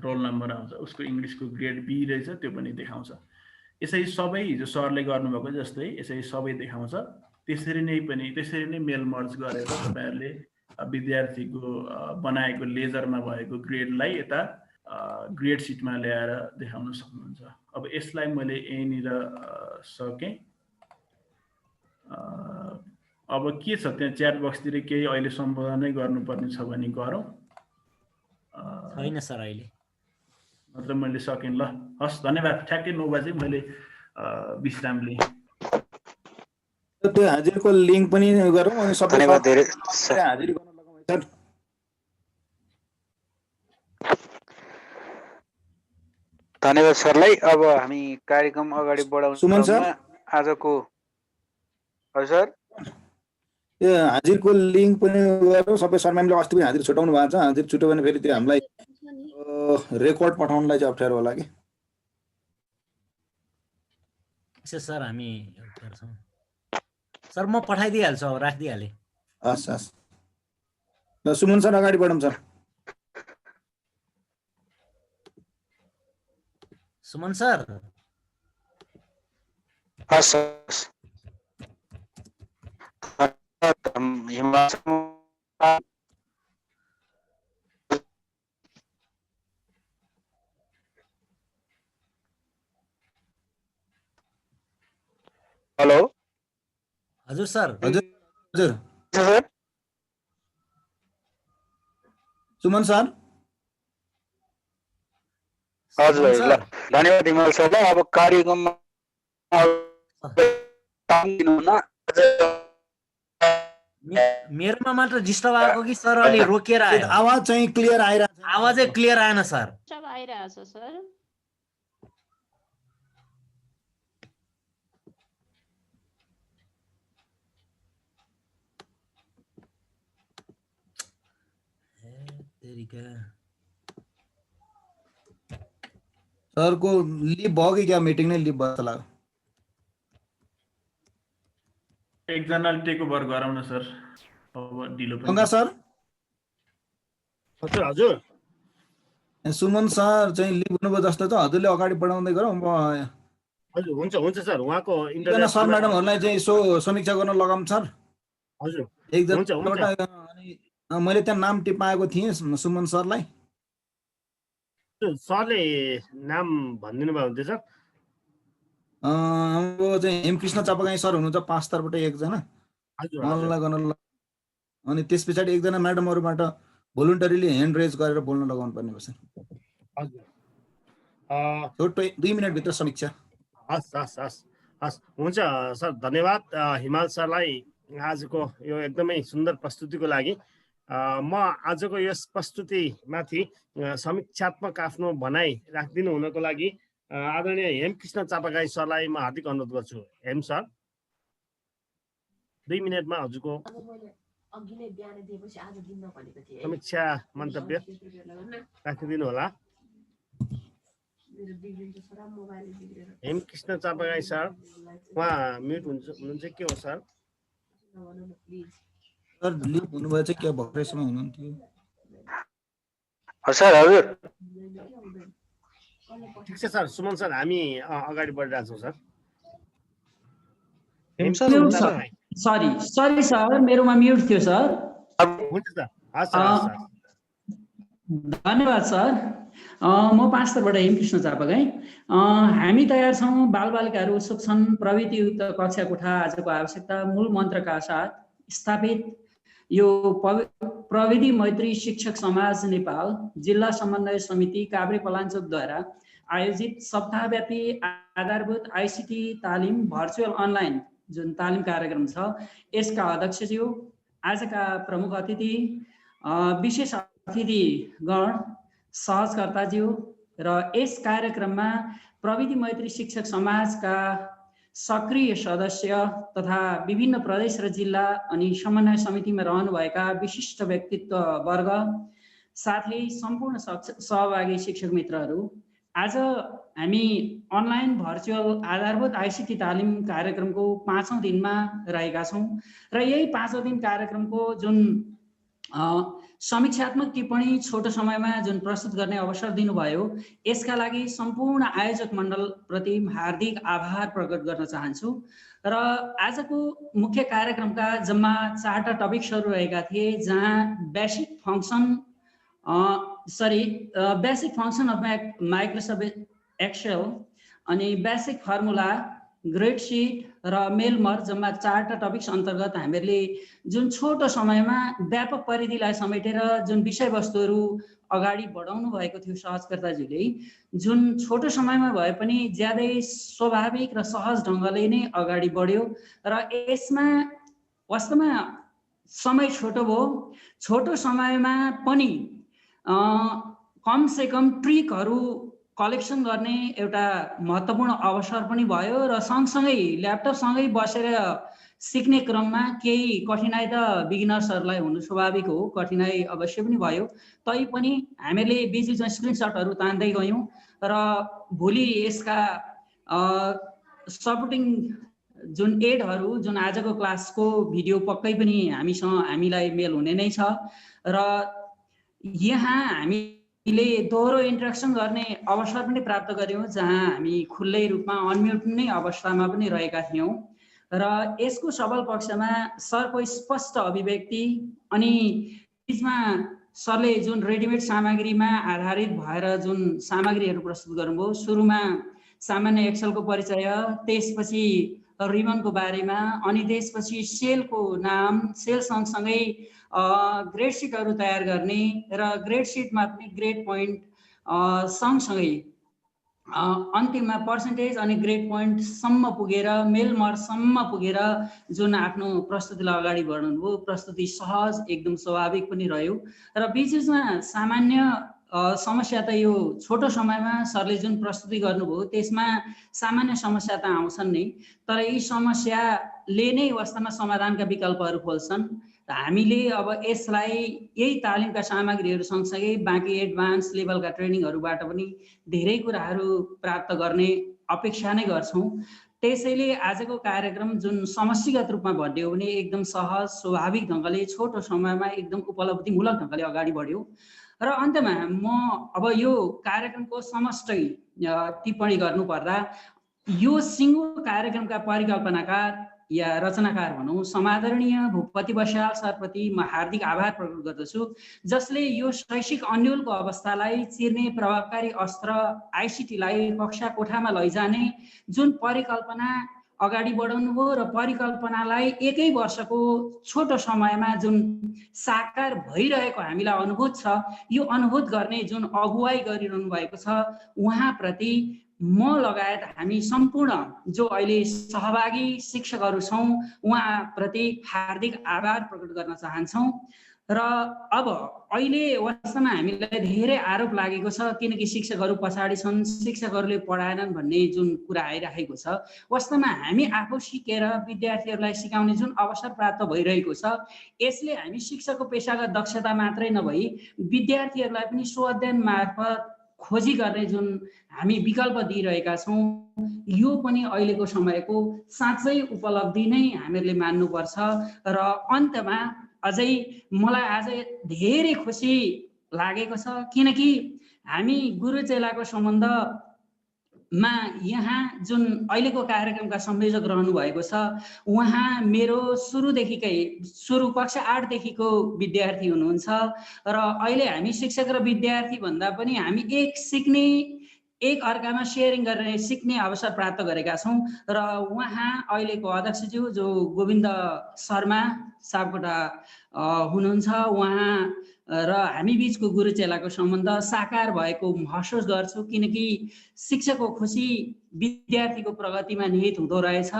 रोल नम्बर आउँछ, उसको इङ्ग्लिसको ग्रेड B रहेछ त्यो पनि देखाउँछ। यसरी सबै हिजो सरले गर्नुभएको जस्तै यसरी सबै देखाउँछ। त्यसरी नै मेल मर्ज गरेर तपाईँहरूले विद्यार्थीको बनाएको लेजरमा भएको ग्रेडलाई यता ग्रेड सिटमा ल्याएर देखाउन सक्नुहुन्छ। अब यसलाई मैले यहीँनिर सकेँ। अब के छ त्यहाँ च्याट बक्सतिर केही अहिले सम्बोधनै गर्नुपर्ने छ भने गरौँ। छैन सर अहिले, मतलब मैले सकेँ। ल हस्, धन्यवाद। ठ्याक्कै 9 बजे मैले विश्राम लिएँ। त्यो हाजिरको लिङ्क पनि गरौँ अनि सबै धन्यवाद धेरै हाजिर गर्न लगाउँ सर। धन्यवाद सरलाई। अब हामी कार्यक्रम अगाडि बढाउने सुमन सर, आजको हजुर सर यो हाजिरको लिङ्क पनि गरौँ। सबै सर म्यामले अस्ति पनि हाजिर छुटाउनु भएको छ। हाजिर छुट्यो भने फेरि त्यो हामीलाई रेकर्ड पठाउनलाई चाहिँ अप्ठ्यारो होला कि। सर हामी गर्छौँ सर, म पठाइदिइहाल्छु, अब राखिदिइहालेँ। हस् हस्। ल सुमन सर अगाडि बढौँ सर। सुमन सर। हस् हेलो हजुर सर। हजुर हजुर सर सुमन सर। हजुर ल धन्यवाद हिमाल सरलाई। अब कार्यक्रममा मेरोमा मात्र डिस्टर्ब आएको कि सर? अलि रोकिएर आयो। आवाज चाहिँ क्लियर आइरहेछ। आवाजै क्लियर आएन सर। सब आइरहेछ सर। सरको लिभ भयो कि क्या? मिटिङ नै लिभ भयो लाग्यो। एकजनाले टेक ओभर गराउन सर। अब ढिलो पनि गङ्गा सर। हजुर हजुर। सुमन सर चाहिँ लिभ हुनुभयो जस्तो छ। हजुरले अगाडि बढाउँदै गरौँ। हजुर हुन्छ हुन्छ सर। उहाँको एकजना सर म्याडमहरूलाई चाहिँ यसो समीक्षा गर्न लगाऊँ सर। हजुर एकजना मैले त्यहाँ नाम टिपाएको थिएँ सुमन सरलाई। सरले नाम भनिदिनु भयो हुन्थ्यो सर। हाम्रो चाहिँ हेमकृष्ण चापागाई सर हुनुहुन्छ 5 तर्फबाट एकजना, उहाँलाई गर्न। अनि त्यस पछाडि एकजना म्याडमहरूबाट भोलुन्टरीले ह्यान्ड रेज गरेर बोल्न लगाउनु पर्ने भयो सर। हजुर छोटो 2 मिनटभित्र समीक्षा। हस् हस् हस् हस् हुन्छ सर। धन्यवाद हिमाल सरलाई आजको यो एकदमै सुन्दर प्रस्तुतिको लागि। म आजको यस प्रस्तुतिमाथि समीक्षात्मक आफ्नो भनाइ राखिदिनु हुनको लागि आदरणीय हेमकृष्ण चापागाई सरलाई म हार्दिक अनुरोध गर्छु। हेम सर 2 मिनटमा हजुरको समीक्षा मन्तव्य राखिदिनु होला। हेमकृष्ण चापागाई सर उहाँ म्युट हुनुहुन्छ के हो सर? सर लिभ हुनुभयो चाहिँ के भर्खरैसम्म हुनुहुन्थ्यो सर। हजुर ठिक छ सर। सुमन सर हामी अगाडि बढिरहेछौँ सर। सरी सरी सर, मेरोमा म्युट थियो सर। हुन्छ सर। हस् धन्यवाद सर। म 5 तर्फबाट हेमकृष्ण चापागाई। हामी तयार छौँ। बालबालिकाहरू उत्सुक छन्। प्रविधियुक्त कक्षा कोठा आजको आवश्यकता मूल मन्त्रका साथ स्थापित यो प्रविधि मैत्री शिक्षक समाज नेपाल जिल्ला समन्वय समिति काभ्रे पलाञ्चोकद्वारा आयोजित सप्ताहव्यापी आधारभूत आइसिटी तालिम भर्चुअल अनलाइन जुन तालिम कार्यक्रम छ, यसका अध्यक्षज्यू, आजका प्रमुख अतिथि, विशेष अतिथिगण, सहजकर्ताज्यू र यस कार्यक्रममा प्रविधि मैत्री शिक्षक समाजका सक्रिय सदस्य तथा विभिन्न प्रदेश र जिल्ला अनि समन्वय समितिमा रहनुभएका विशिष्ट व्यक्तित्व वर्ग साथै सम्पूर्ण सहभागी शिक्षक मित्रहरू, आज हामी अनलाइन भर्चुअल आधारभूत आइसिटी तालिम कार्यक्रमको 5औं दिनमा रहेका छौँ र यही 5औं दिन कार्यक्रमको जुन समीक्षात्मक टिप्पणी छोटो समयमा जुन प्रस्तुत गर्ने अवसर दिनुभयो, यसका लागि सम्पूर्ण आयोजक मण्डल प्रति हार्दिक आभार प्रकट गर्न चाहन्छु। र आजको मुख्य कार्यक्रमका जम्मा 4टा टपिक्सहरू रहेका थिए, जहाँ basic function of Microsoft Excel अनि बेसिक फर्मुला, ग्रेडसिट र मेलमर जम्मा 4टा टपिक्स अन्तर्गत हामीहरूले जुन छोटो समयमा व्यापक परिधिलाई समेटेर जुन विषयवस्तुहरू अगाडि बढाउनु भएको थियो सहजकर्ताजीले, जुन छोटो समयमा भए पनि ज्यादै स्वाभाविक र सहज ढङ्गले नै अगाडि बढ्यो र यसमा वास्तवमा समय छोटो भयो, छोटो समयमा पनि कमसे कम ट्रिकहरू कलेक्सन गर्ने एउटा महत्त्वपूर्ण अवसर पनि भयो र सँगसँगै ल्यापटपसँगै बसेर सिक्ने क्रममा केही कठिनाइ त बिगिनर्सहरूलाई हुनु स्वाभाविक हो, कठिनाइ अवश्य पनि भयो। तैपनि हामीले बिचमा स्क्रिनसटहरू तान्दै गयौँ र भोलि यसका सपोर्टिङ जुन एडहरू, जुन आजको क्लासको भिडियो पक्कै पनि हामीलाई मेल हुने नै छ र यहाँ हामीले दोहोरो इन्ट्रेक्सन गर्ने अवसर पनि प्राप्त गर्यौँ, जहाँ हामी खुल्लै रूपमा अनम्युट नै अवस्थामा पनि रहेका थियौँ र यसको सबल पक्षमा सरको स्पष्ट अभिव्यक्ति अनि बिचमा सरले जुन रेडिमेड सामग्रीमा आधारित भएर जुन सामग्रीहरू प्रस्तुत गर्नुभयो, सुरुमा सामान्य एक्सेलको परिचय, त्यसपछि रिबनको बारेमा अनि त्यसपछि सेलको नाम, सेल सँगसँगै ग्रेडसिटहरू तयार गर्ने र ग्रेडसिटमा पनि ग्रेड पोइन्ट सँगसँगै अन्तिममा पर्सेन्टेज अनि ग्रेड पोइन्टसम्म पुगेर मेलमरसम्म पुगेर जुन आफ्नो प्रस्तुतिलाई अगाडि बढाउनुभयो, प्रस्तुति सहज एकदम स्वाभाविक पनि रह्यो र बिचमा सामान्य समस्या त यो छोटो समयमा सरले जुन प्रस्तुति गर्नुभयो त्यसमा सामान्य समस्या त आउँछन् नै, तर यी समस्याले नै वास्तवमा समाधानका विकल्पहरू खोल्छन्। हामीले अब यसलाई यही तालिमका सामग्रीहरू सँगसँगै बाँकी एडभान्स लेभलका ट्रेनिङहरूबाट पनि धेरै कुराहरू प्राप्त गर्ने अपेक्षा नै गर्छौँ। त्यसैले आजको कार्यक्रम जुन समष्टिगत रूपमा भनियो भने एकदम सहज स्वाभाविक ढङ्गले छोटो समयमा एकदम उपलब्धिमूलक ढङ्गले अगाडि बढ्यो र अन्तमा म अब यो कार्यक्रमको समष्टि टिप्पणी गर्नुपर्दा यो सिङ्गो कार्यक्रमका परिकल्पनाकार या रचनाकार भनौँ समादरणीय भूपति बस्याल सरप्रति म हार्दिक आभार प्रकट गर्दछु, जसले यो शैक्षिक अन्योलको अवस्थालाई चिर्ने प्रभावकारी अस्त्र आइसिटीलाई कक्षा कोठामा लैजाने जुन परिकल्पना अगाडि बढाउनु भयो र परिकल्पनालाई एकै वर्षको छोटो समयमा जुन साकार भइरहेको हामीलाई अनुभूत छ, यो अनुभूत गर्ने जुन अगुवाई गरिरहनु भएको छ उहाँप्रति म लगायत हामी सम्पूर्ण जो अहिले सहभागी शिक्षकहरू छौँ उहाँप्रति हार्दिक आभार प्रकट गर्न चाहन्छौँ। र अब अहिले वास्तवमा हामीलाई धेरै आरोप लागेको छ, किनकि शिक्षकहरू पछाडि छन्, शिक्षकहरूले पढाएनन् भन्ने जुन कुरा आइराखेको छ। वास्तवमा हामी आफू सिकेर विद्यार्थीहरूलाई सिकाउने जुन अवसर प्राप्त भइरहेको छ, यसले हामी शिक्षकको पेसागत दक्षता मात्रै नभई विद्यार्थीहरूलाई पनि स्वअध्ययन मार्फत खोजी गर्ने जुन हामी विकल्प दिइरहेका छौँ, यो पनि अहिलेको समयको साँच्चै उपलब्धि नै हामीहरूले मान्नुपर्छ। र अन्तमा अझै मलाई आज धेरै खुसी लागेको छ, किनकि हामी गुरु चेलाको सम्बन्धमा यहाँ जुन अहिलेको कार्यक्रमका संयोजक रहनु भएको छ उहाँ मेरो सुरु कक्षा 8 देखिको विद्यार्थी हुनुहुन्छ र अहिले हामी शिक्षक र विद्यार्थी भन्दा पनि हामी एक अर्कामा सेयरिङ गरेर सिक्ने अवसर प्राप्त गरेका छौँ र उहाँ अहिलेको अध्यक्षज्यू जो गोविन्द शर्मा सापकोटा हुनुहुन्छ, उहाँ र हामी बिचको गुरु चेलाको सम्बन्ध साकार भएको महसुस गर्छु, किनकि शिक्षकको खुसी विद्यार्थीको प्रगतिमा निहित हुँदो रहेछ।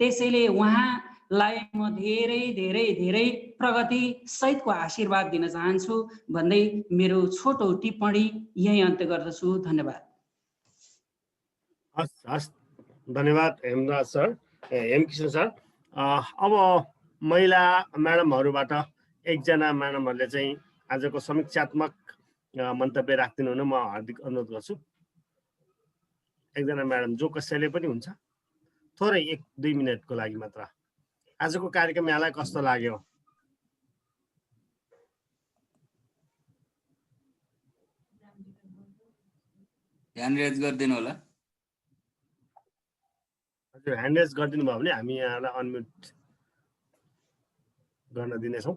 त्यसैले उहाँलाई म धेरै धेरै धेरै प्रगति सहितको आशीर्वाद दिन चाहन्छु भन्दै मेरो छोटो टिप्पणी यही अन्त्य गर्दछु। धन्यवाद। हस् हस् धन्यवाद हेमराज सर, हेमकृष्ण सर। अब महिला म्याडमहरूबाट एकजना म्याडमहरूले चाहिँ आजको समीक्षात्मक मन्तव्य राखिदिनु हुन म हार्दिक अनुरोध गर्छु। एकजना म्याडम जो कसैले पनि हुन्छ, थोरै 1-2 मिनटको लागि मात्र। आजको कार्यक्रम यहाँलाई कस्तो लाग्यो? ह्यान्ड रेज गरिदिनु होला। हजुर, ह्यान्ड रेज गरिदिनु भयो भने हामी यहाँलाई अनम्युट गर्न दिनेछौँ।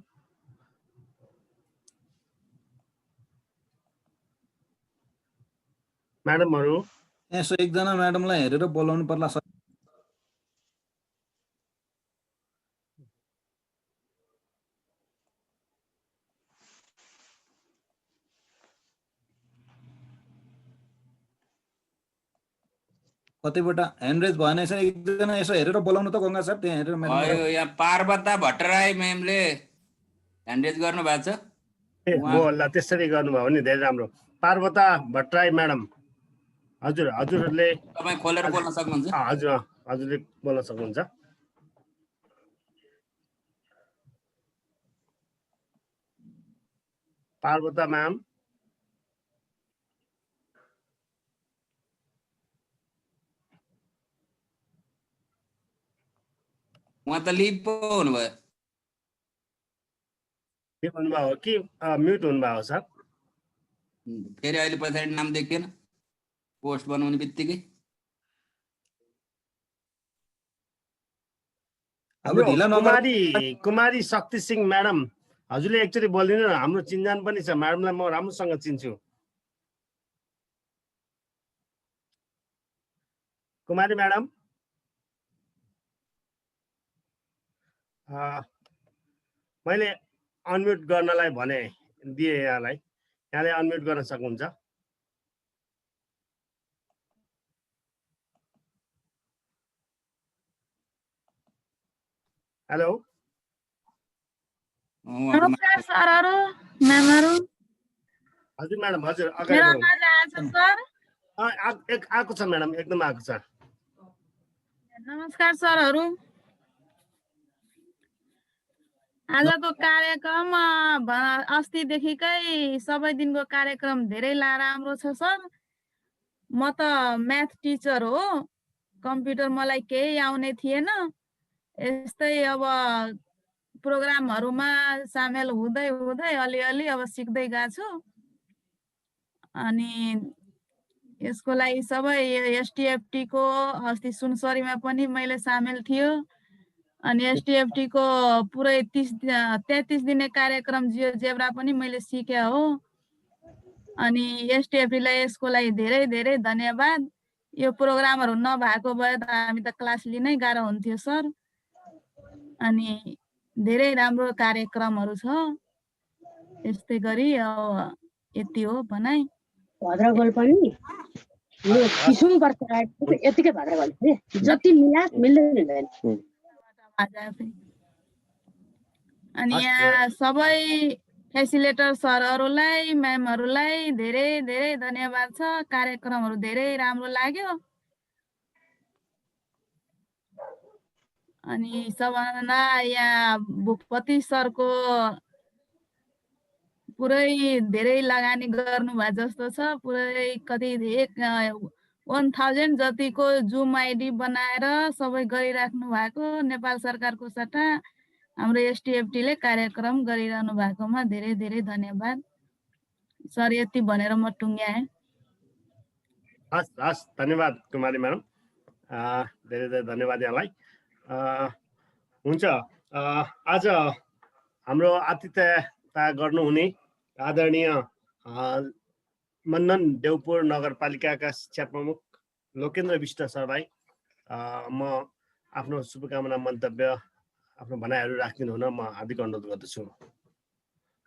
म्याडमहरू यसो एकजना म्याडमलाई हेरेर बोलाउनु पर्ला सर। कतिवटा ह्यान्ड रेज भएन सर, एकजना यसो हेरेर बोलाउनु त गङ्गा सर, त्यहाँ हेरेर भयो। यहाँ पार्वता भट्टराई म्यामले ह्यान्ड रेज गर्नु भएको छ। ल त्यसरी गर्नुभयो भने धेरै राम्रो। पार्वता भट्टराई म्याडम, हजुरहरूले तपाईँ खोलेर बोल्न सक्नुहुन्छ। हजुरले बोल्न सक्नुहुन्छ। पार्वता म्याम, उहाँ त लिभ पो हुनुभयो। के भन्नुभयो कि म्युट हुनुभयो सर? फेरि अहिले पछाडि नाम देखिएन पोस्ट बनाउने बित्तिकै। कुमारी शक्ति सिंह म्याडम, हजुरले एकचोटि बोलिदिनु न, हाम्रो चिन्जान पनि छ, म्याडमलाई म राम्रोसँग चिन्छु। कुमारी म्याडम, मैले अनम्युट गर्नलाई भने दिए यहाँलाई, यहाँले अनम्युट गर्न सक्नुहुन्छ। हेलो, नमस्कार सरहरू, म्यामहरू। हजुर म्याडम, हजुर मेरो आवाज आएको छ सर? आएको छ म्याडम, एकदम आएको छ। नमस्कार सरहरू। आजको कार्यक्रम अस्तिदेखिकै सबै दिनको कार्यक्रम धेरै राम्रो छ सर। म त म्याथ टिचर हो, कम्प्युटर मलाई केही आउने थिएन। यस्तै अब प्रोग्रामहरूमा सामेल हुँदै हुँदै अलिअलि अब सिक्दै गएको छु। अनि यसको लागि सबै एसटिएफटी को अस्ति सुनसरीमा पनि मैले सामेल थियो। अनि एसटिएफटी को पुरै 33 दिने कार्यक्रम जियोजेब्रा पनि मैले सिके हो। अनि एसटिएफटीलाई यसको लागि धेरै धेरै धन्यवाद। यो प्रोग्रामहरू नभएको भए त हामी त क्लास लिनै गाह्रो हुन्थ्यो सर। अनि धेरै राम्रो कार्यक्रमहरू छ। यस्तै गरी यति हो भनाइ। भद्रगोल पनि यो किसुमपर्छ यतिकै भद्रगोल जति मिला मिल्दैन। अनि यहाँ सबै फेसिलिटेटर सरहरूलाई, म्यामहरूलाई धेरै धेरै धन्यवाद छ। कार्यक्रमहरू धेरै राम्रो लाग्यो। अनि सबभन्दा यहाँ भूपति सरको पुरै धेरै लगानी गर्नुभएको जस्तो छ। पुरै कति 1000 जतिको जुम आइडी बनाएर सबै गरिराख्नु भएको नेपाल सरकारको सट्टा हाम्रो एसटिएफटीले कार्यक्रम गरिरहनु भएकोमा धेरै धेरै धन्यवाद सर। यति भनेर म टुङ्ग्याएँ। हस्, धन्यवाद कुमारी म्याडम, धेरै धेरै धन्यवाद यहाँलाई। हुन्छ, आज हाम्रो आतिथ्यता गर्नुहुने आदरणीय मन्नन देउपुर नगरपालिकाका शिक्षा प्रमुख लोकेन्द्र विष्ट सरलाई म आफ्नो शुभकामना मन्तव्य, आफ्नो भनाइहरू राखिदिनु हुन म हार्दिक अनुरोध गर्दछु।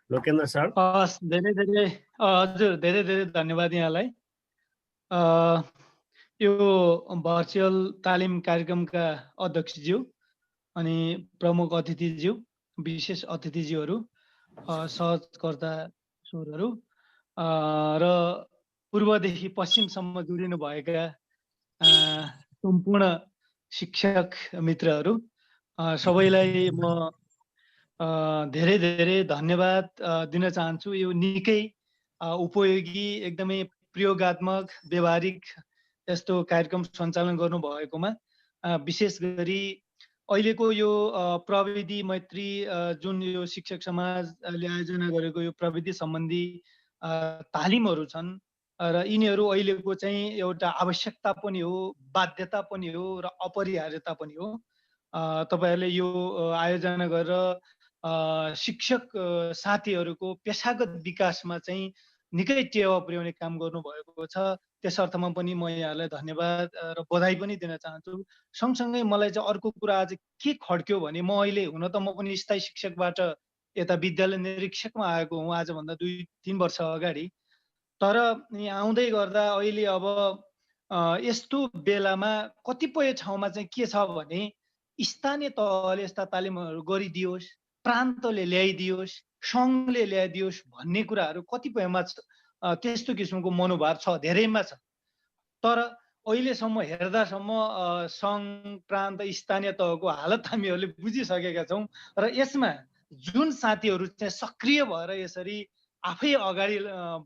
लोकेन्द्र सर। धेरै धेरै हजुर, धेरै धेरै धन्यवाद यहाँलाई। यो भर्चुअल तालिम कार्यक्रमका अध्यक्षज्यू अनि प्रमुख अतिथिज्यू, विशेष अतिथिज्यूहरू, सहजकर्ता स्वरहरू र पूर्वदेखि पश्चिमसम्म जोडिनु भएका सम्पूर्ण शिक्षक मित्रहरू सबैलाई म धेरै धेरै धन्यवाद दिन चाहन्छु। यो निकै उपयोगी एकदमै प्रयोगात्मक व्यावहारिक यस्तो कार्यक्रम सञ्चालन गर्नुभएकोमा विशेष गरी अहिलेको यो प्रविधि मैत्री जुन यो शिक्षक समाजले आयोजना गरेको यो प्रविधि सम्बन्धी तालिमहरू छन् र यिनीहरू अहिलेको चाहिँ एउटा आवश्यकता पनि हो, बाध्यता पनि हो र अपरिहार्यता पनि हो। तपाईहरुले यो आयोजना गरेर शिक्षक साथीहरूको पेशागत विकासमा चाहिँ निकै टेवा पुर्याउने काम गर्नुभएको छ। त्यस अर्थमा पनि म यहाँलाई धन्यवाद र बधाई पनि दिन चाहन्छु। सँगसँगै मलाई चाहिँ अर्को कुरा आज के खड्क्यो भने म अहिले हुन त म पनि स्थायी शिक्षकबाट यता विद्यालय निरीक्षकमा आएको हुँ आजभन्दा 2-3 वर्ष अगाडि। तर यहाँ आउँदै गर्दा अहिले अब यस्तो बेलामा कतिपय ठाउँमा चाहिँ के छ भने स्थानीय तहले यस्ता तालिमहरू गरिदियोस्, प्रान्तले ल्याइदियोस्, सङ्घले ल्याइदियोस् भन्ने कुराहरू कतिपयमा त्यस्तो किसिमको मनोभाव छ, धेरैमा छ। तर अहिलेसम्म हेर्दासम्म सङ्घ, प्रान्त, स्थानीय तहको हालत हामीहरूले बुझिसकेका छौँ र यसमा जुन साथीहरू चाहिँ सक्रिय भएर यसरी आफै अगाडि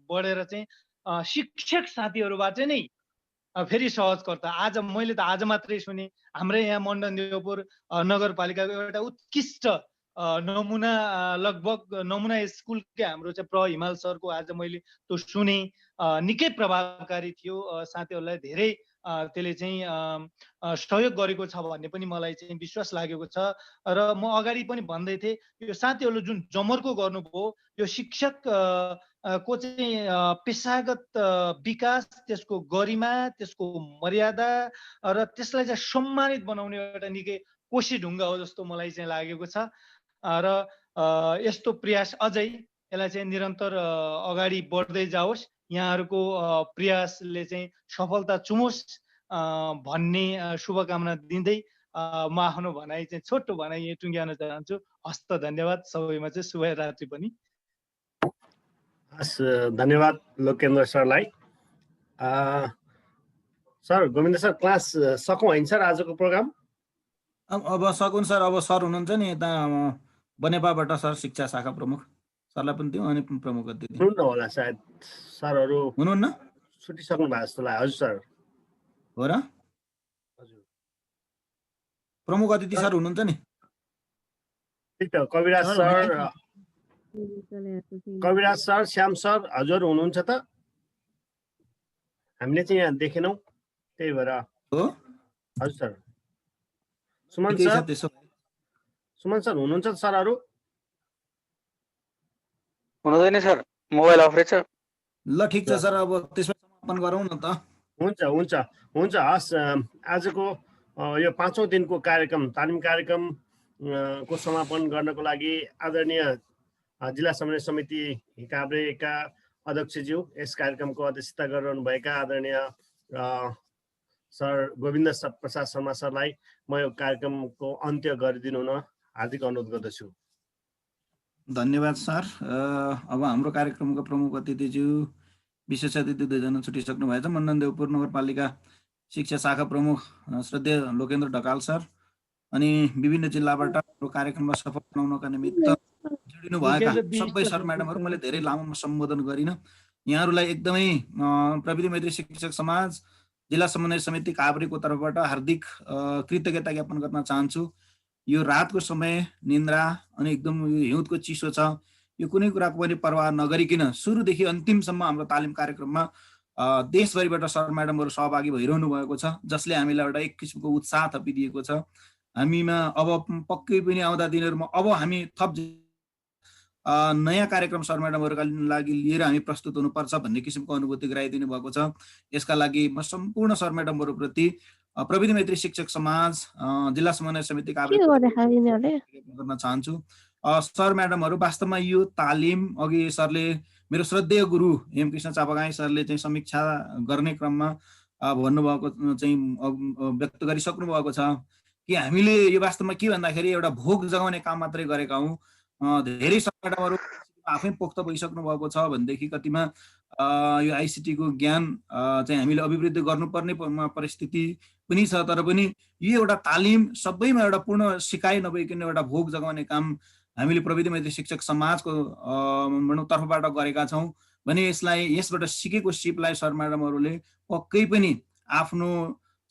बढेर चाहिँ शिक्षक साथीहरूबाट नै फेरि सहजकर्ता आज मैले त आज मात्रै सुने हाम्रै यहाँ मण्डन देवपुर नगरपालिकाको एउटा उत्कृष्ट नमुना लगभग नमुना स्कुलकै हाम्रो चाहिँ हिमाल सरको आज मैले त्यो सुने निकै प्रभावकारी थियो। साथीहरूलाई धेरै त्यसले चाहिँ सहयोग गरेको छ भन्ने पनि मलाई चाहिँ विश्वास लागेको छ र म अगाडि पनि भन्दै थिएँ यो साथीहरूले जुन जमर्को गर्नुभयो यो शिक्षक को चाहिँ पेशागत विकास, त्यसको गरिमा, त्यसको मर्यादा र त्यसलाई चाहिँ सम्मानित बनाउने एउटा निकै कोसी ढुङ्गा हो जस्तो मलाई चाहिँ लागेको छ र यस्तो प्रयास अझै यसलाई चाहिँ निरन्तर अगाडि बढ्दै जाओस्, यहाँहरूको प्रयासले चाहिँ सफलता चुमोस् भन्ने शुभकामना दिँदै म आफ्नो भनाइ चाहिँ छोटो भनाइ यहाँ टुङ्ग्याउन चाहन्छु। हस्त धन्यवाद सबैमा चाहिँ शुभरात्रि पनि। धन्यवाद लोकेन्द्र सरलाई। सर गोविन्द सर क्लास सकौँ होइन सर आजको प्रोग्राम? अब सकुन् सर। अब सर हुनुहुन्छ नि यता बनेपाबाट सर शिक्षा शाखा प्रमुख, सरलाई पनि दिउँ अनि प्रमुख अतिथि हुनुहुन्न होला सायद। सरहरू हुनुहुन्न, छुटिसक्नु भएको जस्तो लाग्यो। हजुर सर हो र? हजुर प्रमुख अतिथि सर हुनुहुन्छ नि? ठिक त। कविराज सर, श्याम सर हजुर हुनुहुन्छ त? हामीले चाहिँ यहाँ देखेनौँ त्यही भएर। हो हजुर सर। सुमन सर हुनुहुन्छ सरहरू? हुनुहुँदैन सर, मोबाइल अफ रहेछ। ल ठिक छ सर, अब त्यसमा समापन गरौँ न त। हुन्छ हस्। आजको यो 5औं दिनको कार्यक्रम तालिम कार्यक्रम को समापन गर्नको लागि आदरणीय जिल्ला समन्वय समिति काभ्रेका अध्यक्षज्यू, यस कार्यक्रमको अध्यक्षता गरिरहनुभएका आदरणीय सर गोविन्द प्रसाद शर्मा सरलाई म यो कार्यक्रमको अन्त्य गरिदिनु हुन हार्दिक अनुरोध गर्दछु। धन्यवाद सर। अब हाम्रो कार्यक्रमको प्रमुख अतिथिज्यू, विशेष अतिथि 2 जना छुटिसक्नु भएछ। मण्डन देवपुर नगरपालिका शिक्षा शाखा प्रमुख श्रद्धेय लोकेन्द्र ढकाल सर अनि विभिन्न जिल्लाबाट हाम्रो कार्यक्रमलाई सफल बनाउनका निमित्त जोडिनु भएका सबै सर म्याडमहरू मैले धेरै लामो सम्बोधन गरिन। यहाँहरूलाई एकदमै प्रविधि मैत्री शिक्षक समाज जिल्ला समन्वय समिति काभ्रेको तर्फबाट हार्दिक कृतज्ञता ज्ञापन गर्न चाहन्छु। यो रातको समय निन्द्रा अनि एकदम हिउँदको चिसो छ, यो कुनै कुराको पनि परवाह नगरिकन सुरुदेखि अन्तिमसम्म हाम्रो तालिम कार्यक्रममा देशभरिबाट सर म्याडमहरू सहभागी भइरहनु भएको छ, जसले हामीलाई एउटा एक किसिमको उत्साह थपिदिएको छ। हामीमा अब पक्कै पनि आउँदा दिनहरूमा अब हामी थप नयाँ कार्यक्रम सर म्याडमहरूका लागि लिएर हामी प्रस्तुत हुनुपर्छ भन्ने किसिमको अनुभूति गराइदिनु भएको छ। यसका लागि म सम्पूर्ण सर म्याडमहरूप्रति प्रविधि मैत्री शिक्षक समाज जिल्ला समन्वय समिति काभ्रे गर्न चाहन्छु। सर म्याडमहरू वास्तवमा यो तालिम अघि सरले मेरो श्रद्धेय गुरु हेमकृष्ण चापागाई सरले चाहिँ समीक्षा गर्ने क्रममा भन्नुभएको चाहिँ व्यक्त गरिसक्नु भएको छ कि हामीले यो वास्तवमा के भन्दाखेरि एउटा भोग जगाउने काम मात्रै गरेका हौँ। धेरै सर म्याडमहरू आफै पोख्त भइसक्नु भएको छ भनेदेखि कतिमा यो आइसिटीको ज्ञान चाहिँ हामीले अभिवृद्धि गर्नुपर्ने परिस्थिति पनि छ। तर पनि यो एउटा तालिम सबैमा एउटा पूर्ण सिकाइ नभइकन एउटा भोग जगाउने काम हामीले प्रविधि मैत्री शिक्षक समाजको तर्फबाट गरेका छौँ भने यसबाट सिकेको सिपलाई सर म्याडमहरूले पक्कै पनि आफ्नो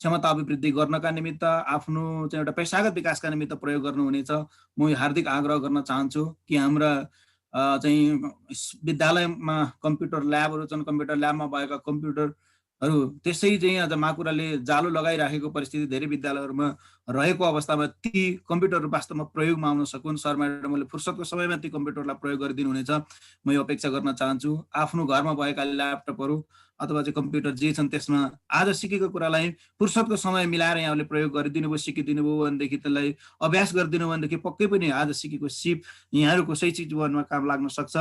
क्षमता अभिवृद्धि गर्नका निमित्त आफ्नो चाहिँ एउटा पेशागत विकासका निमित्त प्रयोग गर्नुहुनेछ। म हार्दिक आग्रह गर्न चाहन्छु कि हाम्रा चाहिँ विद्यालयमा कम्प्युटर ल्याबहरू छन्, कम्प्युटर ल्याबमा भएका कम्प्युटरहरू त्यसै चाहिँ आज माकुराले जालो लगाइराखेको परिस्थिति धेरै विद्यालयहरूमा रहेको अवस्थामा ती कम्प्युटरहरू वास्तवमा प्रयोगमा आउन सकुन्। सर म्याडमले फुर्सदको समयमा ती कम्प्युटरलाई प्रयोग गरिदिनुहुनेछ म यो अपेक्षा गर्न चाहन्छु। आफ्नो घरमा भएका ल्यापटपहरू अथवा चाहिँ कम्प्युटर जे छन् त्यसमा आज सिकेको कुरालाई फुर्सदको समय मिलाएर यहाँले प्रयोग गरिदिनु भयो, सिकिदिनु भयो भनेदेखि त्यसलाई अभ्यास गरिदिनु भनेदेखि पक्कै पनि आज सिकेको सिप यहाँहरूको शैक्षिक जीवनमा काम लाग्न सक्छ।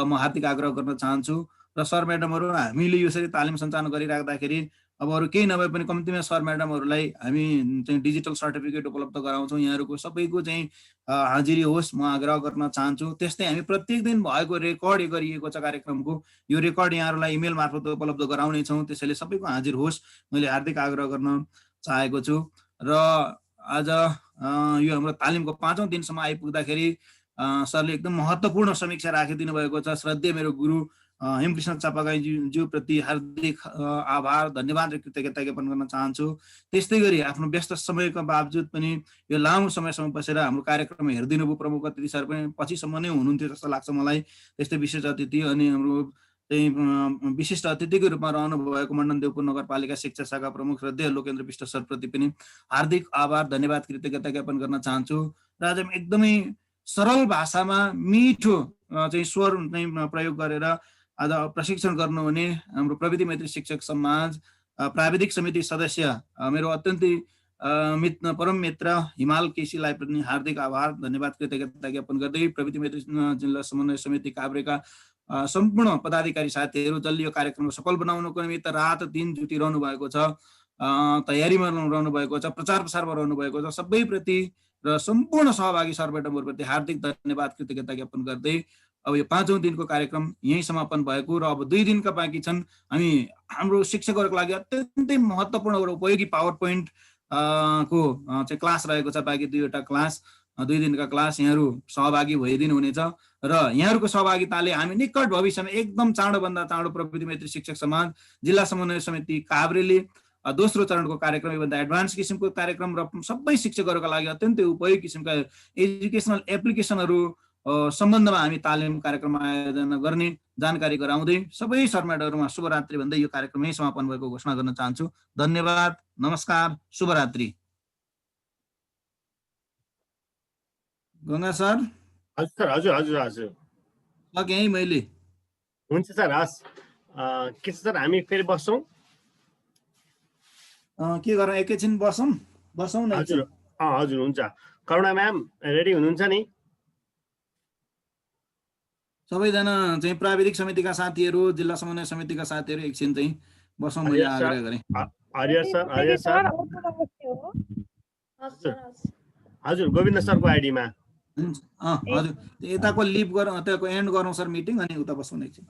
म हार्दिक आग्रह गर्न चाहन्छु। र सर म्याडमहरू हामीले यसरी तालिम सञ्चालन गरिराख्दाखेरि अब अरू केही नभए पनि कम्तीमा सर म्याडमहरूलाई हामी चाहिँ डिजिटल सर्टिफिकेट उपलब्ध गराउँछौँ। यहाँहरूको सबैको चाहिँ हाजिरी होस् म आग्रह गर्न चाहन्छु। त्यस्तै हामी प्रत्येक दिन भएको रेकर्ड गरिएको छ कार्यक्रमको यो रेकर्ड यहाँहरूलाई इमेल मार्फत उपलब्ध गराउनेछौँ। त्यसैले सबैको हाजिर होस् मैले हार्दिक आग्रह गर्न चाहेको छु। र आज यो हाम्रो तालिमको 5औं दिनसम्म आइपुग्दाखेरि सरले एकदम महत्त्वपूर्ण समीक्षा राखिदिनु भएको छ। श्रद्धेय मेरो गुरु हेमकृष्ण चापागाईज्यू प्रति हार्दिक आभार धन्यवाद र कृतज्ञता ज्ञापन गर्न चाहन्छु। त्यस्तै गरी आफ्नो व्यस्त समयको बावजुद पनि यो लामो समयसम्म बसेर हाम्रो कार्यक्रम हेरिदिनु भयो। प्रमुख अतिथि सर पनि पछिसम्म नै हुनुहुन्थ्यो जस्तो लाग्छ मलाई। त्यस्तै विशेष अतिथि अनि हाम्रो चाहिँ विशिष्ट अतिथिको रूपमा रहनुभएको मण्डनदेवपुर नगरपालिका शिक्षा शाखा प्रमुख श्रद्धेय लोकेन्द्र विष्ट सरप्रति पनि हार्दिक आभार धन्यवाद कृतज्ञता ज्ञापन गर्न चाहन्छु। र आज एकदमै सरल भाषामा मिठो चाहिँ स्वर चाहिँ प्रयोग गरेर आज प्रशिक्षण गर्नुहुने हाम्रो प्रविधि मैत्री शिक्षक समाज प्राविधिक समिति सदस्य मेरो अत्यन्तै परम मित्र हिमाल केसीलाई पनि हार्दिक आभार धन्यवाद कृतज्ञता ज्ञापन गर्दै प्रविधि मैत्री जिल्ला समन्वय समिति काभ्रेका सम्पूर्ण पदाधिकारी साथीहरू जसले यो कार्यक्रम सफल बनाउनको निमित्त रात दिन जुटिरहनु भएको छ, तयारीमा रहनु भएको छ, प्रचार प्रसारमा रहनु भएको छ, सबैप्रति र सम्पूर्ण सहभागी सर म्याडमहरूप्रति हार्दिक धन्यवाद कृतज्ञता ज्ञापन गर्दै अब यो 5औं दिनको कार्यक्रम यही समापन भएको र अब 2 दिनका बाँकी छन्। हामी हाम्रो शिक्षकहरूको लागि अत्यन्तै महत्त्वपूर्ण र उपयोगी पावर पोइन्ट को चाहिँ क्लास रहेको छ। बाँकी 2वटा क्लास 2 दिनका क्लास यहाँहरू सहभागी भइदिनु हुनेछ र यहाँहरूको सहभागिताले हामी निकट भविष्यमा एकदम चाँडोभन्दा चाँडो प्रविधि मैत्री शिक्षक समाज जिल्ला समन्वय समिति काभ्रेले दोस्रो चरणको कार्यक्रम योभन्दा एडभान्स किसिमको कार्यक्रम र सबै शिक्षकहरूका लागि अत्यन्तै उपयोगी किसिमका एजुकेसनल एप्लिकेसनहरू सम्बन्धमा हामी तालिम कार्यक्रम आयोजना गर्ने जानकारी गराउँदै सबै सर म्याडमहरूमा शुभरात्रि भन्दै यो कार्यक्रम यही समापन भएको घोषणा गर्न चाहन्छु। धन्यवाद, नमस्कार, शुभरात्रि। गंगा सर। हजुर हजुर हजुर हजुर सके है मैले। हुन्छ सर, हस् के छ सर, हामी फेरि बस्छौँ के गरौँ, एकैछिन बसौँ न। हजुर हजुर हुन्छ। करुणा म्याम रेडी हुनुहुन्छ नि? सबैजना चाहिँ प्राविधिक समितिका साथीहरू जिल्ला समन्वय समितिका साथीहरू एकछिन चाहिँ बसौँ मैले आग्रह गरेँ। हरियर सर हजुर गोविन्द सरको आइडीमा हजुर यताको लिभ गरौँ, त्यहाँको एन्ड गरौँ सर मिटिङ अनि उता बसौँ एकछिन।